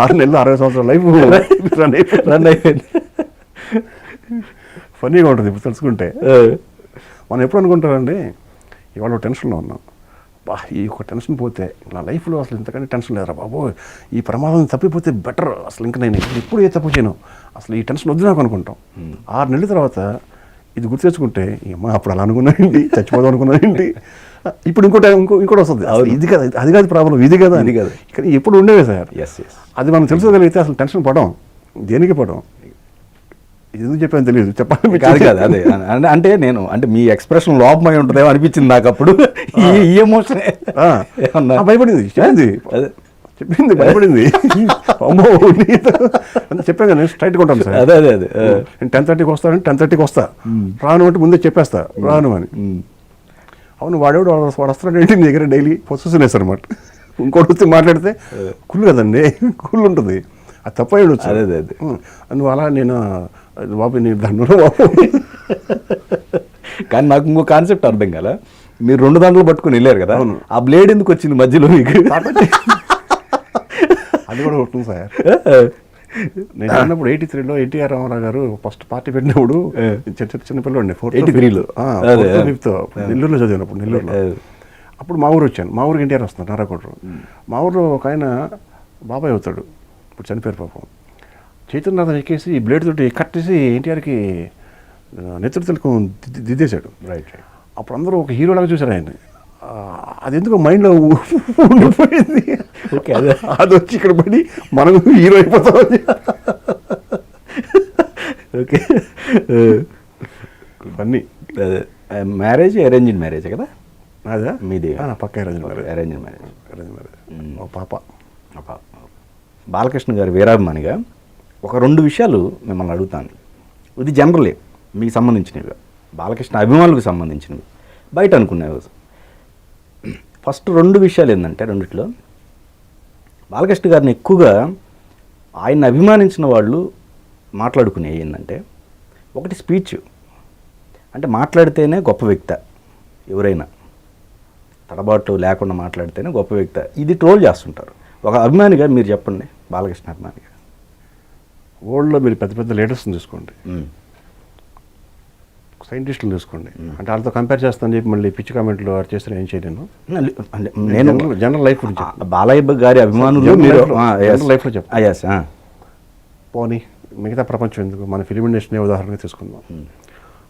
6 నెలలు 60 సంవత్సరాల లైఫ్ రన్ అయిపోయింది. ఫన్నీగా ఉంటుంది ఇప్పుడు తెలుసుకుంటే. ఆ. మనం ఎప్పుడు అనుకుంటారండి, ఇవాళ టెన్షన్లో ఉన్నాం, బా ఈ ఒక టెన్షన్ పోతే నా లైఫ్లో అసలు ఇంతకంటే టెన్షన్ లేదురా బాబు, ఈ ప్రమాదం తప్పిపోతే బెటర్, అసలు ఇంకా నేను ఎప్పుడు ఏ తప్పు చేయను, అసలు ఈ టెన్షన్ వద్దు నాకు అనుకుంటాం. 6 నెలల తర్వాత ఇది గుర్తు తెచ్చుకుంటే, అమ్మా అప్పుడు అలా అనుకున్నానండి, చచ్చిపోదాం అనుకున్నానండి, ఇప్పుడు ఇంకోటి వస్తుంది, అసలు ఇది కదా, అది కాదు ప్రాబ్లం, ఇది కదా, ఇది కాదు. ఇక్కడ ఎప్పుడు ఉండేవే సార్. Yes yes. అది మనం తెలుసుకోగలిగితే అసలు టెన్షన్ పడం, దేనికి పడం. ఇది ఎందుకు చెప్పాను తెలియదు, చెప్పాలి కాదు కాదు అదే అంటే నేను అంటే మీ ఎక్స్ప్రెషన్ లోపమై ఉంటుందేమో అనిపించింది నాకు అప్పుడు. ఈ ఎమోషన్ భయపడింది, చెప్పింది అదే. చెప్పింది భయపడింది. అమ్మో అంటే చెప్పాను కదా, నేను స్ట్రైట్గా ఉంటాను సార్. అదే అదే అదే. నేను 10:30కి వస్తానంటే 10:30కి వస్తా, రాను అంటే ముందే చెప్పేస్తా రాను అని. అవును వాడేవాడు వాడు వస్తున్నాడు ఏంటి నీ దగ్గర డైలీ పొసెసివ్ అనమాట. ఇంకోటి వచ్చి మాట్లాడితే కుళ్ళు కదండి, కుళ్ళు ఉంటుంది, అది తప్ప అయ్యొచ్చు. అదే అదే అదే. నువ్వు అలా నేను బాబు నీ దండలో బాబు. కానీ నాకు ఇంకో కాన్సెప్ట్ అర్థం కదా, మీరు 2 దాంట్లో పట్టుకుని వెళ్ళారు కదా, ఆ బ్లేడ్ ఎందుకు వచ్చింది మధ్యలో మీకు? అది కూడా ఉంటుంది సార్. నేను చిన్నప్పుడు 83లో ఎన్టీఆర్ రామారావు గారు ఫస్ట్ పార్టీ పెట్టినప్పుడు చిన్న పిల్లవాడిని 83లో. 5th నెల్లూరులో చదివినప్పుడు, నెల్లూరులో. అప్పుడు మా ఊరు వచ్చాను, మా ఊరికి ఎన్టీఆర్ వస్తున్నారు నారాకోటలో. మా ఊరిలో ఒక ఆయన బాబాయ్ అవుతాడు, ఇప్పుడు చనిపోయారు పాపం. చైతన్యనాథం ఎక్కేసి ఈ బ్లేడ్ తోటి కట్టేసి ఎన్టీఆర్కి నెతృత్వలకు దిద్దేశాడు. Right right. అప్పుడు అందరూ ఒక హీరోలాగా చూశారు ఆయన. అది ఎందుకో మైండ్లో ఉండిపోయింది. ఓకే అదే. అది వచ్చి ఇక్కడ పడి మనం హీరో అయిపోతామని. ఓకే. అన్నీ అదే మ్యారేజ్ అరేంజ్డ్ మ్యారేజ్ కదా అదా మీది? నా పక్క arrange marriage. Arranged marriage. Arrange marriage. ఓ పాప. బాలకృష్ణ గారి వీరాభిమానిగా ఒక 2 విషయాలు మిమ్మల్ని అడుగుతాను. ఇది జనరలే మీకు సంబంధించినవి, బాలకృష్ణ అభిమానులకు సంబంధించినవి, బయట అనుకునేవి. ఫస్ట్ 2 విషయాలు ఏంటంటే, రెండిట్లో బాలకృష్ణ గారిని ఎక్కువగా ఆయన్ని అభిమానించిన వాళ్ళు మాట్లాడుకునేవి ఏంటంటే, ఒకటి స్పీచ్, అంటే మాట్లాడితేనే గొప్ప వ్యక్తి, ఎవరైనా తడబాటు లేకుండా మాట్లాడితేనే గొప్ప వ్యక్తి, ఇది ట్రోల్ చేస్తుంటారు. ఒక అభిమానిగా మీరు చెప్పండి, బాలకృష్ణ అభిమానిగా. వరల్డ్లో మీరు పెద్ద పెద్ద లీడర్స్ని చూసుకోండి, సైంటిస్టులు చూసుకోండి, అంటే వాళ్ళతో కంపేర్ చేస్తానని చెప్పి మళ్ళీ పిచ్చి కామెంట్లు చేస్తే ఏం చేయలేను. నేను జనరల్ లైఫ్ గురించి బాలయ్య గారి అభిమానులు జనరల్ మీరు లైఫ్లో- జనరల్ లైఫ్లో చెప్తాను. ఎస్. పోనీ మిగతా ప్రపంచం ఎందుకు, మన ఫిలిం ఇండస్ట్రీని ఉదాహరణగా తీసుకుందాం.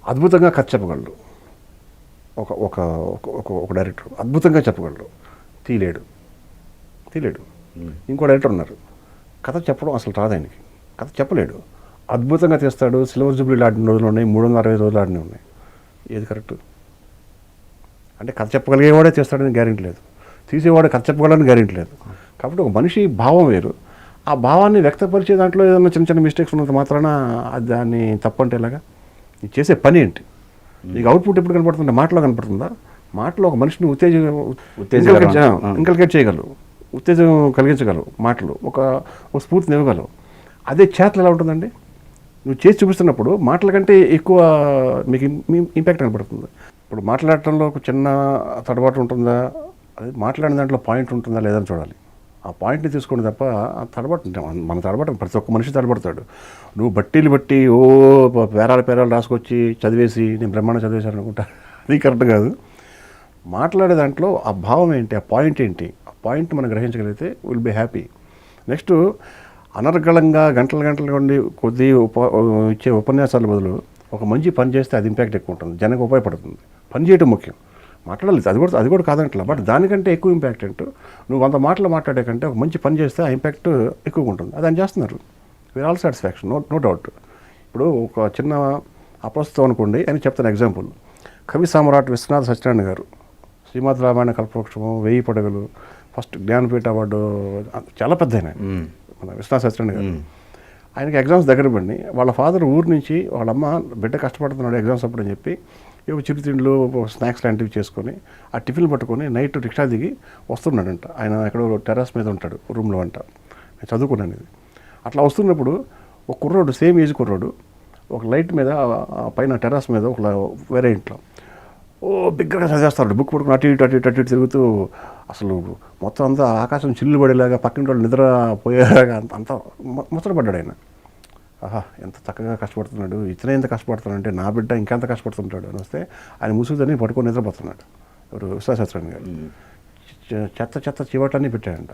అద్భుతంగా కథ చెప్పగలడు ఒక ఒక ఒక- ఒక డైరెక్టర్, అద్భుతంగా చెప్పగలడు, తీలేడు. ఇంకో డైరెక్టర్ ఉన్నారు, కథ చెప్పడం అసలు రాదు ఆయనకి, కథ చెప్పలేడు, అద్భుతంగా తీస్తాడు. సిల్వర్ జూబ్లీలు ఆడిన రోజులు ఉన్నాయి, 360 రోజులు ఆడినవి ఉన్నాయి. ఏది కరెక్ట్? అంటే కథ చెప్పగలిగేవాడే తీస్తాడని గ్యారెంటీ లేదు, తీసేవాడే కథ చెప్పగలని గ్యారెంటీ లేదు. కాబట్టి ఒక మనిషి భావం వేరు, ఆ భావాన్ని వ్యక్తపరిచే దాంట్లో ఏదైనా చిన్న చిన్న మిస్టేక్స్ ఉన్నంత మాత్రాన దాన్ని తప్పంటే ఎలాగా? ఇది చేసే పని ఏంటి? నీకు అవుట్పుట్ ఎప్పుడు కనపడుతుంటే మాటలో కనపడుతుందా? మాటలో ఒక మనిషిని ఇంకల్కేట్ చేయగలవు, ఉత్తేజం కలిగించగలవు, మాటలు ఒక స్ఫూర్తిని ఇవ్వగలవు. అదే చేతలు ఎలా ఉంటుందండి? నువ్వు చేసి చూపిస్తున్నప్పుడు మాటల కంటే ఎక్కువ మీకు ఇంపాక్ట్ కనపడుతుంది. ఇప్పుడు మాట్లాడటంలో ఒక చిన్న తడబాటు ఉంటుందా, అది మాట్లాడిన దాంట్లో పాయింట్ ఉంటుందా లేదని చూడాలి. ఆ పాయింట్ని తీసుకోండి తప్ప ఆ తడబాటు మన తడబాటు ప్రతి ఒక్క మనిషి తడబడతాడు. నువ్వు బట్టీలు బట్టి పేరాలు రాసుకొచ్చి చదివేసి నేను బ్రహ్మాండం చదివేశాను అనుకుంటా, అది కరెక్ట్ కాదు. మాట్లాడే దాంట్లో ఆ భావం ఏంటి, ఆ పాయింట్ ఏంటి, ఆ పాయింట్ మనం గ్రహించగలిగితే విల్ బి హ్యాపీ. నెక్స్ట్ అనర్గళంగా గంటలు ఉండి కొద్ది ఇచ్చే ఉపన్యాసాల బదులు ఒక మంచి పని చేస్తే అది ఇంపాక్ట్ ఎక్కువ ఉంటుంది, జనానికి ఉపయోగపడుతుంది. పని చేయడం ముఖ్యం, మాట్లాడాలి, అది కూడా కాదంటలా. బట్ దానికంటే ఎక్కువ ఇంపాక్ట్ అంటూ నువ్వు 100 మాటలు మాట్లాడే కంటే ఒక మంచి పని చేస్తే ఆ ఇంపాక్ట్ ఎక్కువగా ఉంటుంది. అది అని చేస్తున్నారు. We are all satisfaction, no doubt. ఇప్పుడు ఒక చిన్న అప్రస్తుతం అనుకోండి అని చెప్తాను ఎగ్జాంపుల్. కవి సామ్రాట్ విశ్వనాథ సత్యనారాయణ గారు శ్రీమద్ రామాయణ కల్పవృక్షము, 1000 పడగలు, ఫస్ట్ జ్ఞానపీఠ అవార్డు, చాలా పెద్ద ఆయన మన విశ్వనాథ సత్యనారాయణ గారు. ఆయనకి ఎగ్జామ్స్ దగ్గర పడి వాళ్ళ ఫాదర్ ఊరు నుంచి వాళ్ళ అమ్మ బిడ్డ కష్టపడుతున్నాడు ఎగ్జామ్స్ అప్పుడు అని చెప్పి ఇవి చిరుతిండ్లు స్నాక్స్ లాంటివి చేసుకొని ఆ టిఫిన్ పట్టుకొని నైట్ రిక్షా దిగి వస్తున్నాడంట. ఆయన ఎక్కడో టెర్రస్ మీద ఉంటాడు రూమ్లో అంట. నేను చదువుకున్నాను ఇది. అట్లా వస్తున్నప్పుడు ఒక కుర్రోడు, సేమ్ ఏజ్ కుర్రోడు, ఒక లైట్ మీద పైన టెర్రస్ మీద ఒక వేరే ఇంట్లో బిగ్గరగా చదివేస్తాడు. బుక్ పట్టుకుని అటు ఇటు తిరుగుతూ అసలు మొత్తం అంతా ఆకాశం చిల్లు పడేలాగా, పక్కింటి వాళ్ళు నిద్ర పోయేలాగా అంతా ముచ్చటపడ్డాడు ఆయన. ఆహా, ఎంత చక్కగా కష్టపడుతున్నాడు, ఇతనే ఎంత కష్టపడుతున్నాడు అంటే నా బిడ్డ ఇంకెంత కష్టపడుతుంటాడు అని వస్తే ఆయన ముసుగుదని పట్టుకొని నిద్రపోతున్నాడు. ఎవరు? విశ్వనాథ సత్యనారాయణ గారు. చెత్త చివటన్నీ పెట్టాడంట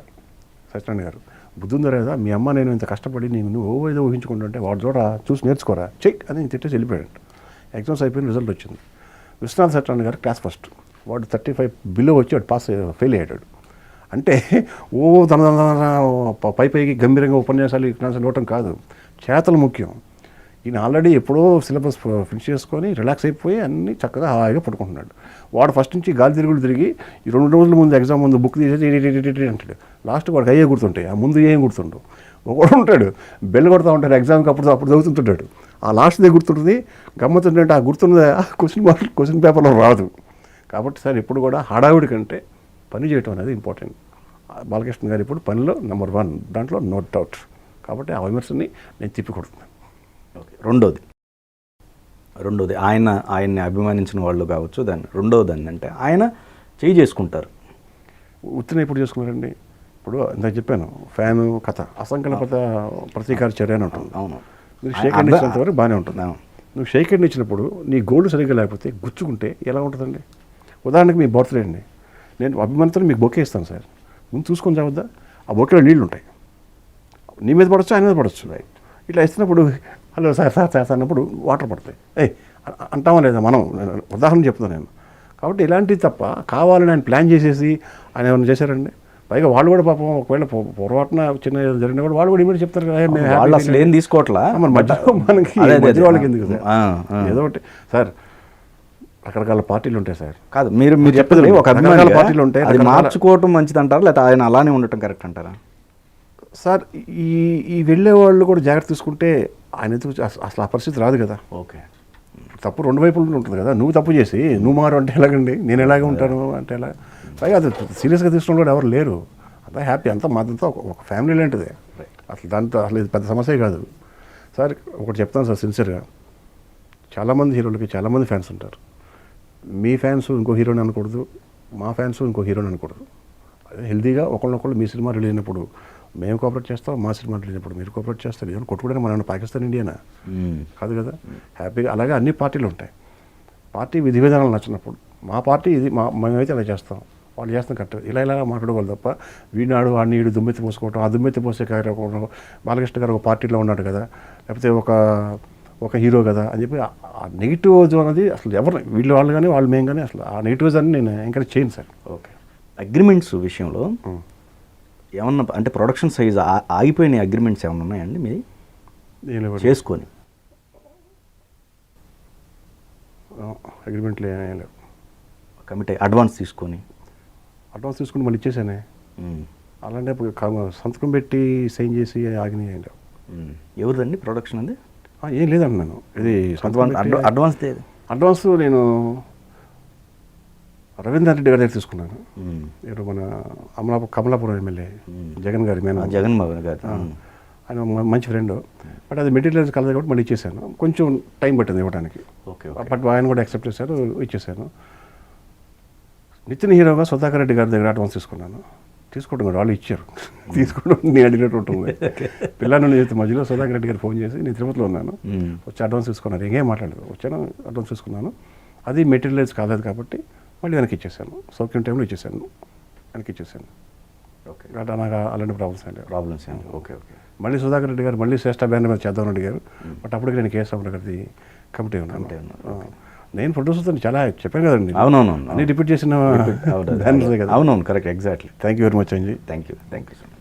సత్యనారాయణ గారు. బుద్ధి ఉందా లేదా, మీ అమ్మ నేను ఇంత కష్టపడి నువ్వు ఏదో ఊహించుకుంటుంటే వాడు చూడ చూసి నేర్చుకోరా చెక్ అని తిట్టేసి వెళ్ళిపోయాడు. ఎగ్జామ్స్ అయిపోయిన రిజల్ట్ వచ్చింది. విశ్వనాథ సత్యనారాయణ గారు క్లాస్ ఫస్ట్, వాడు 35 బిలో వచ్చి వాడు ఫెయిల్ అయ్యాడు. అంటే తన పైకి గంభీరంగా ఉపన్యాసాలు ఇవ్వటం కాదు, చేతలు ముఖ్యం. ఈయన ఆల్రెడీ ఎప్పుడో సిలబస్ ఫినిష్ చేసుకొని రిలాక్స్ అయిపోయి అన్నీ చక్కగా హాయిగా పడుకుంటున్నాడు. వాడు ఫస్ట్ నుంచి గాలి తిరిగి ఈ 2 రోజుల ముందు ఎగ్జామ్ ముందు బుక్ తీసేసి అంటాడు. లాస్ట్ వాడికి అయ్యే గుర్తుంటాయి, ఆ ముందు ఏం గుర్తుండవు. ఒకడు ఉంటాడు బెల్ కొడతా ఉంటాడు ఎగ్జామ్కి, అప్పుడు చదువుతుంటాడు. ఆ లాస్ట్దే గుర్తుంటుంది. గమ్మతుంటే ఆ గుర్తున్నది క్వశ్చన్ పేపర్లో రాదు. కాబట్టి సార్ ఎప్పుడు కూడా హడావుడి కంటే పని చేయటం అనేది ఇంపార్టెంట్. బాలకృష్ణ గారు ఇప్పుడు పనిలో నెంబర్ 1, దాంట్లో నో డౌట్. కాబట్టి ఆ విమర్శని నేను తిప్పికొడుతున్నాను. ఓకే. రెండోది ఆయన్ని అభిమానించిన వాళ్ళు కావచ్చు. రెండోది అంటే ఆయన చేసుకుంటారు. ఉత్తిన ఎప్పుడు చేసుకున్నారండి? ఇప్పుడు ఇందాక చెప్పాను, ఫ్యాను కథ అసంకల్పిత ప్రతీకార చర్య అని ఉంటుంది. అవును. మీరు షేక్ హ్యాండ్ ఇచ్చినంత వరకు బాగానే ఉంటుంది. నువ్వు షేక్ హ్యాండ్ ఇచ్చినప్పుడు నీ గోల్డ్ సరిగ్గా లేకపోతే గుచ్చుకుంటే ఎలా ఉంటుందండి? ఉదాహరణకి మీ బర్త్డే అండి, నేను అభిమానితో మీకు బొకే ఇస్తాను సార్, ముందు చూసుకొని చావద్దా? ఆ బొకేలో నీళ్ళు ఉంటాయి, నీ మీద పడవచ్చు, ఆయన మీద పడవచ్చు. రైట్. ఇట్లా ఇస్తున్నప్పుడు హలో సార్ అన్నప్పుడు వాటర్ పడతాయి. అంటామా లేదా మనం? ఉదాహరణ చెప్తాను నేను. కాబట్టి ఇలాంటివి తప్ప కావాలని ఆయన ప్లాన్ చేసేసి ఆయన ఏమైనా చేశారండి? పైగా వాళ్ళు కూడా పాపం ఒకవేళ పొరపాటున చిన్న జరిగినా కూడా వాళ్ళు కూడా ఇమీడియట్ చెప్తారు కదా, వాళ్ళు అసలు ఏం తీసుకోవట్లా. మధ్యలో మనకి మధ్య వాళ్ళకి ఎందుకు సార్? ఏదో ఒకటి సార్, రకరకాల పార్టీలు ఉంటాయి సార్. కాదు, మీరు చెప్పేది ఒక రకరకాల పార్టీలు ఉంటాయి, అది మార్చుకోవటం మంచిది అంటారా, లేకపోతే ఆయన అలానే ఉండటం కరెక్ట్ అంటారా? సార్ ఈ వెళ్ళే వాళ్ళు కూడా జాగ్రత్త తీసుకుంటే ఆయన అసలు ఆ పరిస్థితి రాదు కదా. ఓకే. తప్పు 2 వైపులు ఉంటుంది కదా. నువ్వు తప్పు చేసి నువ్వు మారు అంటే ఎలాగండి, నేను ఎలాగే ఉంటాను అంటే ఎలా? పైగా అది సీరియస్గా తీసుకున్న కూడా ఎవరు లేరు. అంతా హ్యాపీ, అంతా మాదంతా ఒక ఫ్యామిలీ లాంటిదే. అసలు దాంతో అసలు ఇది పెద్ద సమస్య కాదు సార్. ఒకటి చెప్తాను సార్ సిన్సియర్గా, చాలామంది హీరోలకి చాలామంది ఫ్యాన్స్ ఉంటారు. మీ ఫ్యాన్స్ ఇంకో హీరోని అనకూడదు, మా ఫ్యాన్స్ ఇంకో హీరోని అనకూడదు. హెల్తీగా ఒకళ్ళొకళ్ళు మీ సినిమా రిలీజ్ అయినప్పుడు మేము కోఆపరేట్ చేస్తాం, మా సినిమా రిలీజ్ అయినప్పుడు మీరు కోఆపరేట్ చేస్తారు. ఏమైనా కొట్టుకోవడానికి మన పాకిస్తాన్ ఇండియానా? కాదు కదా. హ్యాపీగా అలాగే అన్ని పార్టీలు ఉంటాయి. పార్టీ విధి విధానాలు నచ్చినప్పుడు మా పార్టీ ఇది, మేమైతే అలా చేస్తాం, వాళ్ళు చేస్తాం కరెక్ట్, ఇలా మాట్లాడుకోవాలి తప్ప వీనాడు వాడిని వీడు దుమ్మెత్తి పోసుకోవటం, ఆ దుమ్మెత్తి పోసే కార్యక్రమం. బాలకృష్ణ గారు ఒక పార్టీలో ఉన్నాడు కదా, లేకపోతే ఒక హీరో కదా అని చెప్పి ఆ నెగిటివ్ అనేది అసలు ఎవరు వాళ్ళు కానీ వాళ్ళు మేము కానీ అసలు ఆ నెగిటివ్స్ అని నేను ఎంకరేజ్ చేయను సార్. ఓకే. అగ్రిమెంట్స్ విషయంలో ఏమన్నా అంటే ప్రొడక్షన్ సైజ్ ఆగిపోయిన అగ్రిమెంట్స్ ఏమన్నా ఉన్నాయండి మీ చేసుకొని? అగ్రిమెంట్లు ఏం లేవు. కమిటీ అడ్వాన్స్ తీసుకుని మళ్ళీ ఇచ్చేసానే. అలాంటి సంతకం పెట్టి సైన్ చేసి ఆగినాయి ఏం లేవు. ఎవరిదండి ప్రొడక్షన్ అండి? ఏం లేదంటున్నాను. ఇది అడ్వాన్స్ నేను రవీంద్ర రెడ్డి గారి దగ్గర తీసుకున్నాను. ఇప్పుడు మన కమలాపురం ఎమ్మెల్యే జగన్ గారి జగన్ గారు ఆయన మంచి ఫ్రెండ్. బట్ అది మెటీరియల్స్ కలదు కాబట్టి మళ్ళీ ఇచ్చేసాను. కొంచెం టైం పట్టింది ఇవ్వడానికి. బట్ ఆయన కూడా యాక్సెప్ట్ చేశారు, ఇచ్చేసాను. నితిన్ హీరోగా సుధాకర్ రెడ్డి గారి దగ్గర అడ్వాన్స్ తీసుకోవడం కూడా వాళ్ళు ఇచ్చారు. తీసుకోవడం నేను అడిగినట్టు ఉంటుంది. పిల్లలు చేస్తే మధ్యలో సుధాకర్ రెడ్డి గారు ఫోన్ చేసి నేను తిరుపతిలో ఉన్నాను, వచ్చి అడ్వాన్స్ తీసుకున్నారు. ఇంకేం మాట్లాడలేదు, వచ్చాను అడ్వాన్స్ తీసుకున్నాను. అది మెటీరియల్స్ కాలేదు కాబట్టి మళ్ళీ వెనక్కి ఇచ్చేసాను. సౌఖ్యం టైంలో ఇచ్చేసాను, వెనక్కి ఇచ్చేసాను. ఓకే, అట్లా నాకు అలాంటి ప్రాబ్లమ్స్ అండి. ప్రాబ్లమ్స్ ఏంటి? Okay okay. మళ్ళీ సుధాకర్ రెడ్డి గారు మళ్ళీ శ్రేష్ఠ బ్యానర్ మీద చేద్దామని అడిగారు. బట్ అప్పటికి నేను కేఎస్ఆర్ గారిది కమిటీ ఉన్నాను. నేను ప్రొడ్యూసర్తో చాలా చెప్పాను కదండి. అవునవును, అన్ని రిపీట్ చేసిన అవునవును, correct, exactly. Thank you very much అండి. Thank you so much.